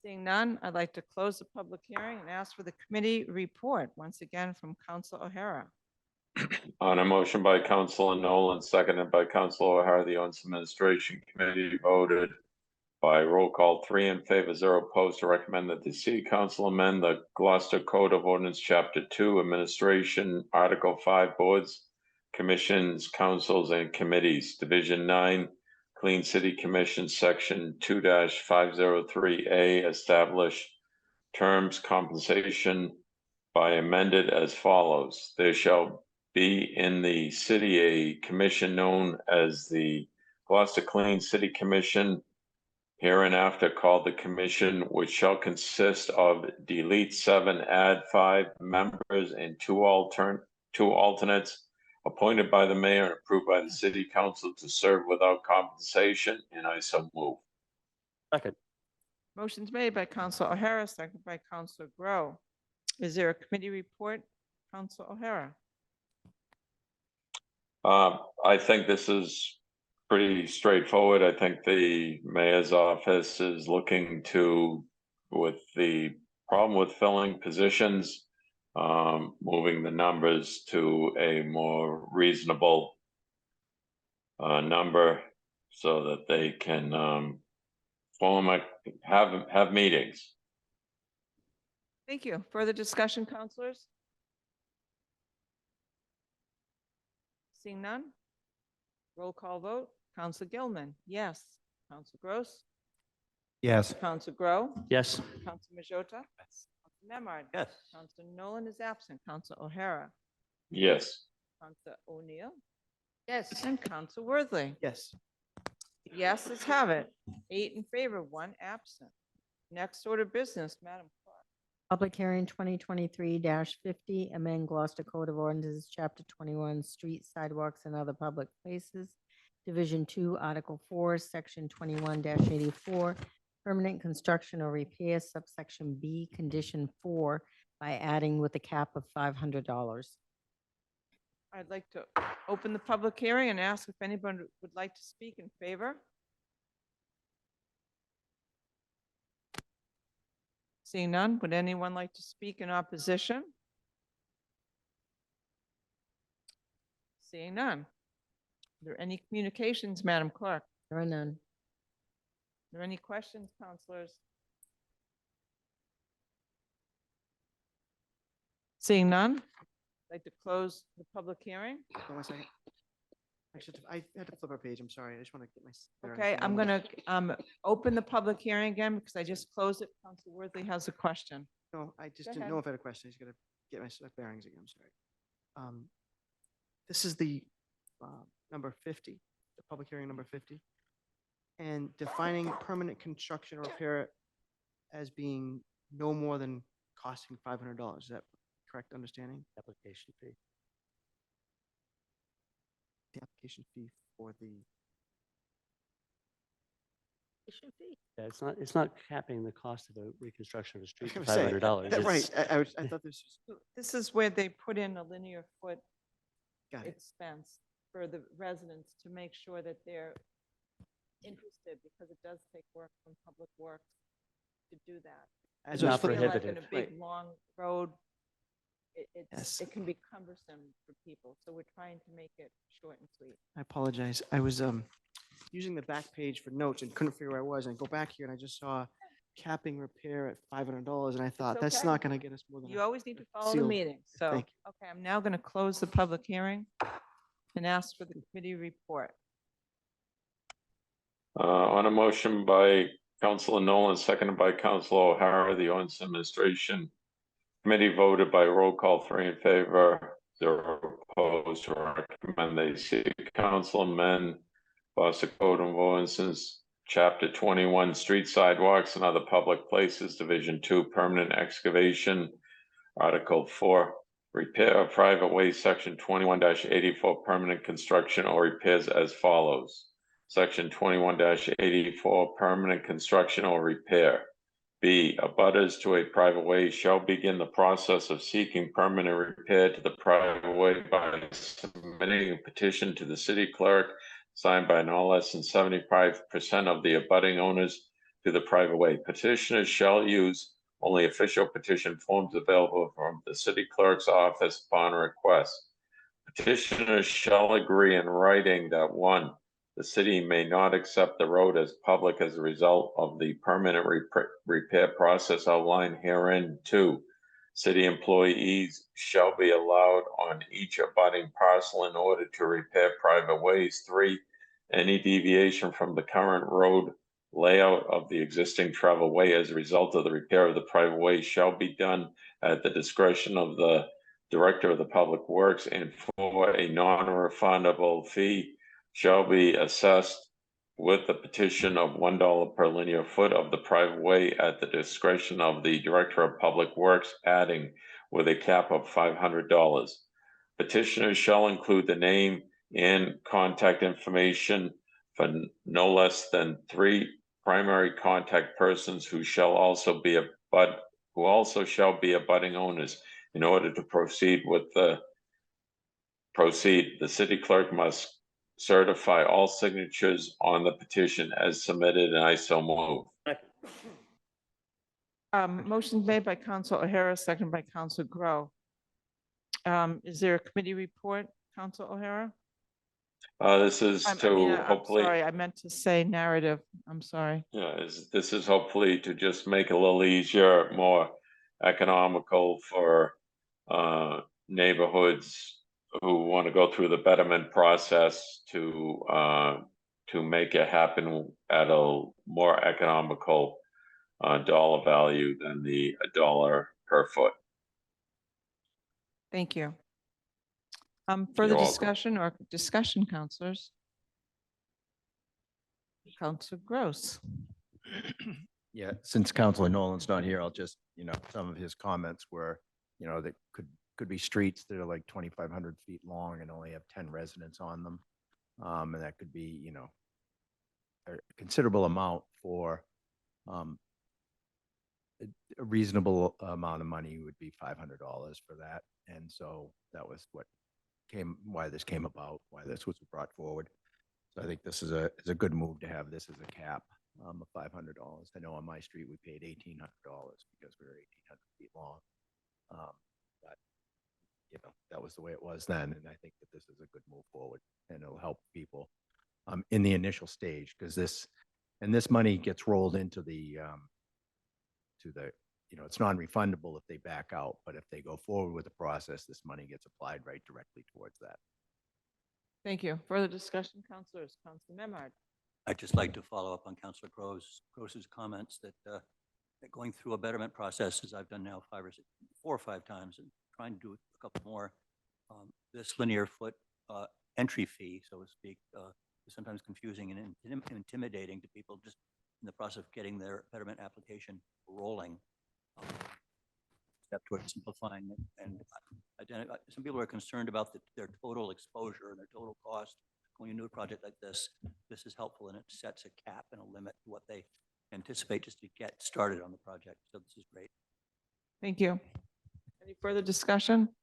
Seeing none, I'd like to close the public hearing and ask for the committee report, once again from Council O'Hara. On a motion by Councilor Nolan, seconded by Councilor O'Hara, the Ordinance Administration Committee voted by roll call 3 in favor, 0 opposed, to recommend that the City Council amend the Gloucester Code of Ordinance, Chapter 2, Administration, Article 5, Boards, Commissions, Councils, and Committees, Division 9, Clean City Commission, Section 2-503A, establish terms compensation by amended as follows. There shall be in the city a commission known as the Gloucester Clean City Commission, hereinafter called the Commission, which shall consist of delete 7, add 5 members and 2 alternates appointed by the mayor and approved by the city council to serve without compensation, and I so move. Second. Motion's made by Council O'Hara, seconded by Council Grow. Is there a committee report? Council O'Hara. I think this is pretty straightforward. I think the mayor's office is looking to, with the problem with filling positions, moving the numbers to a more reasonable number so that they can have meetings. Thank you. Further discussion, councilors? Seeing none? Roll call vote. Council Gilman, yes. Council Gross? Yes. Council Grow? Yes. Council Majota? Yes. Council Memard? Yes. Council Nolan is absent. Council O'Hara? Yes. Council O'Neill? Yes. And Council Worthley? Yes. Yeses have it. 8 in favor, 1 absent. Next order of business, Madam Clerk. Public hearing 2023-50, amend Gloucester Code of Ordinances, Chapter 21, Street, Sidewalks, and Other Public Places, Division 2, Article 4, Section 21-84, permanent construction or repair, subsection B, Condition 4, by adding with a cap of $500. I'd like to open the public hearing and ask if anyone would like to speak in favor. Seeing none, would anyone like to speak in opposition? Seeing none. Are there any communications, Madam Clerk? There are none. Are there any questions, councilors? Seeing none, I'd like to close the public hearing. Hold on 1 second. I had to flip our page. I'm sorry. I just want to get my. bearings Okay, on I'm the going numbers. to open the public hearing again because I just closed it. Council Worthley has a question. No, I just Go didn't ahead. know if I had a question. I just got to get my bearings again. I'm sorry. This is the number 50, the public hearing number 50, and defining permanent construction or repair as being no more than costing $500. Is that correct understanding? Application fee. The application fee for the. Yeah, it's not capping the cost of a reconstruction of a street I to was saying, $500. Right. I thought this was. This is where they put in a linear foot Got it. expense for the residents to make sure that they're interested, because it does take work from Public Works to do that. As If I you was feel flipping- like in a big, Right. long road, Yes. it can be cumbersome for people. So we're trying to make it short and sweet. I apologize. I was using the back page for notes and couldn't figure where I was. And I go back here and I just saw capping repair at $500, and I thought that's okay. not going to get us more than. You a always need to follow the sealed- meeting. So, Thank okay, I'm now going to close the public hearing and ask for the committee report. On a motion by Councilor Nolan, seconded by Councilor O'Hara, the Ordinance Administration Committee voted by roll call 3 in favor, 0 opposed, to recommend the City Council amend Gloucester Code of Ordinances, Chapter 21, Street, Sidewalks, and Other Public Places, Division 2, Permanent Excavation, Article 4, Repair of Private Way, Section 21-84, Permanent Construction or Repairs as follows. Section 21-84, Permanent Construction or Repair. B, abutters to a private way shall begin the process of seeking permanent repair to the private way by submitting a petition to the city clerk signed by no less than 75% of the abutting owners to the private way. Petitioners shall use only official petition forms available from the city clerk's office upon request. Petitioners shall agree in writing that 1, the city may not accept the road as public as a result of the permanent repair process outlined herein. 2, city employees shall be allowed on each abutting parcel in order to repair private ways. 3, any deviation from the current road layout of the existing travel way as a result of the repair of the private way shall be done at the discretion of the Director of the Public Works, and for a non-refundable fee shall be assessed with the petition of $1 per linear foot of the private way at the discretion of the Director of Public Works, adding with a cap of $500. Petitioners shall include the name and contact information for no less than 3 primary contact persons who also shall be abutting owners. In order to proceed, the city clerk must certify all signatures on the petition as submitted, and I so move. Motion made by Council O'Hara, seconded by Council Grow. Is there a committee report, Council O'Hara? This is I'm hopefully. sorry, I meant to say narrative. I'm sorry. Yeah, this is hopefully to just make it a little easier, more economical for neighborhoods who want to go through the betterment process to make it happen at a more economical dollar value than the $1 per foot. Thank you. Further You're welcome. discussion, councilors? Council Gross. Yeah, since Councilor Nolan's not here, I'll just, some of his comments were, that could be streets that are like 2,500 feet long and only have 10 residents on them. And that could be, a considerable amount for a reasonable amount of money would be $500 for that. And so that was why this came about, why this was brought forward. So I think this is a good move to have this as a cap of $500. I know on my street we paid $1,800 because we were 1,800 feet long. But that was the way it was then, and I think that this is a good move forward, and it'll help people in the initial stage, because this money gets rolled into the it's non-refundable if they back out, but if they go forward with the process, this money gets applied right directly towards that. Thank you. Further discussion, councilors? Council Memard. I'd just like to follow up on Councilor Gross's comments that going through a betterment process, as I've done now 4 or 5 times, and trying to do a couple more, this linear foot entry fee, so to speak, is sometimes confusing and intimidating to people just in the process of getting their betterment application rolling. Step towards simplifying it, and some people are concerned about their total exposure and their total cost going into a project like this. This is helpful, and it sets a cap and a limit to what they anticipate just to get started on the project. So this is great. Thank you. Any further discussion?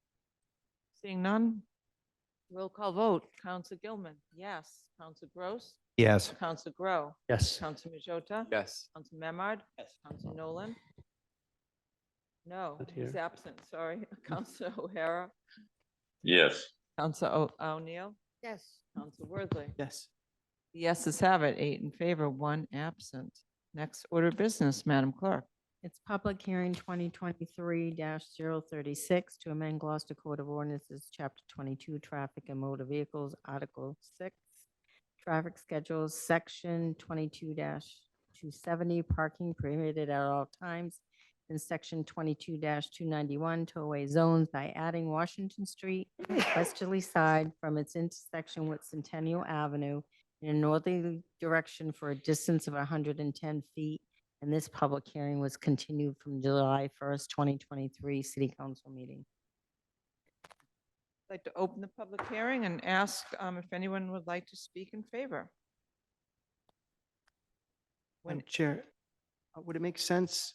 Seeing none. Roll call vote. Council Gilman, yes. Council Gross. Yes. Council Grow. Yes. Council Majota. Yes. Council Memard. Yes. Council Nolan. No, Not he's here. absent. Sorry. Council O'Hara. Yes. Council O'Neill. Yes. Council Worthley. Yes. The yeses have it. 8 in favor, 1 absent. Next order of business, Madam Clerk. It's public hearing 2023-036 to amend Gloucester Code of Ordinances, Chapter 22, Traffic and Motor Vehicles, Article 6, Traffic Schedules, Section 22-270, Parking Permitted at All Times, in Section 22-291, Tollway Zones by adding Washington Street westerly side from its intersection with Centennial Avenue in a northerly direction for a distance of 110 feet. And this public hearing was continued from July 1st, 2023 City Council meeting. I'd like to open the public hearing and ask if anyone would like to speak in favor. Madam Chair, would it make sense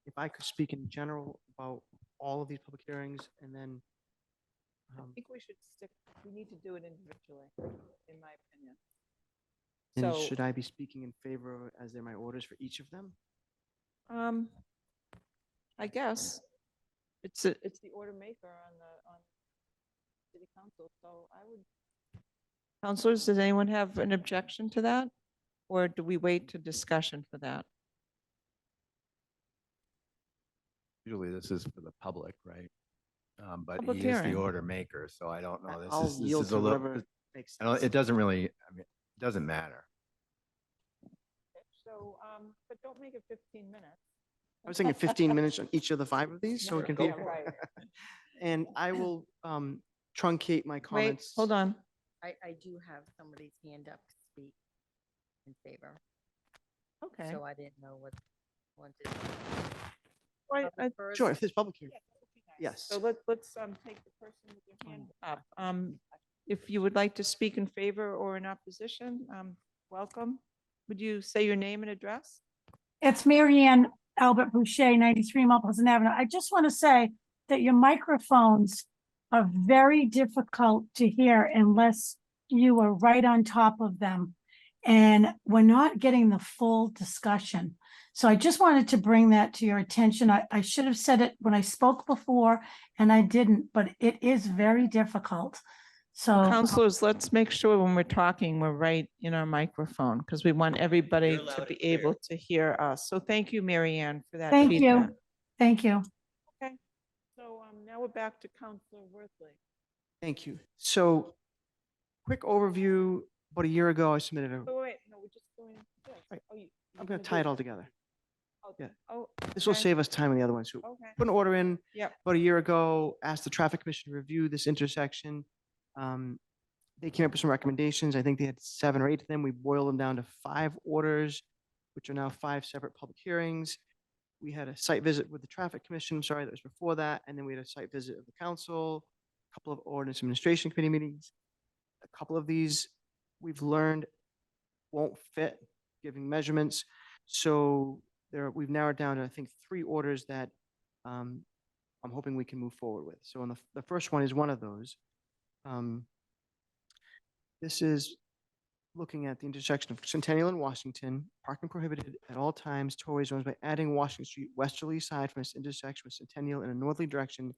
if I could speak in general about all of these public hearings, and then I think we need to do it individually, in my opinion. and So, should I be speaking in favor as they're my orders for each of them? I guess it's the order maker on City Council, so I would. Councilors, does anyone have an objection to that? Or do we wait to discussion for that? Usually this is for the public, right? But Public he is the hearing. order maker, so I don't know. I'll This yield is to a little, whoever makes I don't, sense. it doesn't really, it doesn't matter. So, but don't make it 15 minutes. I was thinking 15 minutes on each of the 5 of these, so we can. Yeah, right. And I will truncate my Wait, comments. hold on. I do have somebody's hand up to speak in favor, Okay. so I didn't know what wanted. Right, Sure, if there's public hearing. Yes. So let's take the person with your hand up. If you would like to speak in favor or in opposition, welcome. would you say your name and address? It's Marianne Albert Boucher, 93 Mount Pleasant Avenue. I just want to say that your microphones are very difficult to hear unless you are right on top of them. And we're not getting the full discussion. So I just wanted to bring that to your attention. I should have said it when I spoke before and I didn't, but it is very difficult. So Counselors, let's make sure when we're talking, we're right in our microphone because we want everybody to be able to hear us. So thank you, Mary Ann, for that thank feedback. you. Thank you. Okay, so now we're back to Counselor Worthley. Thank you. So quick overview. About a year ago, I submitted a, Wait, no, we're just doing this. Right. Oh, you- I'm you're going gonna to do tie it all together. Yeah. Oh, This will okay. save us time on the other one. So Okay. put an order in Yep. about a year ago, asked the traffic commission to review this intersection. They came up with some recommendations. I think they had 7 or 8 of them. We boiled them down to 5 orders, which are now 5 separate public hearings. We had a site visit with the traffic commission. I'm sorry, that was before that. And then we had a site visit of the council, a couple of ordinance administration committee meetings. A couple of these we've learned won't fit, giving measurements. So we've narrowed down to, I think, 3 orders that I'm hoping we can move forward with. So on the first one is one of those. This is looking at the intersection of Centennial and Washington, parking prohibited at all times, tollway zones by adding Washington Street westerly side from this intersection with Centennial in a northerly direction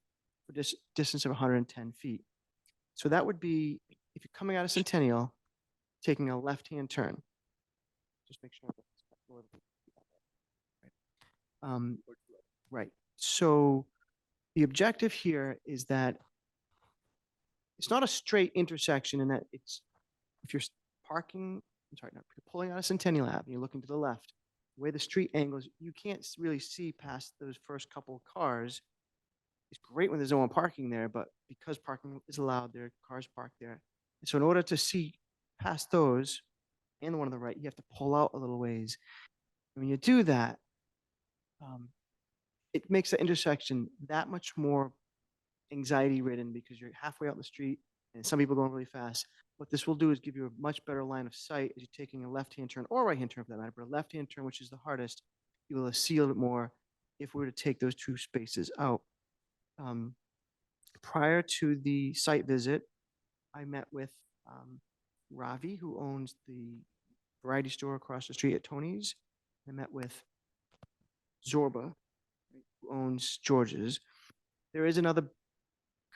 for this distance of 110 feet. So that would be, if you're coming out of Centennial, taking a left-hand turn. Just make sure. Right. So the objective here is that it's not a straight intersection in that it's, if you're parking, I'm sorry, no, if you're pulling out of Centennial Ave and you're looking to the left, the way the street angles, you can't really see past those first couple of cars. It's great when there's no one parking there, but because parking is allowed, there are cars parked there. And so in order to see past those and the one on the right, you have to pull out a little ways. And when you do that, it makes the intersection that much more anxiety ridden because you're halfway out the street and some people going really fast. What this will do is give you a much better line of sight as you're taking a left-hand turn or right-hand turn for that matter, but a left-hand turn, which is the hardest, you will see a little bit more if we were to take those 2 spaces out. Prior to the site visit, I met with Ravi, who owns the variety store across the street at Tony's. I met with Zorba, who owns George's. There is another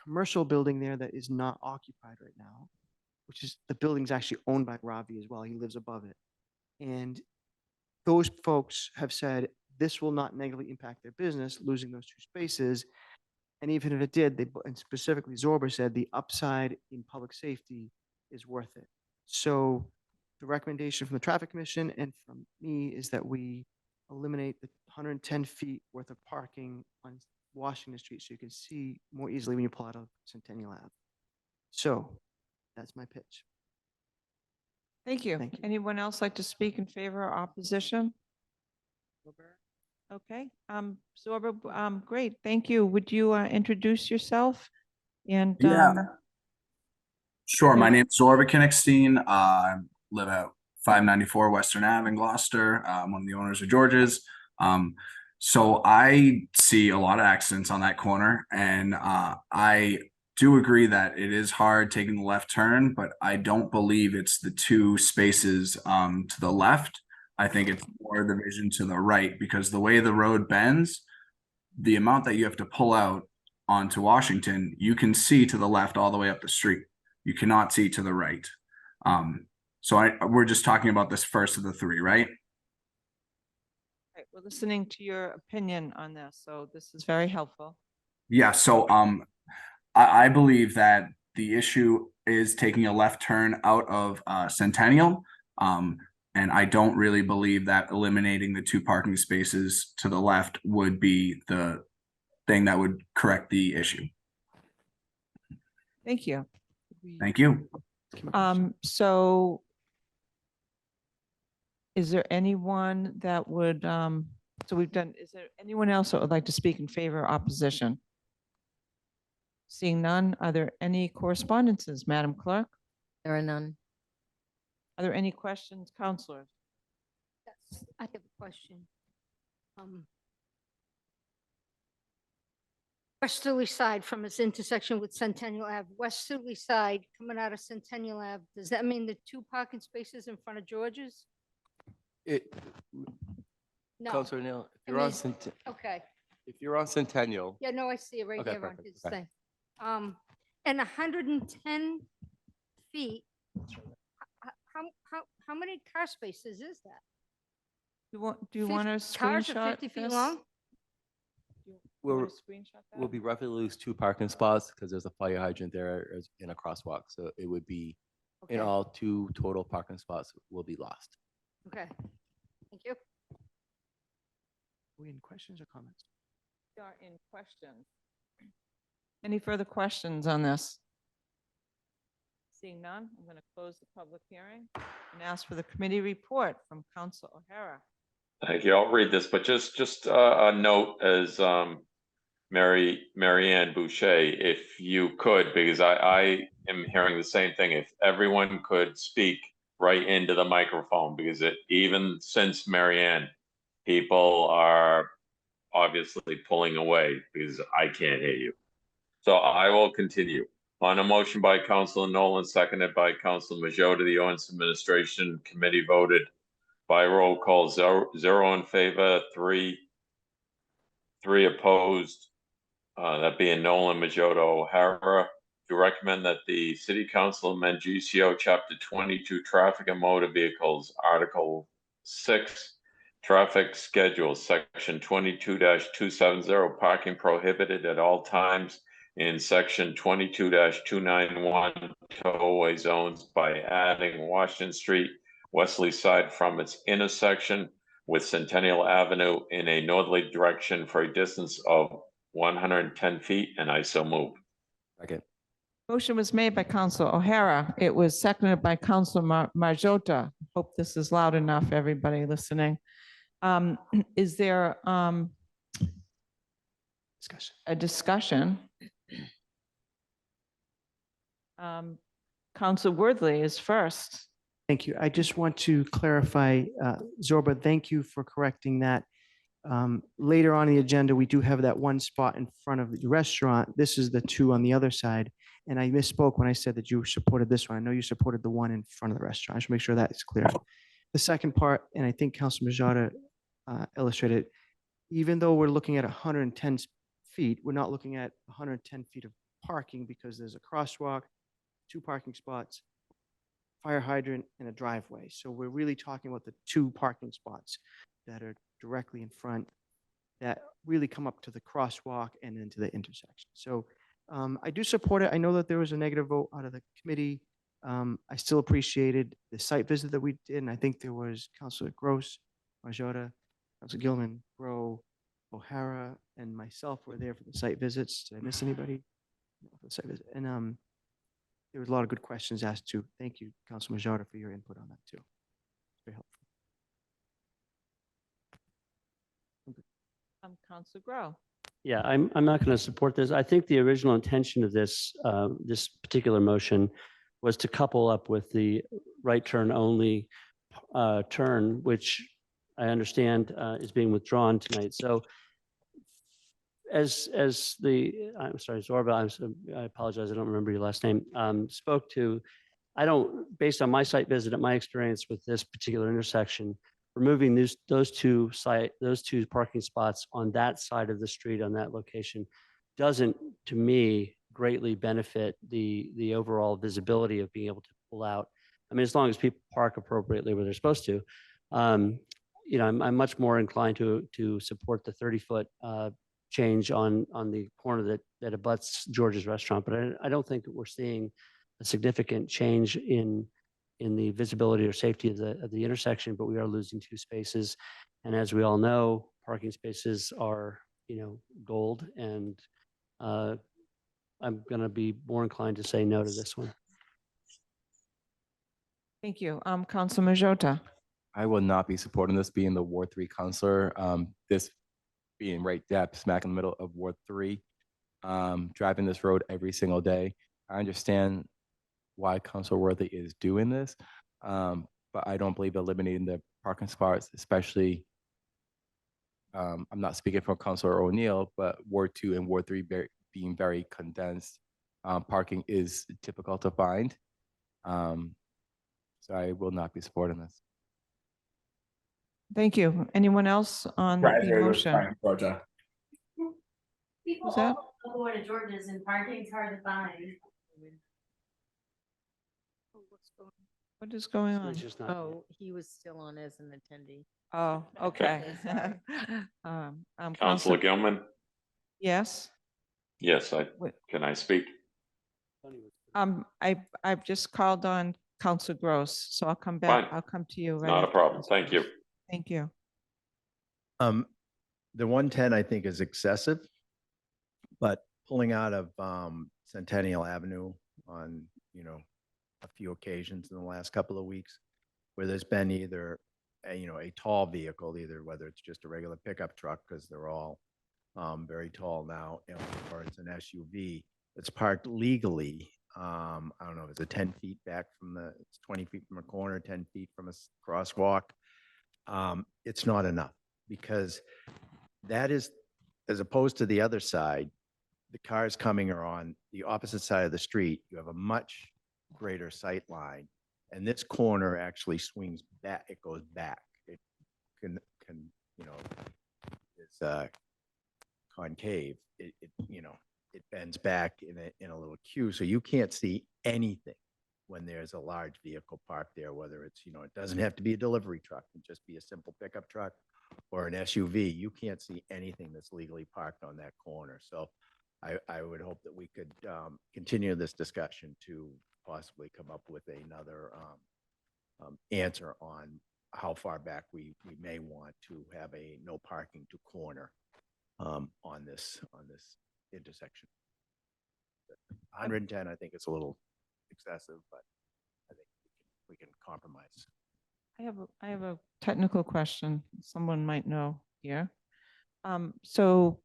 commercial building there that is not occupied right now, which is the building's actually owned by Ravi as well. He lives above it. And those folks have said this will not negatively impact their business, losing those 2 spaces. And even if it did, and specifically Zorba said the upside in public safety is worth it. So the recommendation from the traffic commission and from me is that we eliminate the 110 feet worth of parking on Washington Street so you can see more easily when you pull out of Centennial Ave. So that's my pitch. Thank you. Thank you. Anyone else like to speak in favor or opposition? Okay, Zorba, great, thank you. Would you introduce yourself? And Yeah, sure. My your- name's Zorba Kinnickstein. I live at 594 Western Ave in Gloucester. I'm one of the owners of George's. So I see a lot of accidents on that corner, and I do agree that it is hard taking the left turn, but I don't believe it's the 2 spaces to the left. I think it's more the vision to the right because the way the road bends, the amount that you have to pull out onto Washington, you can see to the left all the way up the street. You cannot see to the right. So we're just talking about this first of the 3, right? Right, we're listening to your opinion on this, so this is very helpful. Yeah, so I believe that the issue is taking a left turn out of Centennial. And I don't really believe that eliminating the 2 parking spaces to the left would be the thing that would correct the issue. Thank you. Thank you. So is there anyone that would, is there anyone else that would like to speak in favor or opposition? Seeing none, are there any correspondences, Madam Clerk? There are none. Are there any questions, counselors? I have a question. Westerly side from its intersection with Centennial Ave, westerly side coming out of Centennial Ave, does that mean the 2 parking spaces in front of George's? No. Counselor Neal, if I you're on mean- Cent- Okay. if you're on Centennial, Yeah, no, I see it right Okay, here on perfect, his okay. thing. And 110 feet. How many car spaces is that? Do you want to Cars are screenshot 50 feet this? long? You we'll, wanna screenshot we'll that? be roughly lose 2 parking spots because there's a fire hydrant there in a crosswalk. So it would be, in Okay. all, 2 total parking spots will be lost. Okay, thank you. Are we in questions or comments? We are in questions. Any further questions on this? Seeing none, I'm going to close the public hearing and ask for the committee report from Council O'Hara. Thank you. I'll read this, but just a note as Marianne Boucher, if you could, because I am hearing the same thing. If everyone could speak right into the microphone, because even since Marianne, people are obviously pulling away because I can't hear you. So I will continue. On a motion by Councilor Nolan, seconded by Councilor Majota, the Ordinance Administration Committee voted by roll call, 0 in favor, 3 opposed. That being Nolan, Majota, O'Hara, to recommend that the City Council amend GCO Chapter 22 Traffic and Motor Vehicles, Article 6, Traffic Schedule, Section 22-270, Parking Prohibited at All Times, in Section 22-291, Tollway Zones, by adding Washington Street, Wesley Side from its intersection with Centennial Avenue in a northerly direction for a distance of 110 feet, and I so move. Second. Motion was made by Council O'Hara. It was seconded by Council Majota. Hope this is loud enough, everybody listening. Is there a discussion? Council Worthley is first. Thank you. I just want to clarify, Zorba, thank you for correcting that. Later on in the agenda, we do have that one spot in front of the restaurant. This is the 2 on the other side. And I misspoke when I said that you supported this one. I know you supported the one in front of the restaurant. I should make sure that is clear. The second part, and I think Councilor Majota illustrated, even though we're looking at 110 feet, we're not looking at 110 feet of parking because there's a crosswalk, 2 parking spots, fire hydrant, and a driveway. So we're really talking about the 2 parking spots that are directly in front that really come up to the crosswalk and into the intersection. So I do support it. I know that there was a negative vote out of the committee. I still appreciated the site visit that we did, and I think there was Councilor Gross, Majota, Councilor Gilman, Grow, O'Hara, and myself were there for the site visits. Did I miss anybody? No, for the site visit. And there was a lot of good questions asked too. Thank you, Councilor Majota, for your input on that too. Very helpful. Council Grow. Yeah, I'm not going to support this. I think the original intention of this this particular motion was to couple up with the right turn only turn, which I understand is being withdrawn tonight. So as I'm sorry, Zorba, I apologize, I don't remember your last name, spoke to, based on my site visit and my experience with this particular intersection, removing those two parking spots on that side of the street on that location doesn't, to me, greatly benefit the overall visibility of being able to pull out. I mean, as long as people park appropriately where they're supposed to, you know, I'm much more inclined to support the 30-foot change on the corner that abuts George's Restaurant. But I don't think that we're seeing a significant change in the visibility or safety of the intersection, but we are losing 2 spaces. And as we all know, parking spaces are, you know, gold, and I'm going to be more inclined to say no to this one. Thank you. Council Majota. I will not be supporting this, being the Ward 3 counselor. This being right smack in the middle of Ward 3, driving this road every single day. I understand why Councilor Worthy is doing this, but I don't believe eliminating the parking spots, especially, I'm not speaking for Councilor O'Neill, but Ward 2 and Ward 3 being very condensed, parking is difficult to find. So I will not be supporting this. Thank you. Anyone else on the motion? Project. Who's that? The Board of Georges and parking's hard to find. What is going on? Oh, he was still on as an attendee. Oh, okay. Councilor Gilman? Yes. Yes, Wait. can I speak? I've just called on Council Gross, so I'll come back. Fine. I'll come to you. right Not a after problem. Councilor Thank you. Gross. Thank you. The 110 I think is excessive, but pulling out of Centennial Avenue on, a few occasions in the last couple of weeks where there's been either a tall vehicle, either whether it's just a regular pickup truck, because they're all very tall now, or it's an SUV that's parked legally. I don't know, is it 10 feet back it's 20 feet from a corner, 10 feet from a crosswalk. It's not enough, because that is, as opposed to the other side, the cars coming are on the opposite side of the street. You have a much greater sight line, and this corner actually swings back. It goes back. It can is concave. It bends back in a little queue, so you can't see anything when there's a large vehicle parked there. Whether it's it doesn't have to be a delivery truck; it can just be a simple pickup truck or an SUV. You can't see anything that's legally parked on that corner. So I would hope that we could continue this discussion to possibly come up with another answer on how far back we may want to have a no parking to corner on this intersection. 110, I think it's a little excessive, but I think we can compromise. I have a technical question. Someone might know here. So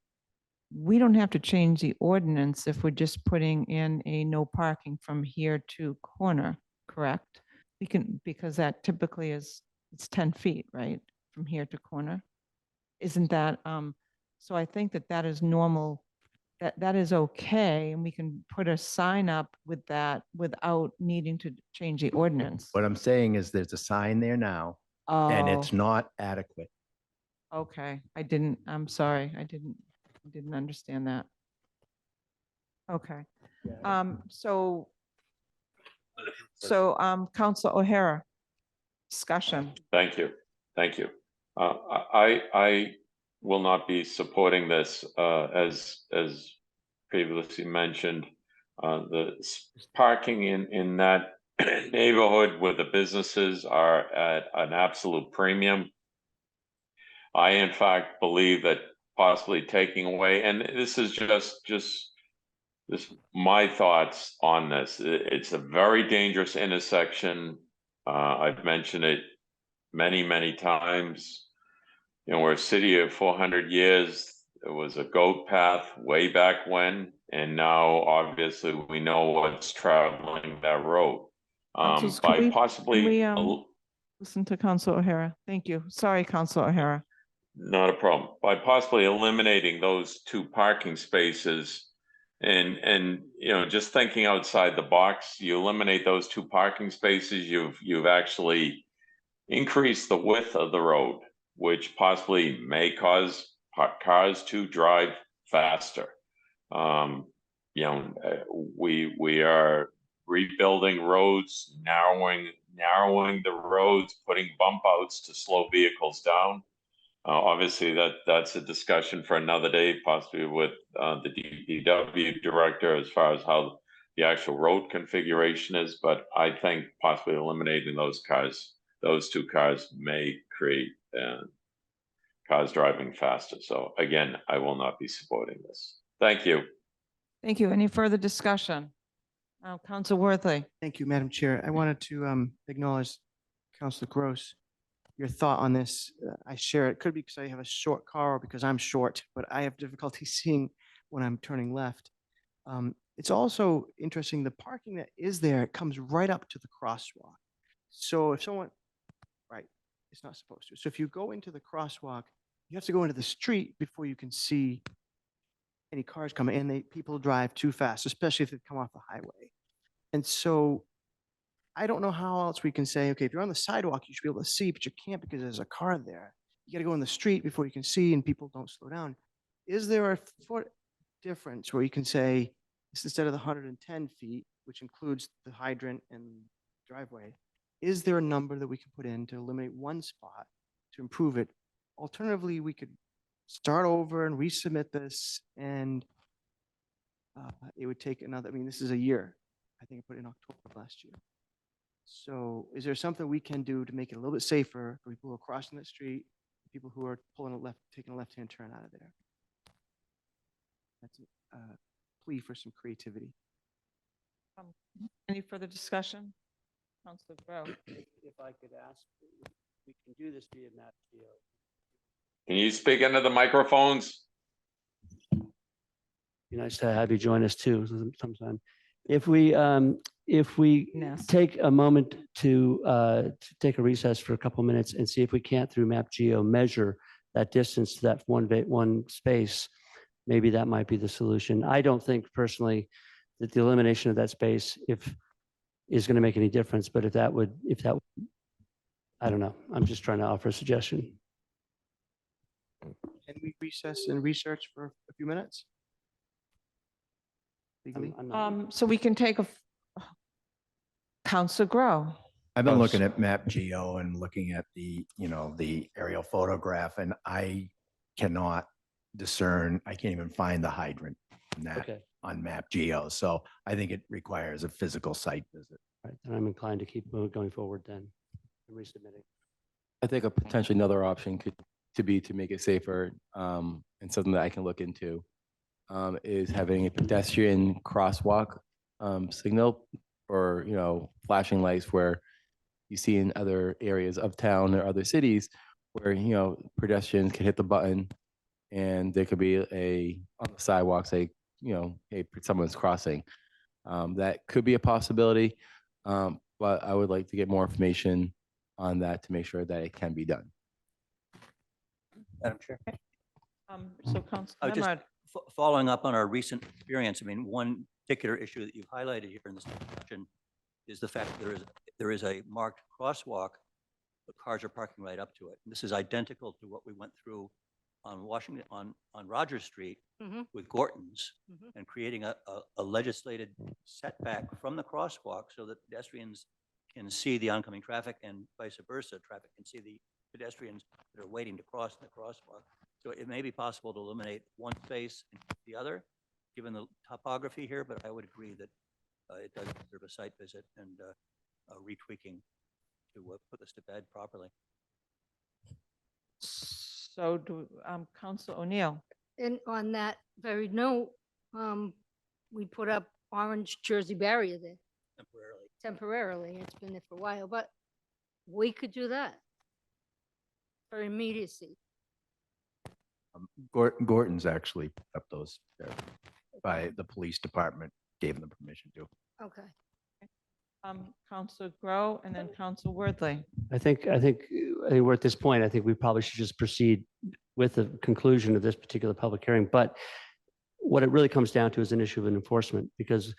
we don't have to change the ordinance if we're just putting in a no parking from here to corner, correct? We can, because that typically it's 10 feet, right? From here to corner. Isn't that, so I think that is normal, that is okay. And we can put a sign up with that without needing to change the ordinance. What I'm saying is there's a sign there now, and it's Oh. not adequate. Okay, I'm sorry, I didn't understand that. Okay. So Council O'Hara, discussion. Thank you. Thank you. I will not be supporting this, as previously mentioned. The parking in that neighborhood where the businesses are at an absolute premium. I, in fact, believe that possibly taking away, and this is just my thoughts on this. It's a very dangerous intersection. I've mentioned it many times. We're a city of 400 years. It was a goat path way back when, and now obviously we know what's traveling that road. Councilors, By can we possibly listen to Council O'Hara? Thank you. Sorry, Council O'Hara. Not a problem. By possibly eliminating those 2 parking spaces and just thinking outside the box, you eliminate those 2 parking spaces, you've actually increased the width of the road, which possibly may cause cars to drive faster. We are rebuilding roads, narrowing the roads, putting bump outs to slow vehicles down. Obviously, that's a discussion for another day, possibly with the DPW director, as far as how the actual road configuration is. But I think possibly eliminating those 2 cars may create cars driving faster. So again, I will not be supporting this. Thank you. Thank you. Any further discussion? Council Worthley. Thank you, Madam Chair. I wanted to acknowledge Councilor Gross. Your thought on this, I share it. Could be because I have a short car or because I'm short, but I have difficulty seeing when I'm turning left. It's also interesting, the parking that is there, it comes right up to the crosswalk. So if someone, Right. It's not supposed to. So if you go into the crosswalk, you have to go into the street before you can see any cars coming, and people drive too fast, especially if they come off the highway. And so I don't know how else we can say, okay, if you're on the sidewalk, you should be able to see, but you can't because there's a car there. You got to go in the street before you can see, and people don't slow down. Is there a foot difference where you can say, this instead of the 110 feet, which includes the hydrant and driveway, is there a number that we can put in to eliminate one spot to improve it? Alternatively, we could start over and resubmit this, and it would take another, I mean, this is a year. I think I put it in October of last year. So is there something we can do to make it a little bit safer for people who are crossing the street, people who are pulling a left, taking a left-hand turn out of there? That's a plea for some creativity. Any further discussion? Councilor Grow. If I could ask, we can do this via Map Geo. Can you speak into the microphones? Be nice to have you join us too sometime. If we take a moment to take a recess for a couple minutes and see if we can't through Map Geo measure that distance to that one space, maybe that might be the solution. I don't think personally that the elimination of that space is going to make any difference, but if that would, I don't know. I'm just trying to offer a suggestion. Can we recess and research for a few minutes? Legally? So we can take Councilor Grow. I've been looking at Map Geo and looking at the aerial photograph, and I cannot discern, I can't even find the hydrant in that on Map Geo. So I think it requires a physical site visit. Right, then I'm inclined to keep going forward then and resubmitting. I think a potentially another option could be to make it safer, and something that I can look into is having a pedestrian crosswalk signal, or flashing lights where you see in other areas of town or other cities where pedestrians can hit the button and there could be on the sidewalk say hey, someone's crossing. That could be a possibility, but I would like to get more information on that to make sure that it can be done. Madam Chair. So Councilor Just Memard. following up on our recent experience, I mean, one particular issue that you've highlighted here in this discussion is the fact that there is a marked crosswalk, but cars are parking right up to it. And this is identical to what we went through on Washington, on Rogers Street with Gorton's, and creating a legislated setback from the crosswalk so that pedestrians can see the oncoming traffic and vice versa. Traffic can see the pedestrians that are waiting to cross the crosswalk. So it may be possible to eliminate one space and keep the other, given the topography here, but I would agree that it does deserve a site visit and retweaking to put this to bed properly. So do Councilor O'Neill. And on that very note, we put up orange Jersey barrier there. Temporarily. It's been there for a while, but we could do that for immediacy. Gorton's actually put up those there by the police department, gave them permission to. Okay. Councilor Grow and then Councilor Worthley. I think we're at this point. I think we probably should just proceed with the conclusion of this particular public hearing. But what it really comes down to is an issue of enforcement, because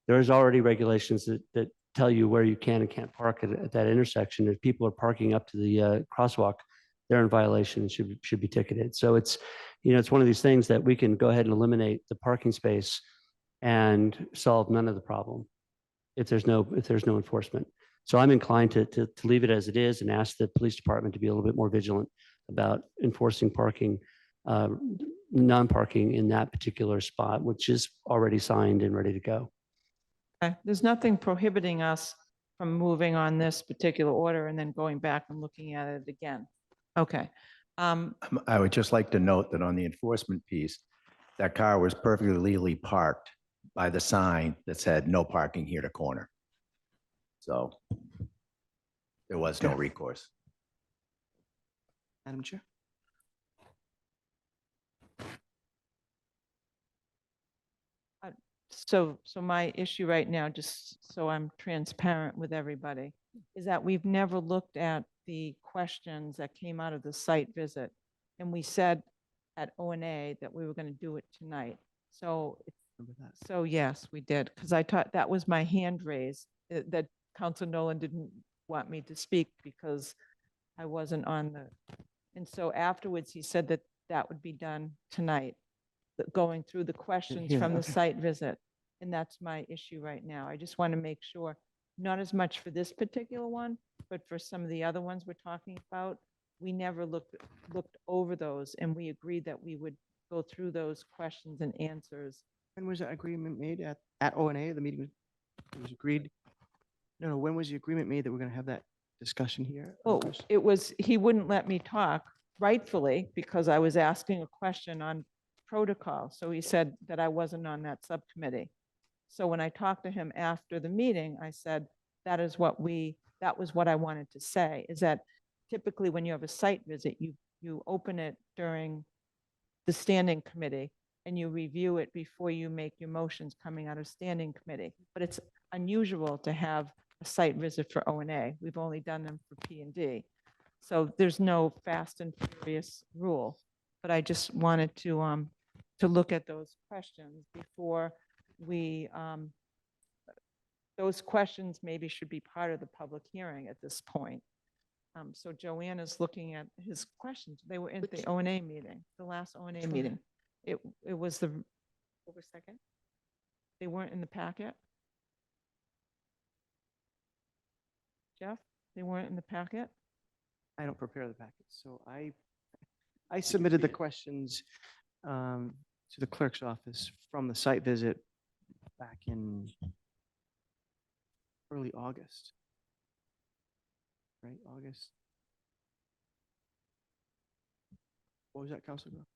there's already regulations that tell you where you can and can't park at that intersection. If people are parking up to the crosswalk, they're in violation and should be ticketed. So it's one of these things that we can go ahead and eliminate the parking space and solve none of the problem if there's no enforcement. So I'm inclined to leave it as it is and ask the police department to be a little bit more vigilant about enforcing parking, non-parking in that particular spot, which is already signed and ready to go. Okay. There's nothing prohibiting us from moving on this particular order and then going back and looking at it again. Okay. I would just like to note that on the enforcement piece, that car was perfectly legally parked by the sign that said no parking here to corner. So there was no recourse. Madam Chair. So my issue right now, just so I'm transparent with everybody, is that we've never looked at the questions that came out of the site visit. And we said at O&A that we were going to do it tonight. So, so yes, we did, because I thought that was my hand raised, that Council Nolan didn't want me to speak because I wasn't on the, and so afterwards he said that that would be done tonight, going through the questions Yeah, from the okay. site visit. And that's my issue right now. I just want to make sure, not as much for this particular one, but for some of the other ones we're talking about, we never looked over those, and we agreed that we would go through those questions and answers. When was that agreement made at O&A? The meeting was agreed? No, when was the agreement made that we're going to have that discussion here? Oh, it was, he wouldn't let me talk, rightfully, because I was asking a question on protocol. So he said that I wasn't on that subcommittee. So when I talked to him after the meeting, I said, that was what I wanted to say, is that typically when you have a site visit, you open it during the standing committee and you review it before you make your motions coming out of standing committee. But it's unusual to have a site visit for O&A. We've only done them for P&D. So there's no fast and furious rule. But I just wanted to look at those questions before we, those questions maybe should be part of the public hearing at this point. So Joanne is looking at his questions. They were in the O&A meeting, the last O&A meeting. It was the, over a second. They weren't in the packet. Jeff, they weren't in the packet? I don't prepare the packets, so I submitted the questions to the clerk's office from the site visit back in early August. Right, August. What was that, Councilor?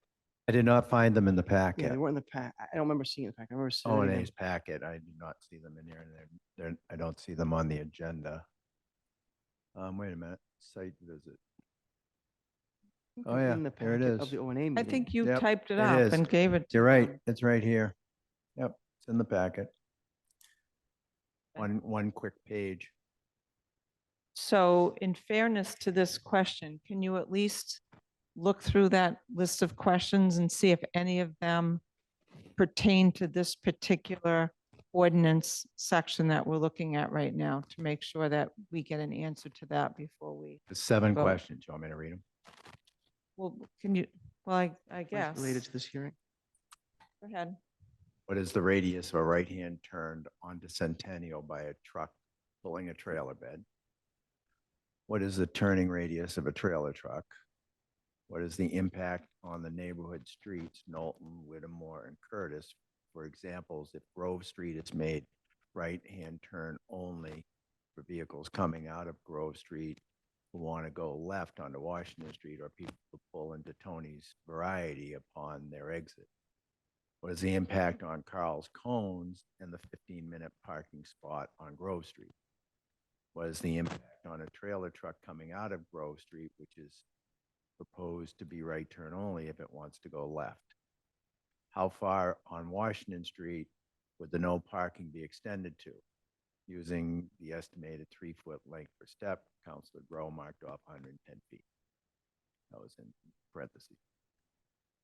I did not find them in the Yeah, packet. they weren't in the pack. I don't remember seeing the pack. I remember O and sending them. A's packet. I did not see them in here, and I don't see them on the agenda. Wait a minute, site visit. Oh, They're yeah, in the there it packet is. of the O&A I meeting. think you Yep, typed it it up is. and gave it to You're right, them. it's right here. Yep, it's in the packet. Okay. One quick page. So in fairness to this question, can you at least look through that list of questions and see if any of them pertain to this particular ordinance section that we're looking at right now, to make sure that we get an answer to that before we, The 7 vote. questions. You want me to read them? well, can you, well, I Mine's guess. related to this hearing. Go ahead. What is the radius of a right-hand turn onto Centennial by a truck pulling a trailer bed? What is the turning radius of a trailer truck? What is the impact on the neighborhood streets, Knowlton, Whittemore, and Curtis? For examples, if Grove Street is made right-hand turn only for vehicles coming out of Grove Street who want to go left onto Washington Street, or people who pull into Tony's Variety upon their exit? What is the impact on Carl's Cones and the 15-minute parking spot on Grove Street? What is the impact on a trailer truck coming out of Grove Street, which is proposed to be right turn only if it wants to go left? How far on Washington Street would the no parking be extended to? Using the estimated 3-foot length per step, Councilor Grow marked off 110 feet. That was in parentheses.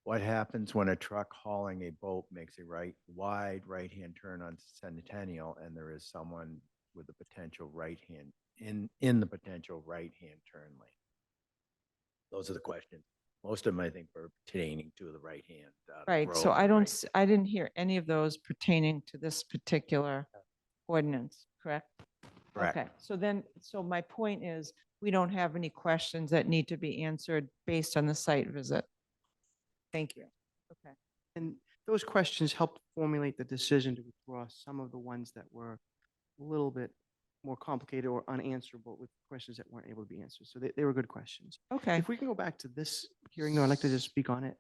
What happens when a truck hauling a boat makes a wide right-hand turn on Centennial and there is someone with a potential right-hand in the potential right-hand turn lane? Those are the questions. Most of them, I think, are pertaining to the right-hand. Right, so I don't, I didn't hear any of those pertaining to this particular ordinance, correct? Correct. Okay, so then, so my point is, we don't have any questions that need to be answered based on the site visit. Thank you. Okay. And those questions helped formulate the decision to withdraw some of the ones that were a little bit more complicated or unanswerable, with questions that weren't able to be answered. So they were good questions. Okay. If we can go back to this hearing, though, I'd like to just speak on it.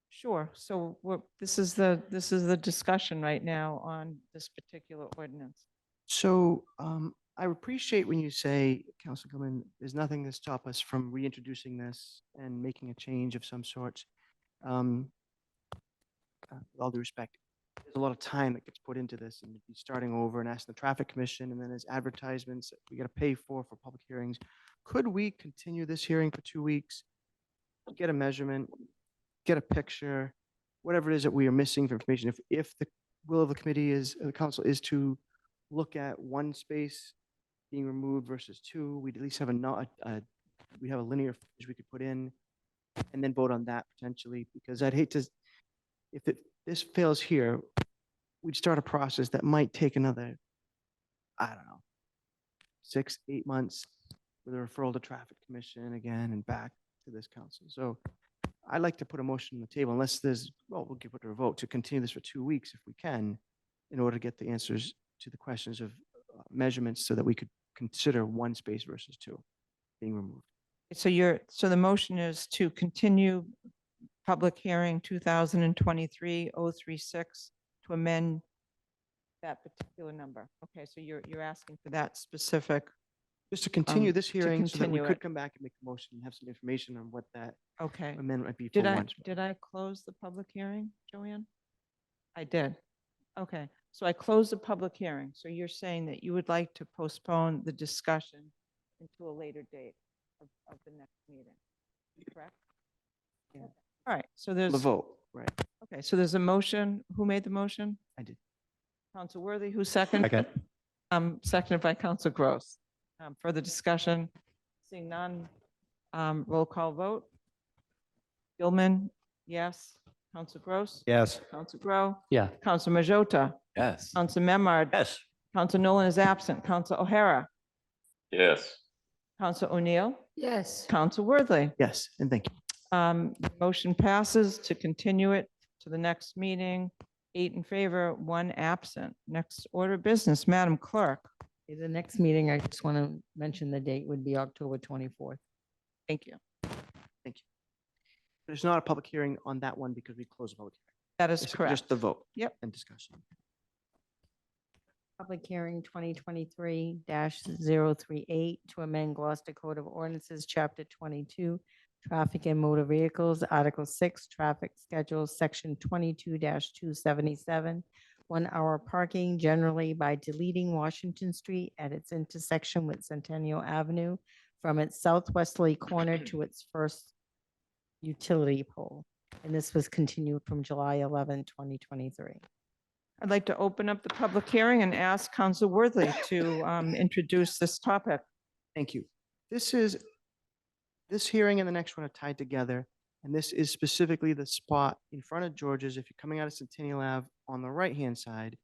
Sure, so this is the discussion right now on this particular ordinance. So I appreciate when you say, Councilor Gilman, there's nothing to stop us from reintroducing this and making a change of some sort. With all due respect, there's a lot of time that gets put into this, and be starting over and asking the traffic commission, and then there's advertisements that we got to pay for public hearings. Could we continue this hearing for 2 weeks? Get a measurement, get a picture, whatever it is that we are missing for information. If the will of the committee is, the council is to look at one space being removed versus two, we'd at least have we have a linear footage we could put in and then vote on that potentially, because I'd hate to, if this fails here, we'd start a process that might take another, I don't know, 6-8 months with a referral to traffic commission again and back to this council. So I'd like to put a motion on the table, unless there's, well, we'll give it a vote to continue this for 2 weeks if we can, in order to get the answers to the questions of measurements so that we could consider one space versus two being removed. So the motion is to continue public hearing 2023-036 to amend that particular number. Okay, so you're asking for that specific. Just to continue this to hearing so that we continue could it. come back and make a motion and have some information on what that Okay. amendment might be for Did I, one spot. did I close the public hearing, Joanne? I did. Okay, so I closed the public hearing. So you're saying that you would like to postpone the discussion into a later date of the next meeting, correct? Yeah. All right, so there's. The vote, right. Okay, so there's a motion. Who made the motion? I did. Council Worthy, who seconded? Seconded by Council Gross. Further discussion? Seeing none. Roll call vote. Gilman, yes. Council Gross? Yes. Council Grow? Yeah. Council Majota? Yes. Council Memard? Yes. Council Nolan is absent. Council O'Hara? Yes. Council O'Neill? Yes. Council Worthy? Yes, and thank you. The motion passes to continue it to the next meeting. 8 in favor, 1 absent. Next order of business, Madam Clerk. The next meeting, I just want to mention the date would be October 24th. Thank you. Thank you. There's not a public hearing on that one because we closed the public hearing. That is It's correct. Just the vote. Yep. And discussion. Public hearing 2023-038 to amend Gloucester Code of Ordinances, Chapter 22, Traffic and Motor Vehicles, Article 6, Traffic Schedules, Section 22-277, 1-hour parking generally by deleting Washington Street at its intersection with Centennial Avenue from its southwesterly corner to its first utility pole. And this was continued from July 11, 2023. I'd like to open up the public hearing and ask Council Worthy to introduce this topic. Thank you. This hearing and the next one are tied together. And this is specifically the spot in front of George's if you're coming out of Centennial Ave on the right-hand side,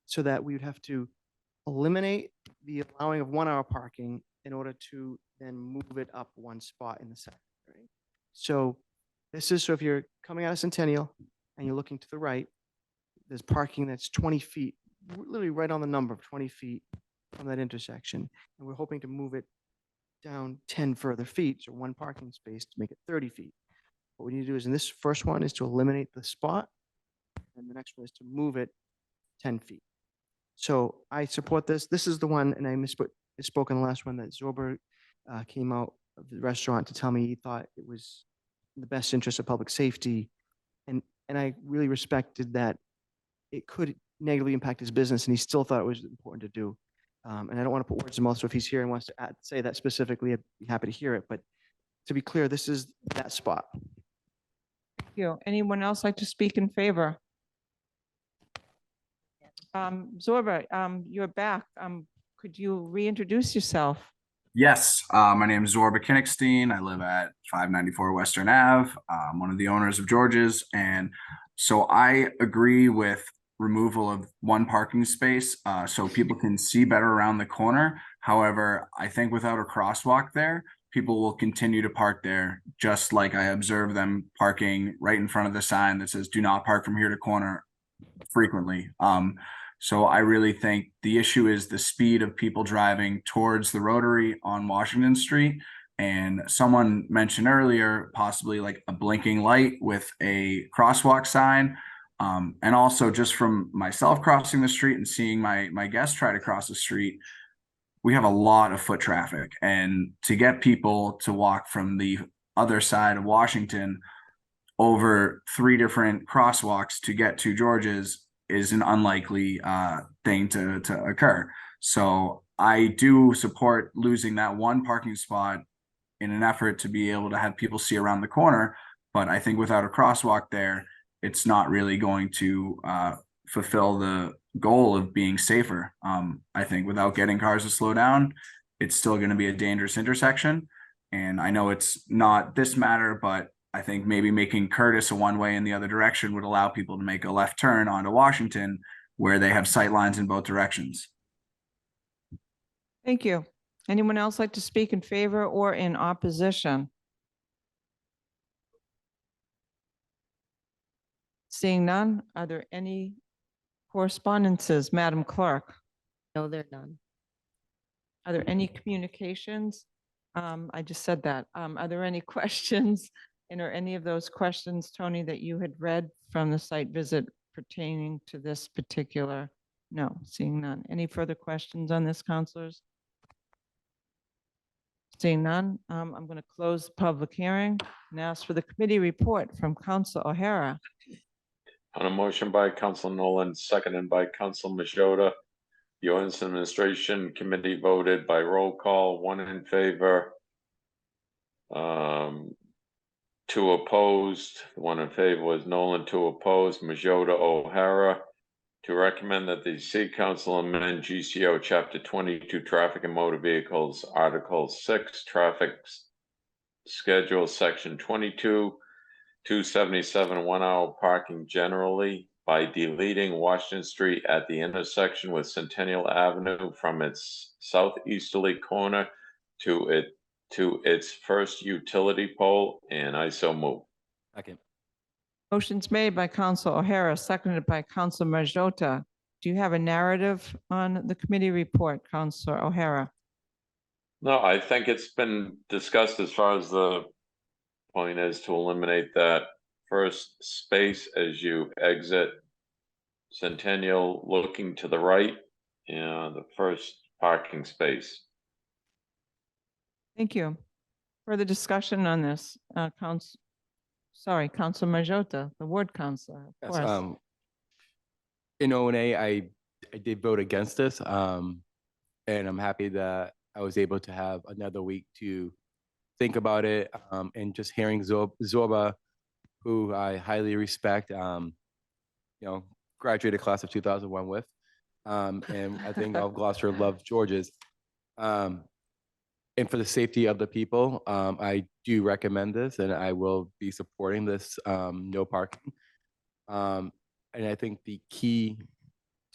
so that we would have to eliminate the allowing of 1-hour parking in order to then move it up 1 spot in the second. Right? So this is, so if you're coming out of Centennial and you're looking to the right, there's parking that's 20 feet, literally right on the number of 20 feet from that intersection. And we're hoping to move it down 10 further feet, so 1 parking space to make it 30 feet. What we need to do is, in this first one, is to eliminate the spot, and the next one is to move it 10 feet. So I support this. This is the one, and I misspoke in the last one, that Zorber came out of the restaurant to tell me he thought it was in the best interest of public safety. And I really respected that it could negatively impact his business, and he still thought it was important to do. And I don't want to put words in his mouth, so if he's here and wants to say that specifically, I'd be happy to hear it. But to be clear, this is that spot. Thank you. Anyone else like to speak in favor? Zorba, you're back. Could you reintroduce yourself? Yes, my name is Zorba Kinnickstein. I live at 594 Western Ave. I'm one of the owners of George's. And so I agree with removal of 1 parking space so people can see better around the corner. However, I think without a crosswalk there, people will continue to park there, just like I observe them parking right in front of the sign that says "Do not park from here to corner" frequently. So I really think the issue is the speed of people driving towards the Rotary on Washington Street. And someone mentioned earlier, possibly like a blinking light with a crosswalk sign. And also just from myself crossing the street and seeing my guests try to cross the street, we have a lot of foot traffic. And to get people to walk from the other side of Washington over 3 different crosswalks to get to George's is an unlikely thing to occur. So I do support losing that one parking spot in an effort to be able to have people see around the corner. But I think without a crosswalk there, it's not really going to fulfill the goal of being safer. I think without getting cars to slow down, it's still going to be a dangerous intersection. And I know it's not this matter, but I think maybe making Curtis a one-way in the other direction would allow people to make a left turn onto Washington where they have sight lines in both directions. Thank you. Anyone else like to speak in favor or in opposition? Seeing none, are there any correspondences, Madam Clerk? No, there are none. Are there any communications? I just said that. Are there any questions? And are any of those questions, Tony, that you had read from the site visit pertaining to this particular? No, seeing none. Any further questions on this, councilors? Seeing none, I'm going to close the public hearing and ask for the committee report from Council O'Hara. On a motion by Council Nolan, seconded by Council Majota, the Ordinance Administration Committee voted by roll call, 1 in favor, 2 opposed. 1 in favor was Nolan, 2 opposed, Majota, O'Hara, to recommend that the City Council amend GCO Chapter 22, Traffic and Motor Vehicles, Article 6, Traffic Schedule, Section 22, 277, 1-hour parking generally, by deleting Washington Street at the intersection with Centennial Avenue from its southeasterly corner to its first utility pole, and I so move. Second. Motion's made by Council O'Hara, seconded by Council Majota. Do you have a narrative on the committee report, Council O'Hara? No, I think it's been discussed as far as the point is to eliminate that first space as you exit Centennial looking to the right, and the first parking space. Thank you. Further discussion on this, Council Majota, the ward councilor, of Yes, course. in O&A, I did vote against this, and I'm happy that I was able to have another week to think about it, and just hearing Zorba, who I highly respect, graduated class of 2001 with, and I think all of Gloucester loves George's. And for the safety of the people, I do recommend this, and I will be supporting this no parking. And I think the key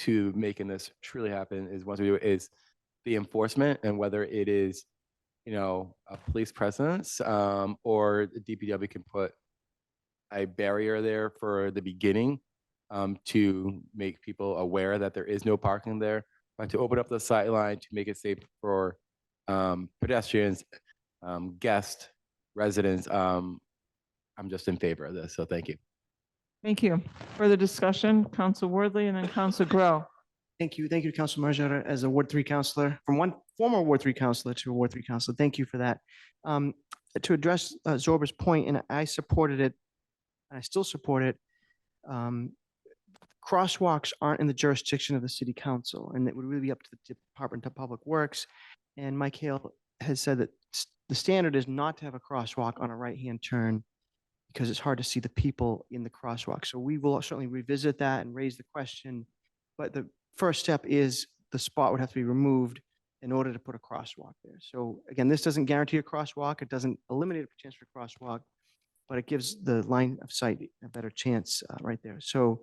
to making this truly happen is once we do it is the enforcement, and whether it is, a police presence, or the DPW can put a barrier there for the beginning, to make people aware that there is no parking there, but to open up the sight line to make it safe for pedestrians, guests, residents. I'm just in favor of this, so thank you. Thank you. Further discussion, Council Worthley and then Council Grow. Thank you. Thank you to Council Majota as a Ward 3 councilor, from one former Ward 3 councilor to a Ward 3 councilor. Thank you for that. To address Zorba's point, and I supported it, and I still support it. Crosswalks aren't in the jurisdiction of the city council, and it would really be up to the Department of Public Works. And Mike Hale has said that the standard is not to have a crosswalk on a right-hand turn because it's hard to see the people in the crosswalk. So we will certainly revisit that and raise the question. But the first step is the spot would have to be removed in order to put a crosswalk there. So again, this doesn't guarantee a crosswalk. It doesn't eliminate a chance for a crosswalk, but it gives the line of sight a better chance right there. So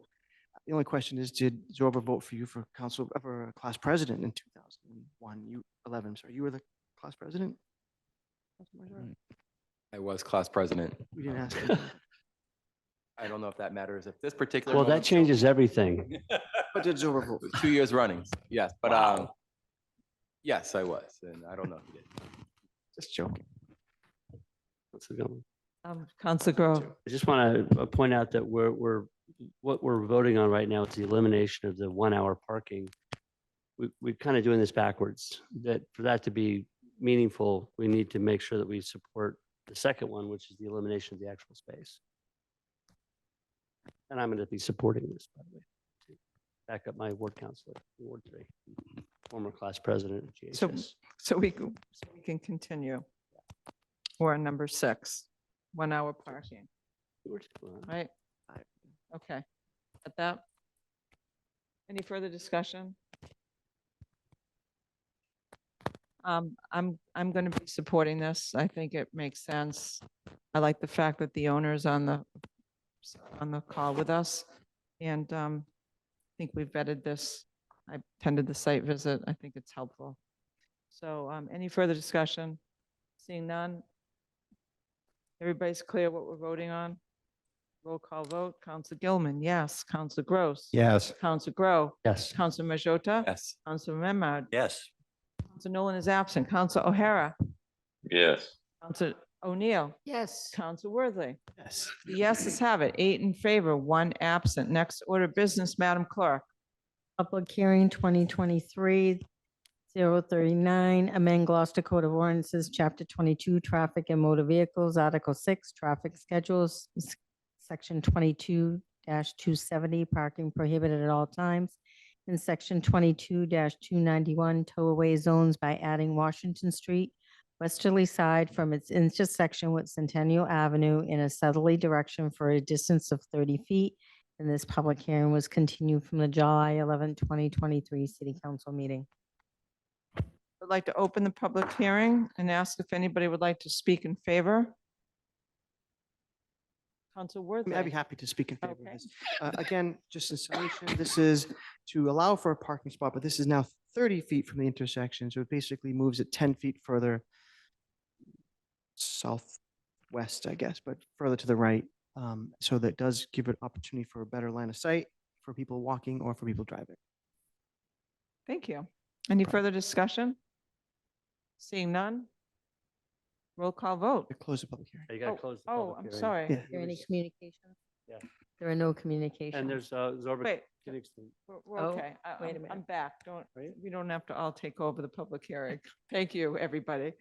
the only question is, did Zorba vote for you for class president in 2011? Sorry, you were the class president? I was class president. We didn't ask him. I don't know if that matters. If this particular Well, that moment- changes everything. But did Zorba vote? 2 years running, yes, but Wow. yes, I was, and I don't know if he did. Just joking. What's it going? Council Grow. I just want to point out that what we're voting on right now is the elimination of the 1-hour parking. We're kind of doing this backwards. That for that to be meaningful, we need to make sure that we support the second one, which is the elimination of the actual space. And I'm going to be supporting this, by the way. back up my ward counselor, in Ward 3, former class president of GHS. So we can continue. We're on number 6, 1 hour parking, right? Okay, at that. Any further discussion? I'm going to be supporting this. I think it makes sense. I like the fact that the owner's on the call with us. And I think we've vetted this. I attended the site visit. I think it's helpful. So any further discussion? Seeing none. Everybody's clear what we're voting on? Roll call vote. Council Gilman, yes. Council Gross. Yes. Council Grow. Yes. Council Majota. Yes. Council Memard. Yes. Council Nolan is absent. Council O'Hara. Yes. Council O'Neill. Yes. Council Worthley. Yes. The yeses have it. 8 in favor, 1 absent. Next order of business, Madam Clerk. Public hearing 2023-039, amend Gloucester Code of Ordinances, Chapter 22, Traffic and Motor Vehicles, Article 6, Traffic Schedules, Section 22-270, Parking Prohibited at All Times, and Section 22-291, Tow-Away Zones by adding Washington Street westerly side from its intersection with Centennial Avenue in a southerly direction for a distance of 30 feet. And this public hearing was continued from the July 11, 2023 City Council meeting. I'd like to open the public hearing and ask if anybody would like to speak in favor. Council Worthley. I'd be happy to speak in favor Okay. of this. Again, just in summation, this is to allow for a parking spot, but this is now 30 feet from the intersection. So it basically moves it 10 feet further southwest, I guess, but further to the right. So that does give an opportunity for a better line of sight for people walking or for people driving. Thank you. Any further discussion? Seeing none? Roll call vote. Close the public hearing. You got to close the Oh, public I'm hearing. sorry. Yeah. Are there any communications? Yeah. There are no communications. And there's Zorba Wait. Kinnixton. We're Oh, okay. wait a I'm minute. back. Don't, Right. we don't have to all take over the public hearing. Thank you, everybody.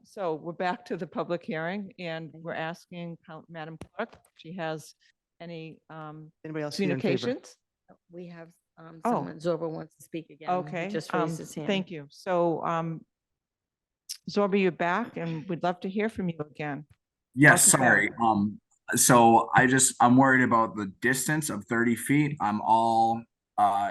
So we're back to the public hearing and we're asking Madam Clerk, if she has any Anybody else here in favor? communications? We have Oh. someone, Zorba wants to speak again. He Okay, just raised his hand. thank you. So Zorba, you're back and we'd love to hear from you again. Yes, Welcome sorry. So I'm worried about the distance of 30 feet. I'm all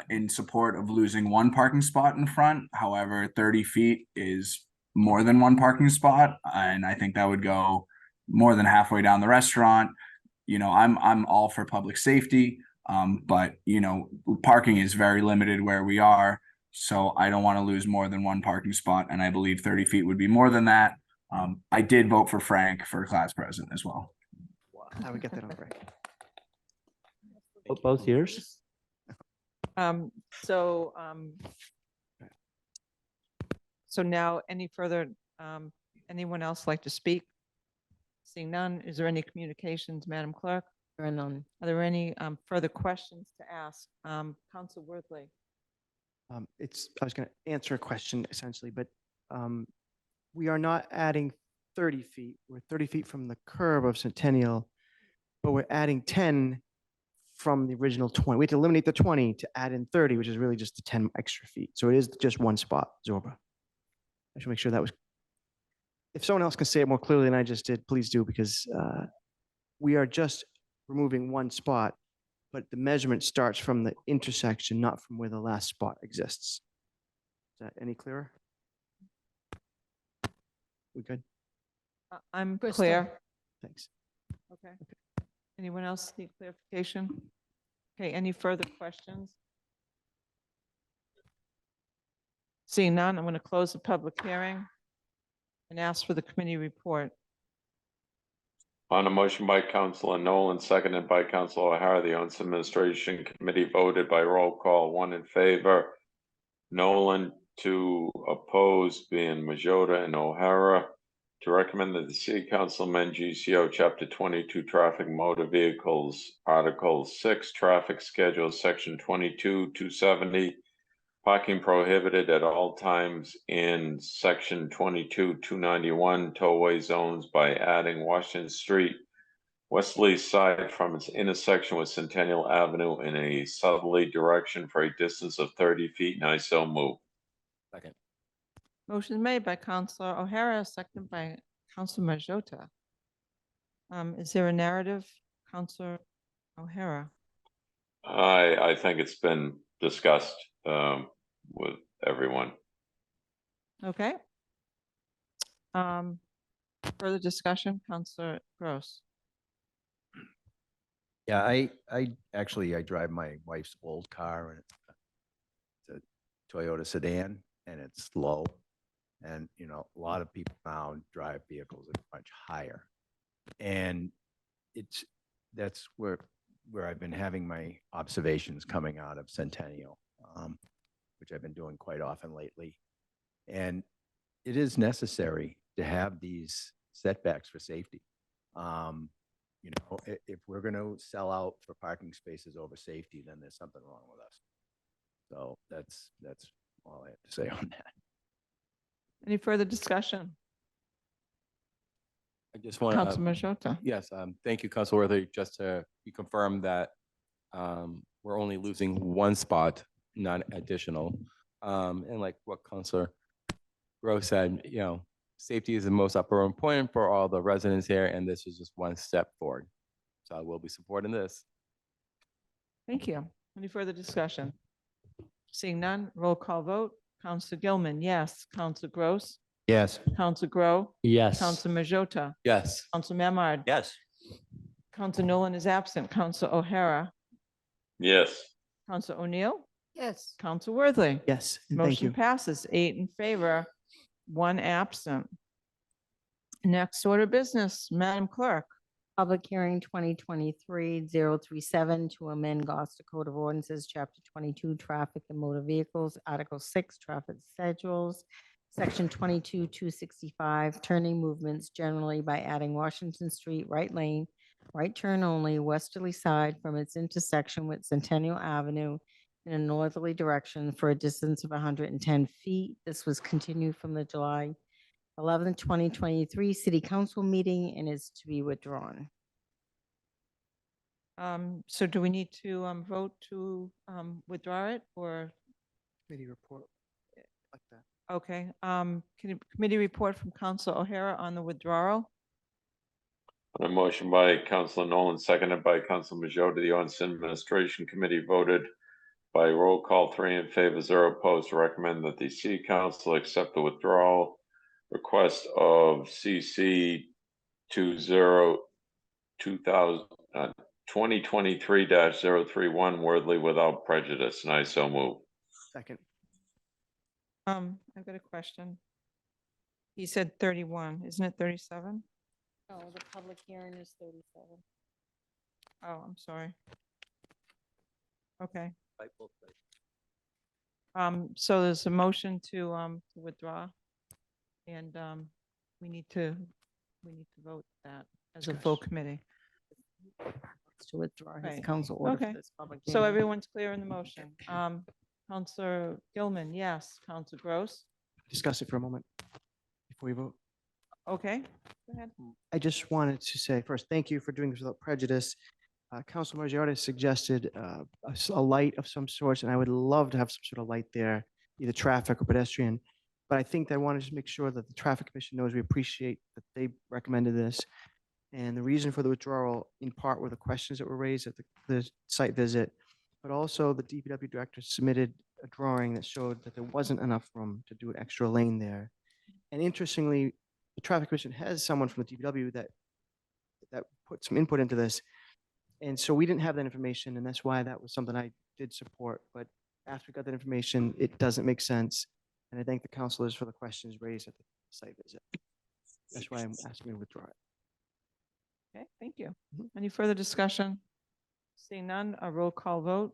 in support of losing one parking spot in front. However, 30 feet is more than one parking spot, and I think that would go more than halfway down the restaurant. You know, I'm all for public safety, but you know, parking is very limited where we are. So I don't want to lose more than one parking spot, and I believe 30 feet would be more than that. I did vote for Frank for class president as well. How we get that on record? Both years? So now any further, anyone else like to speak? Seeing none, is there any communications, Madam Clerk? There are none. Are there any further questions to ask? Council Worthley. I was going to answer a question essentially, but we are not adding 30 feet. We're 30 feet from the curb of Centennial, but we're adding 10 from the original 20. We have to eliminate the 20 to add in 30, which is really just the 10 extra feet. So it is just one spot, Zorba. I should make sure that was, if someone else can say it more clearly than I just did, please do, because we are just removing one spot, but the measurement starts from the intersection, not from where the last spot exists. Is that any clearer? We good? I'm Crystal. clear. Thanks. Okay. Anyone else need clarification? Okay, any further questions? Seeing none, I'm going to close the public hearing and ask for the committee report. On a motion by Councilor Nolan, seconded by Councilor O'Hara, the Ordinance Administration Committee voted by roll call, 1 in favor. Nolan, 2 opposed, being Majota and O'Hara, to recommend that the City Council amend GCO Chapter 22 Traffic Motor Vehicles, Article 6 Traffic Schedule, Section 22-270, Parking Prohibited at All Times in Section 22-291, Tow-Away Zones by adding Washington Street westerly side from its intersection with Centennial Avenue in a southerly direction for a distance of 30 feet, and I so move. Second. Motion made by Counselor O'Hara, seconded by Counselor Majota. Is there a narrative, Counselor O'Hara? I think it's been discussed with everyone. Okay. Further discussion, Counselor Gross. Yeah, I actually, I drive my wife's old car, and it's a Toyota sedan, and it's low. And, you know, a lot of people now drive vehicles that are much higher. And that's where I've been having my observations coming out of Centennial, which I've been doing quite often lately. And it is necessary to have these setbacks for safety. You know, if we're going to sell out for parking spaces over safety, then there's something wrong with us. So that's all I have to say on that. Any further discussion? I just want Councilor Majota. Yes, thank you, Councilor Worthy. Just to be confirmed that we're only losing one spot, not additional. And like what Councilor Gross said, you know, safety is the most upper important for all the residents here, and this is just one step forward. So I will be supporting this. Thank you. Any further discussion? Seeing none, roll call vote. Counselor Gilman, yes. Counselor Gross. Yes. Counselor Grow. Yes. Counselor Majota. Yes. Counselor Memard. Yes. Counselor Nolan is absent. Counselor O'Hara. Yes. Counselor O'Neill. Yes. Counselor Worthley. Yes, and thank Motion you. passes 8 in favor, 1 absent. Next order of business, Madam Clerk. Public hearing 2023-037 to amend Gloucester Code of Ordinances, Chapter 22, Traffic and Motor Vehicles, Article 6, Traffic Schedules, Section 22-265, turning movements generally by adding Washington Street right lane, right turn only, westerly side from its intersection with Centennial Avenue in a northerly direction for a distance of 110 feet. This was continued from the July 11th, 2023 City Council meeting and is to be withdrawn. So do we need to vote to withdraw it or? Committee report like that. Okay, committee report from Councilor O'Hara on the withdrawal. On a motion by Councilor Nolan, seconded by Councilor Majota, the Ordinance Administration Committee voted by roll call 3 in favor, 0 opposed to recommend that the City Council accept the withdrawal request of CC 2023-031 Wordley without prejudice, and I so move. Second. I've got a question. He said 31, isn't it 37? No, the public hearing is 37. Oh, I'm sorry. Okay. Right, both ways. So there's a motion to withdraw, and we need to vote that as a full committee. To withdraw his Right. council order Okay. for this public So hearing. everyone's clear in the motion. Counselor Gilman, yes. Counselor Gross. Discuss it for a moment before we vote. Okay. Go ahead. I just wanted to say first, thank you for doing this without prejudice. Councilor Margiotta suggested a light of some sort, and I would love to have some sort of light there, either traffic or pedestrian. But I think that I want to just make sure that the Traffic Commission knows we appreciate that they recommended this. And the reason for the withdrawal, in part, were the questions that were raised at the site visit, but also the DPW director submitted a drawing that showed that there wasn't enough room to do an extra lane there. And interestingly, the Traffic Commission has someone from the DPW that put some input into this. And so we didn't have that information, and that's why that was something I did support. But after we got that information, it doesn't make sense. And I thank the councilors for the questions raised at the site visit. That's why I'm asking to withdraw it. Okay, thank you. Any further discussion? Seeing none, a roll call vote.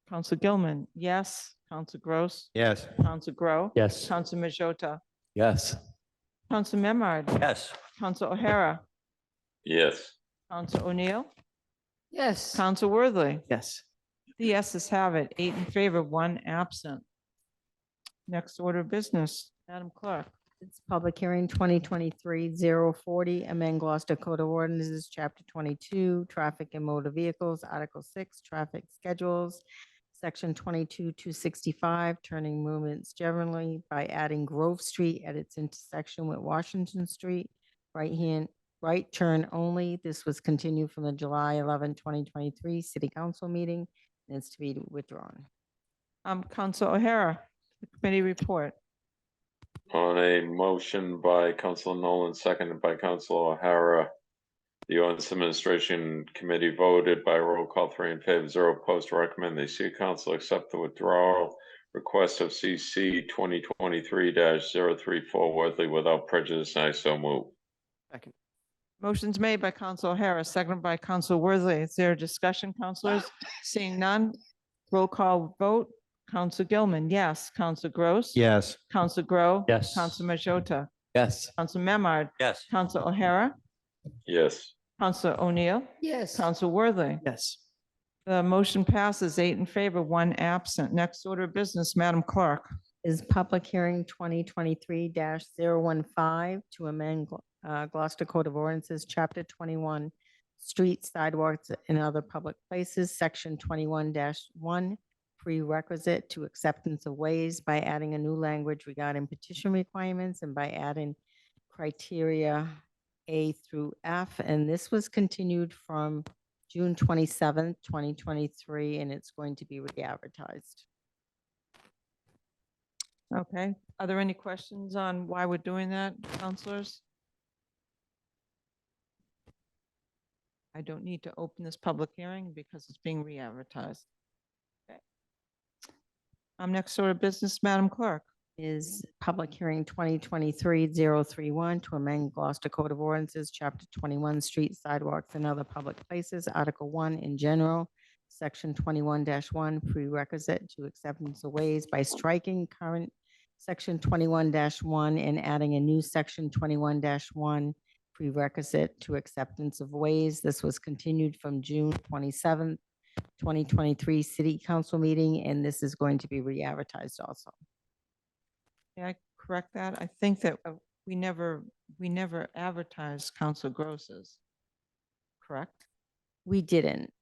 Councilor Gilman, yes. Councilor Gross. Yes. Councilor Grow. Yes. Councilor Majota. Yes. Councilor Memard. Yes. Councilor O'Hara. Yes. Councilor O'Neill. Yes. Councilor Worthley. Yes. The yeses have it, 8 in favor, 1 absent. Next order of business, Madam Clerk. It's public hearing 2023-040, amend Gloucester Code of Ordinances, Chapter 22, Traffic and Motor Vehicles, Article 6, Traffic Schedules, Section 22-265, turning movements generally by adding Grove Street at its intersection with Washington Street, right turn only. This was continued from the July 11, 2023 City Council meeting, and it's to be withdrawn. Council O'Hara, the committee report. On a motion by Council Nolan, seconded by Council O'Hara, the Ordinance Administration Committee voted by roll call 3 in favor, 0 opposed to recommend the City Council accept the withdrawal request of CC 2023-034 Worthley without prejudice. I so move. Second. Motion's made by Council O'Hara, seconded by Council Worthley. Is there a discussion, councilors? Seeing none, roll call vote. Council Gilman, yes. Council Gross? Yes. Council Grow? Yes. Council Majota? Yes. Council Memard? Yes. Council O'Hara? Yes. Council O'Neill? Yes. Council Worthley? Yes. The motion passes 8 in favor, 1 absent. Next order of business, Madam Clerk. Is public hearing 2023-015 to amend Gloucester Code of Ordinances, Chapter 21, Streets, Sidewalks, and Other Public Places, Section 21-1, prerequisite to acceptance of ways by adding a new language regarding petition requirements and by adding criteria A through F. And this was continued from June 27th, 2023, and it's going to be re-advertised. Okay, are there any questions on why we're doing that, councilors? I don't need to open this public hearing because it's being re-advertised. Okay. Next order of business, Madam Clerk. Is public hearing 2023-031 to amend Gloucester Code of Ordinances, Chapter 21, Streets, Sidewalks, and Other Public Places, Article 1 in general, Section 21-1, prerequisite to acceptance of ways by striking current Section 21-1 and adding a new Section 21-1, prerequisite to acceptance of ways. This was continued from June 27th, 2023 City Council meeting, and this is going to be re-advertised also. May I correct that? I think that we never advertised Council Gross's, correct? We didn't.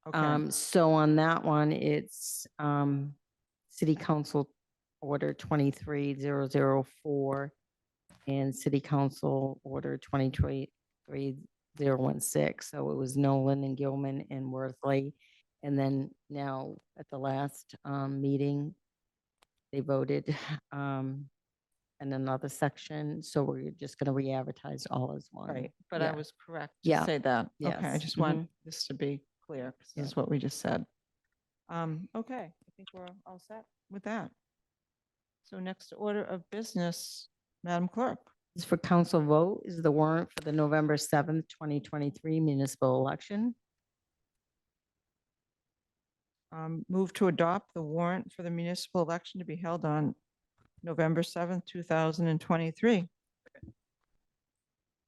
Okay. So on that one, it's City Council Order 23004 and City Council Order 23016. So it was Nolan and Gilman and Worthley. And then now at the last meeting, they voted in another section. So we're just going to re-advertise all as one. Right, but I Yeah. was correct to Yeah. say that. Okay, I Yes. just want this to be clear, because this Yeah. is what we just said. Okay, I think we're all set with that. So next order of business, Madam Clerk. This for council vote is the warrant for the November 7th, 2023 municipal election. Move to adopt the warrant for the municipal election to be held on November 7th, 2023.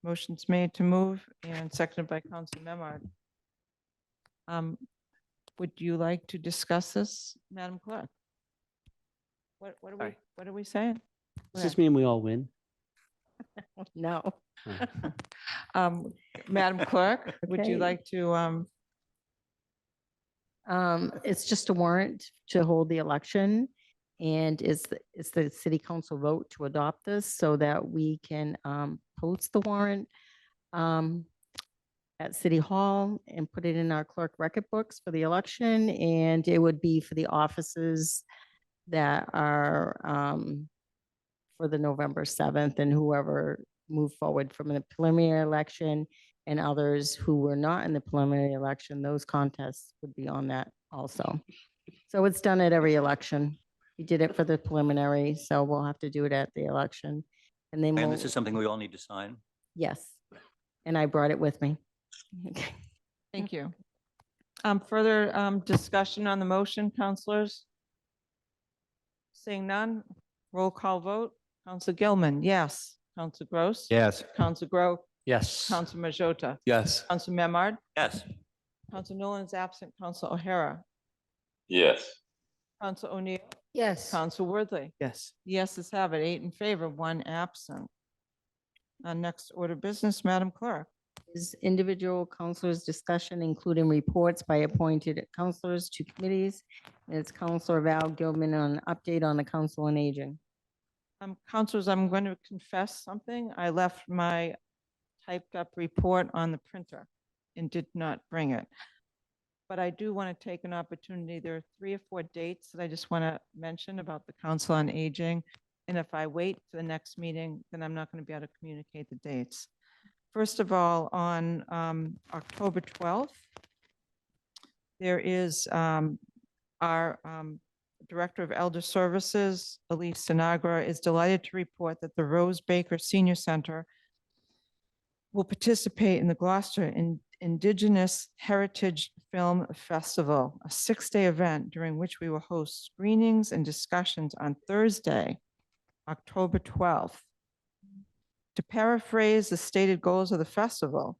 Motion's made to move and seconded by Council Memard. Would you like to discuss this, Madam Clerk? What are we saying? Does this mean we all win? No. Madam Clerk, would you Okay. like to, It's just a warrant to hold the election. And it's the city council vote to adopt this so that we can post the warrant at City Hall and put it in our clerk record books for the election. And it would be for the offices that are for the November 7th and whoever moved forward from the preliminary election and others who were not in the preliminary election, those contests would be on that also. So it's done at every election. We did it for the preliminary, so we'll have to do it at the election. And then And we'll, this is something we all need to sign. yes. And I brought it with me. Okay. thank you. Further discussion on the motion, councilors? Seeing none, roll call vote. Council Gilman, yes. Council Gross? Yes. Council Grow? Yes. Council Majota? Yes. Council Memard? Yes. Council Nolan is absent. Council O'Hara? Yes. Council O'Neill? Yes. Council Worthley. Yes. Yeses have it, 8 in favor, 1 absent. Next order of business, Madam Clerk. Is individual counselors' discussion, including reports by appointed counselors to committees. And it's Counselor Val Gilman on update on the Council on Aging. Councilors, I'm going to confess something. I left my typed up report on the printer and did not bring it. But I do want to take an opportunity. There are 3 or 4 dates that I just want to mention about the Council on Aging. And if I wait to the next meeting, then I'm not going to be able to communicate the dates. First of all, on October 12th, there is our Director of Elder Services, Elise Sinagra, is delighted to report that the Rose Baker Senior Center will participate in the Gloucester Indigenous Heritage Film Festival, a 6-day event during which we will host screenings and discussions on Thursday, October 12th. To paraphrase the stated goals of the festival,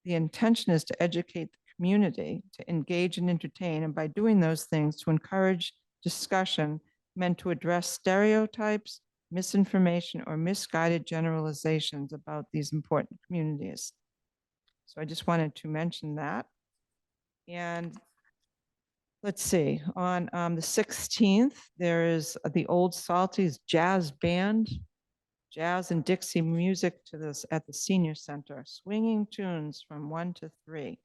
the intention is to educate the community, to engage and entertain, and by doing those things, to encourage discussion meant to address stereotypes, misinformation, or misguided generalizations about these important communities. So I just wanted to mention that. And let's see, on the 16th, there is the Old Salties Jazz Band, jazz and Dixie music to this at the Senior Center, swinging tunes from 1 to 3.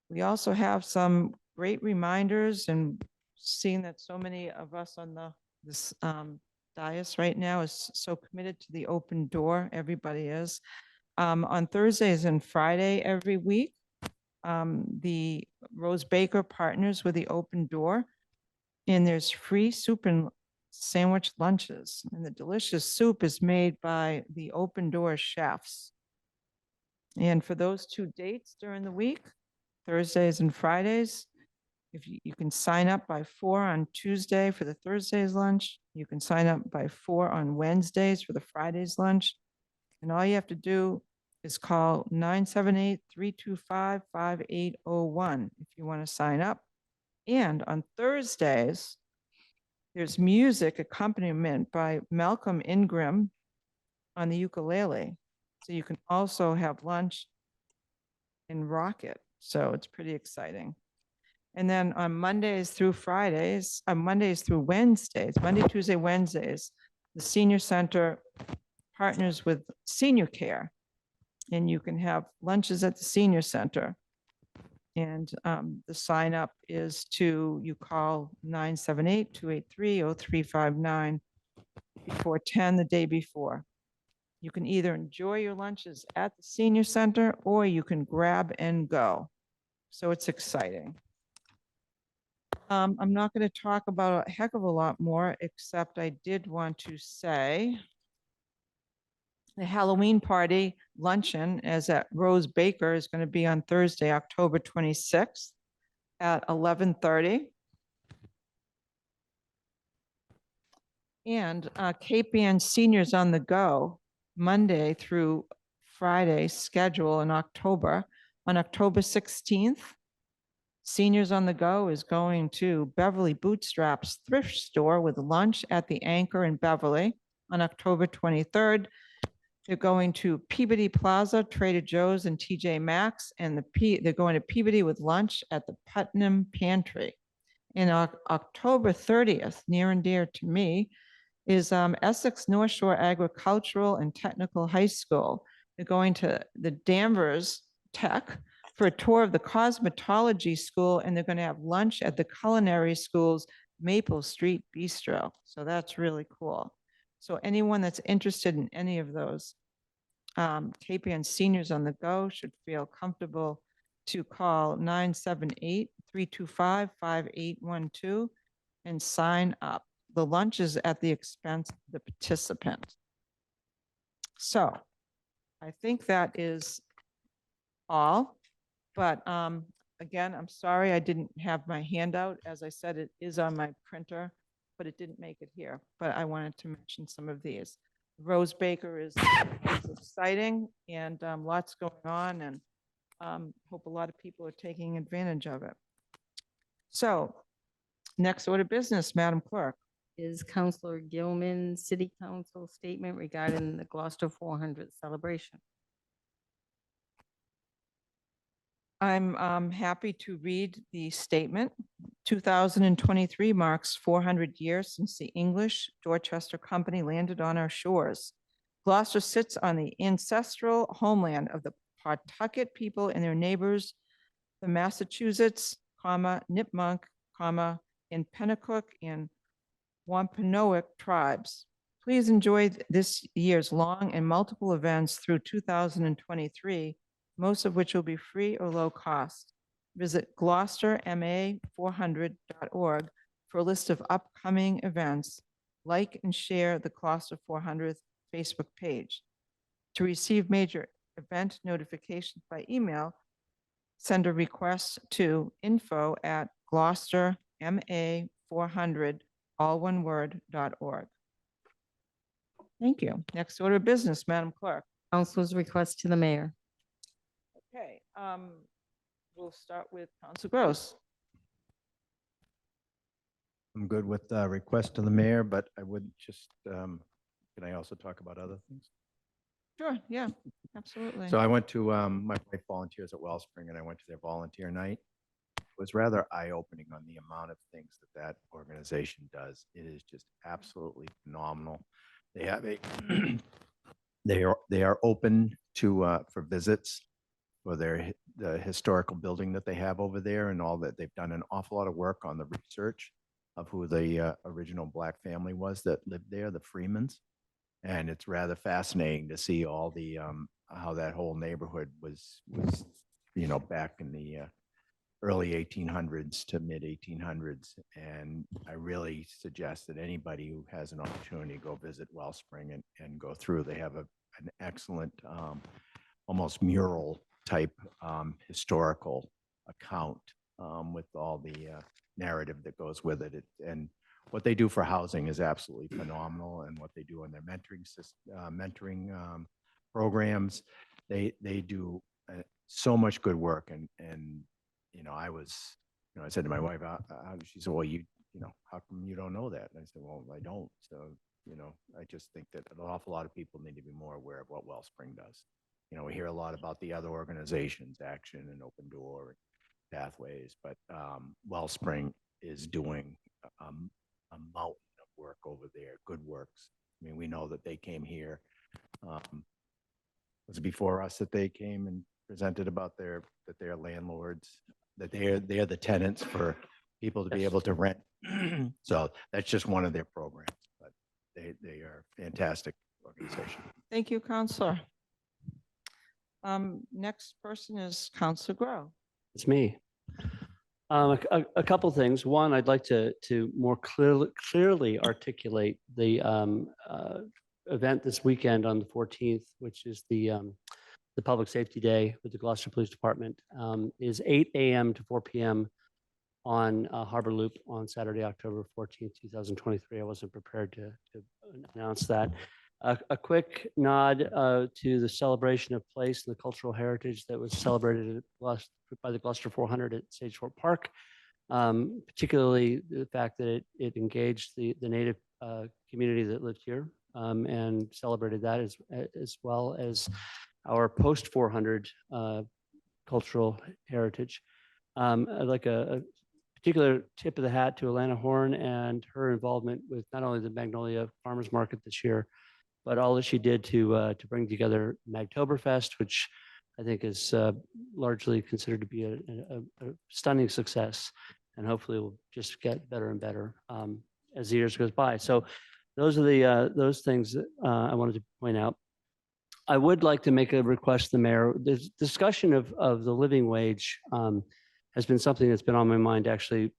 We also have some great reminders, and seeing that so many of us on this dais right now is so committed to the open door, everybody is. On Thursdays and Friday every week, the Rose Baker partners with the open door, and there's free soup and sandwich lunches, and the delicious soup is made by the open door chefs. And for those 2 dates during the week, Thursdays and Fridays, if you can sign up by 4 on Tuesday for the Thursday's lunch, you can sign up by 4 on Wednesdays for the Friday's lunch, and all you have to do is call 978-325-5801 if you want to sign up. And on Thursdays, there's music accompaniment by Malcolm Ingram on the ukulele. So you can also have lunch and rock it. So it's pretty exciting. And then on Mondays through Fridays, Mondays through Wednesdays, Monday, Tuesday, Wednesdays, the Senior Center partners with Senior Care. And you can have lunches at the Senior Center. And the sign up is you call 978-283-0359 before 10 the day before. You can either enjoy your lunches at the Senior Center or you can grab and go. So it's exciting. I'm not going to talk about a heck of a lot more, except I did want to say the Halloween party luncheon is at Rose Baker is going to be on Thursday, October 26th at 11:30. And Cape Ann Seniors on the Go, Monday through Friday schedule in October. On October 16th, Seniors on the Go is going to Beverly Bootstraps Thrift Store with lunch at the Anchor in Beverly. On October 23rd, they're going to Peabody Plaza, Trader Joe's, and TJ Maxx, and they're going to Peabody with lunch at the Putnam Pantry. In October 30th, near and dear to me, is Essex North Shore Agricultural and Technical High School. They're going to the Danvers Tech for a tour of the cosmetology school, and they're going to have lunch at the culinary school's Maple Street Bistro. So that's really cool. So anyone that's interested in any of those Cape Ann Seniors on the Go should feel comfortable to call 978-325-5812 and sign up. The lunch is at the expense of the participant. So I think that is all. But again, I'm sorry I didn't have my handout. As I said, it is on my printer, but it didn't make it here. But I wanted to mention some of these. Rose Baker is exciting and lots going on, and hope a lot of people are taking advantage of it. So Next order of business, Madam Clerk. Is Counselor Gilman's City Council statement regarding the Gloucester 400 celebration. I'm happy to read the statement. 2023 marks 400 years since the English Dorchester Company landed on our shores. Gloucester sits on the ancestral homeland of the Pawtucket people and their neighbors, the Massachusetts, Nipmuc, and Pennacook and Wampanoag tribes. Please enjoy this year's long and multiple events through 2023, most of which will be free or low cost. Visit gloucesterma400.org for a list of upcoming events. Like and share the Gloucester 400th Facebook page. To receive major event notifications by email, send a request to info@gloucesterma400, all one word, .org. Thank you. Next order of business, Madam Clerk. Council's request to the mayor. Okay, we'll start with Council Gross. I'm good with the request to the mayor, but I would just, can I also talk about other things? Sure, yeah, absolutely. So I went to, my wife volunteers at Wellspring, and I went to their volunteer night. It was rather eye-opening on the amount of things that that organization does. It is just absolutely phenomenal. They have a, they are open to, for visits for the historical building that they have over there and all that. They've done an awful lot of work on the research of who the original Black family was that lived there, the Freemans. And it's rather fascinating to see all the, how that whole neighborhood was, back in the early 1800s to mid 1800s. And I really suggest that anybody who has an opportunity to go visit Wellspring and go through, they have an excellent, almost mural type historical account with all the narrative that goes with it. And what they do for housing is absolutely phenomenal, and what they do in their mentoring programs, they do so much good work. And I said to my wife, she said, well, how come you don't know that? And I said, well, I don't. So, I just think that an awful lot of people need to be more aware of what Wellspring does. We hear a lot about the other organizations, Action and Open Door and Pathways, but Wellspring is doing a mountain of work over there, good works. I mean, we know that they came here. Was it before us that they came and presented about that they're landlords, that they're the tenants for people to be able to rent. So that's just one of their programs, but they are a fantastic organization. Thank you, Counselor. Next person is Counselor Grow. It's me. A couple things. One, I'd like to more clearly articulate the event this weekend on the 14th, which is the Public Safety Day with the Gloucester Police Department, is 8 a.m. to 4 p.m. on Harbor Loop on Saturday, October 14th, 2023. I wasn't prepared to announce that. A quick nod to the celebration of place and the cultural heritage that was celebrated by the Gloucester 400 at Sageford Park, particularly the fact that it engaged the native community that lived here and celebrated that as well as our post 400 cultural heritage. I'd like a particular tip of the hat to Alana Horn and her involvement with not only the Magnolia Farmers Market this year, but all that she did to bring together Magtoberfest, which I think is largely considered to be a stunning success, and hopefully will just get better and better as the years goes by. So those are those things that I wanted to point out. I would like to make a request to the mayor. The discussion of the living wage has been something that's been on my mind actually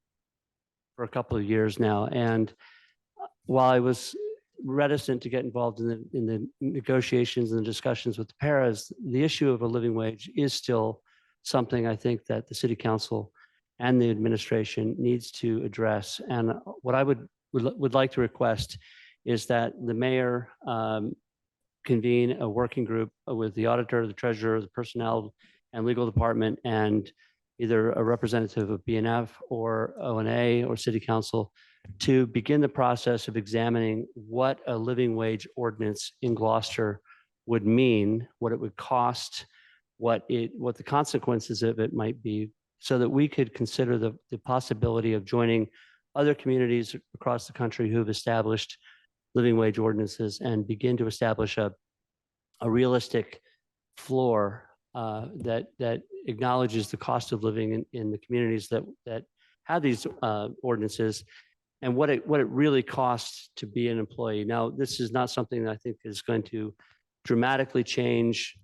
for a couple of years now. And while I was reticent to get involved in the negotiations and the discussions with the paras, the issue of a living wage is still something I think that the city council and the administration needs to address. And what I would like to request is that the mayor convene a working group with the auditor, the treasurer, the personnel and legal department, and either a representative of BNF or ONA or City Council to begin the process of examining what a living wage ordinance in Gloucester would mean, what it would cost, what the consequences of it might be, so that we could consider the possibility of joining other communities across the country who have established living wage ordinances and begin to establish a realistic floor that acknowledges the cost of living in the communities that have these ordinances and what it really costs to be an employee. Now, this is not something that I think is going to dramatically change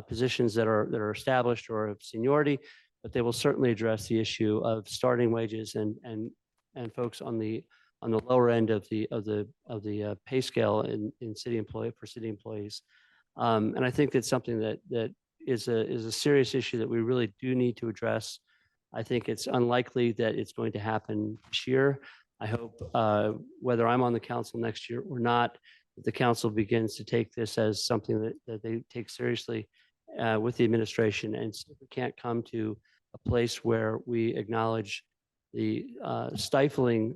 positions that are established or of seniority, but they will certainly address the issue of starting wages and folks on the lower end of the pay scale in city employees. And I think that's something that is a serious issue that we really do need to address. I think it's unlikely that it's going to happen this year. I hope whether I'm on the council next year or not, that the council begins to take this as something that they take seriously with the administration, and so we can't come to a place where we acknowledge the stifling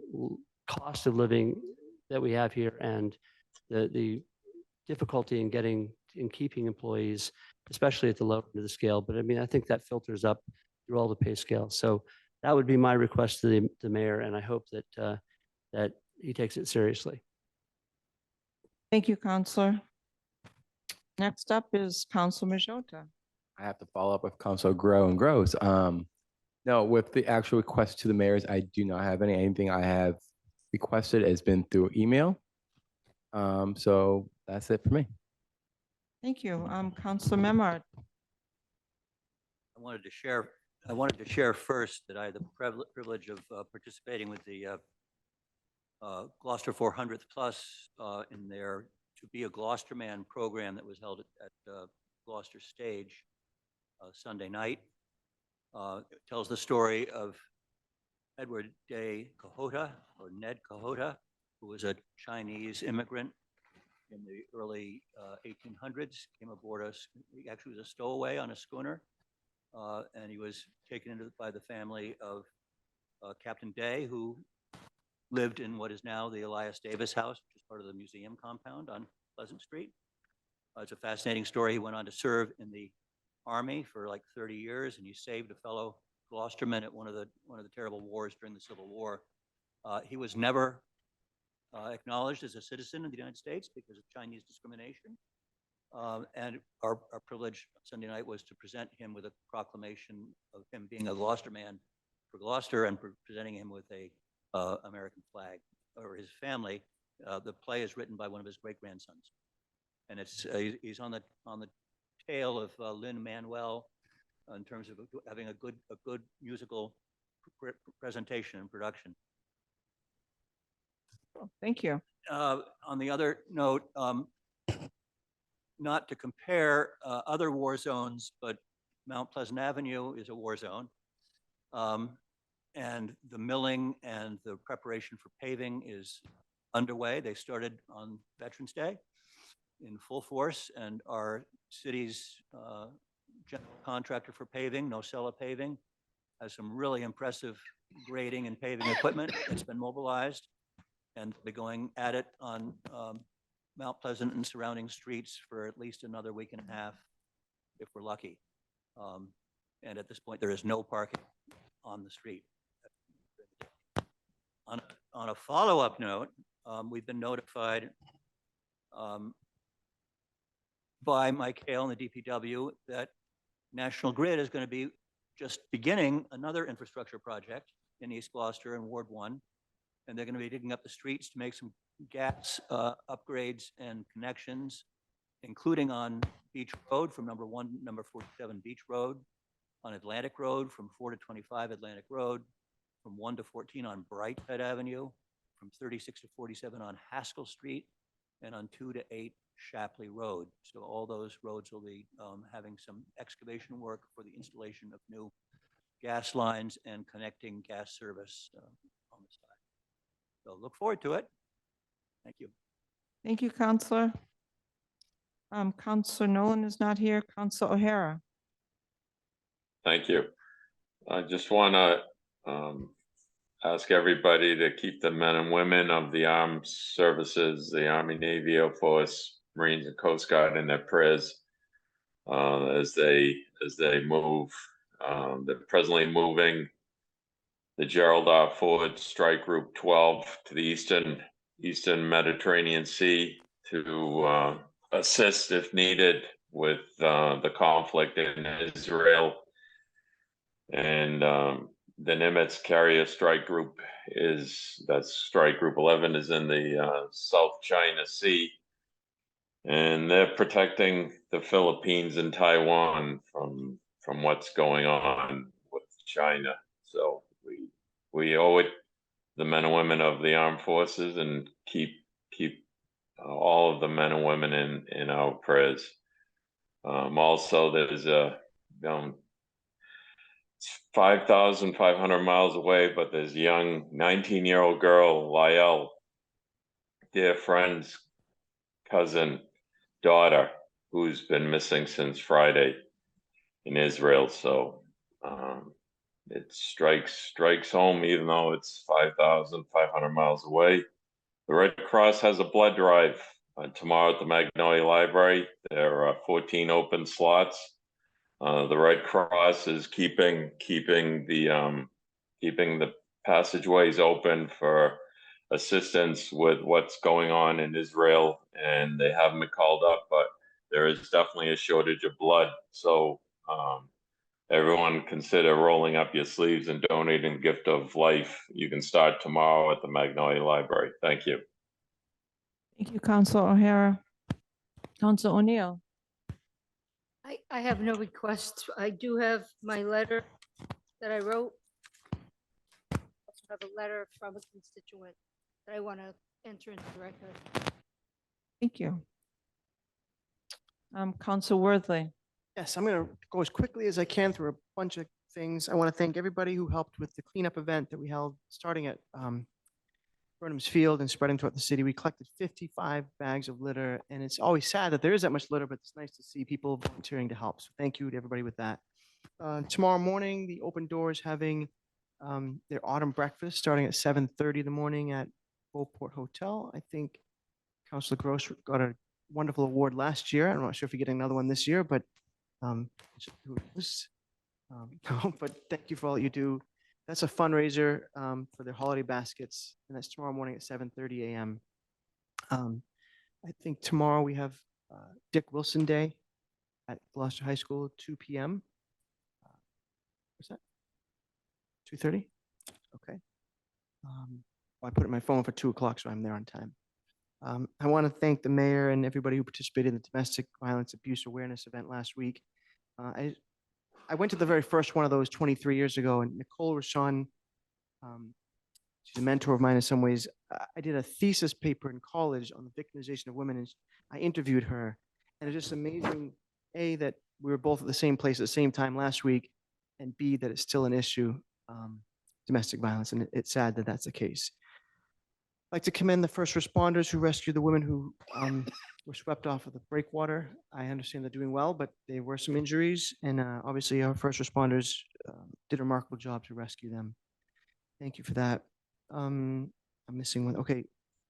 cost of living that we have here and the difficulty in keeping employees, especially at the lower end of the scale. But I mean, I think that filters up through all the pay scales. So that would be my request to the mayor, and I hope that he takes it seriously. Thank you, Counselor. Next up is Council Majota. I have to follow up with Council Grow and Grows. No, with the actual request to the mayors, I do not have anything I have requested has been through email. So that's it for me. Thank you. Councilor Memard. I wanted to share first that I had the privilege of participating with the Gloucester 400th Plus in their To Be a Gloucester Man program that was held at Gloucester Stage Sunday night. It tells the story of Edward de Cahota, or Ned Cahota, who was a Chinese immigrant in the early 1800s, came aboard he actually was a stowaway on a schooner, and he was taken by the family of Captain Day, who lived in what is now the Elias Davis House, which is part of the museum compound on Pleasant Street. It's a fascinating story. He went on to serve in the Army for like 30 years, and he saved a fellow Gloucesterman at one of the terrible wars during the Civil War. He was never acknowledged as a citizen of the United States because of Chinese discrimination. And our privilege Sunday night was to present him with a proclamation of him being a Gloucester man for Gloucester and presenting him with a American flag, or his family. The play is written by one of his great-grandsons, and he's on the tail of Lin-Manuel in terms of having a good musical presentation and production. Thank you. On the other note, not to compare other war zones, but Mount Pleasant Avenue is a war zone. And the milling and the preparation for paving is underway. They started on Veterans Day in full force, and our city's general contractor for paving, Nocella Paving, has some really impressive grading and paving equipment that's been mobilized, and they're going at it on Mount Pleasant and surrounding streets for at least another week and a half, if we're lucky. And at this point, there is no parking on the street. On a follow-up note, we've been notified by Mike Hale and the DPW that National Grid is going to be just beginning another infrastructure project in East Gloucester in Ward 1. And they're going to be digging up the streets to make some gas upgrades and connections, including on Beach Road from number 1 to number 47 Beach Road, on Atlantic Road from 4 to 25 Atlantic Road, from 1 to 14 on Brightside Avenue, from 36 to 47 on Haskell Street, and on 2 to 8 Shapley Road. So all those roads will be having some excavation work for the installation of new gas lines and connecting gas service on the side. So look forward to it. Thank you. Thank you, Councilor. Councilor Nolan is not here. Councilor O'Hara. Thank you. I just want to ask everybody to keep the men and women of the armed services, the Army, Navy, Air Force, Marines, and Coast Guard in their prayers as they move. They're presently moving the Gerald R. Ford Strike Group 12 to the Eastern Mediterranean Sea to assist if needed with the conflict in Israel. And the Nimitz Carrier Strike Group that's Strike Group 11 is in the South China Sea. And they're protecting the Philippines and Taiwan from what's going on with China. So we owe it the men and women of the armed forces and keep all of the men and women in our prayers. Also, there's a 5,500 miles away, but there's a young 19-year-old girl, Lael, dear friend's cousin, daughter, who's been missing since Friday in Israel. So it strikes home, even though it's 5,500 miles away. The Red Cross has a blood drive tomorrow at the Magnolia Library. There are 14 open slots. The Red Cross is keeping the passageways open for assistance with what's going on in Israel, and they haven't been called up, but there is definitely a shortage of blood. So everyone consider rolling up your sleeves and donating a gift of life. You can start tomorrow at the Magnolia Library. Thank you. Thank you, Council O'Hara. Council O'Neill. I have no requests. I do have my letter that I wrote. I also have a letter from a constituent that I want to enter into the record. Thank you. Council Worthley. Yes, I'm going to go as quickly as I can through a bunch of things. I want to thank everybody who helped with the cleanup event that we held starting at Burnham's Field and spreading throughout the city. We collected 55 bags of litter, and it's always sad that there is that much litter, but it's nice to see people volunteering to help. So thank you to everybody with that. Tomorrow morning, the Open Doors having their autumn breakfast starting at 7:30 in the morning at Beauport Hotel. I think Councilor Gross got a wonderful award last year. I'm not sure if you're getting another one this year, but no, but thank you for all you do. That's a fundraiser for their holiday baskets, and that's tomorrow morning at 7:30 a.m. I think tomorrow we have Dick Wilson Day at Gloucester High School, 2 p.m. What's that? 2:30? Okay. I put it in my phone for 2 o'clock, so I'm there on time. I want to thank the mayor and everybody who participated in the domestic violence abuse awareness event last week. I went to the very first one of those 23 years ago, and Nicole Rashawn, she's a mentor of mine in some ways. I did a thesis paper in college on the victimization of women, and I interviewed her. And it's just amazing, A, that we were both at the same place at the same time last week, and B, that it's still an issue, domestic violence, and it's sad that that's the case. I'd like to commend the first responders who rescued the women who were swept off of the breakwater. I understand they're doing well, but there were some injuries, and obviously our first responders did a remarkable job to rescue them. Thank you for that. I'm missing one. Okay,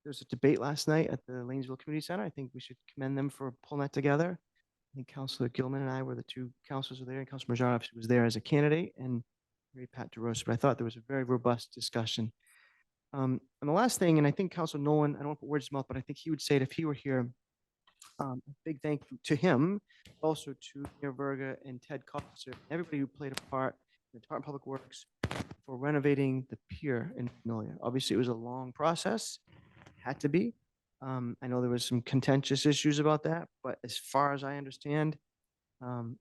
there was a debate last night at the Lanesville Community Center. I think we should commend them for pulling that together. I think Councilor Gilman and I were the two councilors there, and Councilor Majarov was there as a candidate, and Mary Pat DeRosa. But I thought there was a very robust discussion. And the last thing, and I think Councilor Nolan, I don't want to put words in his mouth, but I think he would say it if he were here. A big thank you to him, also to Mayor Verga and Ted Coster, everybody who played a part in the Department of Public Works for renovating the pier in Magnolia. Obviously, it was a long process, had to be. I know there was some contentious issues about that, but as far as I understand,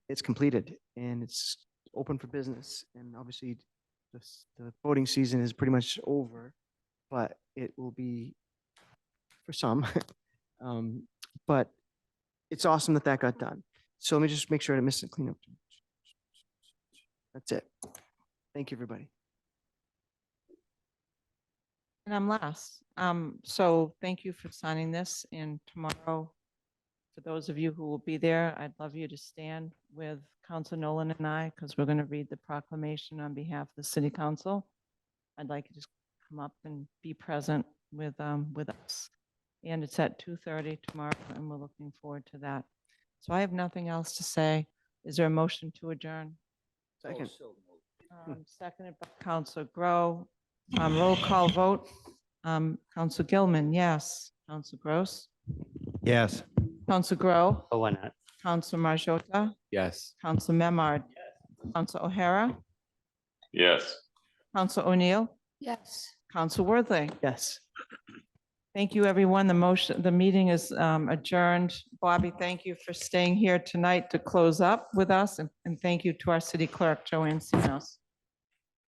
it's completed and it's open for business. And obviously, the voting season is pretty much over, but it will be for some. But it's awesome that that got done. So let me just make sure I didn't miss a cleanup. That's it. Thank you, everybody. And I'm last. So thank you for signing this, and tomorrow For those of you who will be there, I'd love you to stand with Council Nolan and I, because we're going to read the proclamation on behalf of the City Council. I'd like you to come up and be present with us. And it's at 2:30 tomorrow, and we're looking forward to that. So I have nothing else to say. Is there a motion to adjourn? Second. Seconded by Council Grow. Roll call vote. Council Gilman, yes. Council Gross. Yes. Council Grow. Oh, why not? Council Marjota. Yes. Council Memard. Council O'Hara. Yes. Council O'Neill. Yes. Council Worthley. Yes. Thank you, everyone. The meeting is adjourned. Bobby, thank you for staying here tonight to close up with us, and thank you to our city clerk, Joanne Sinos.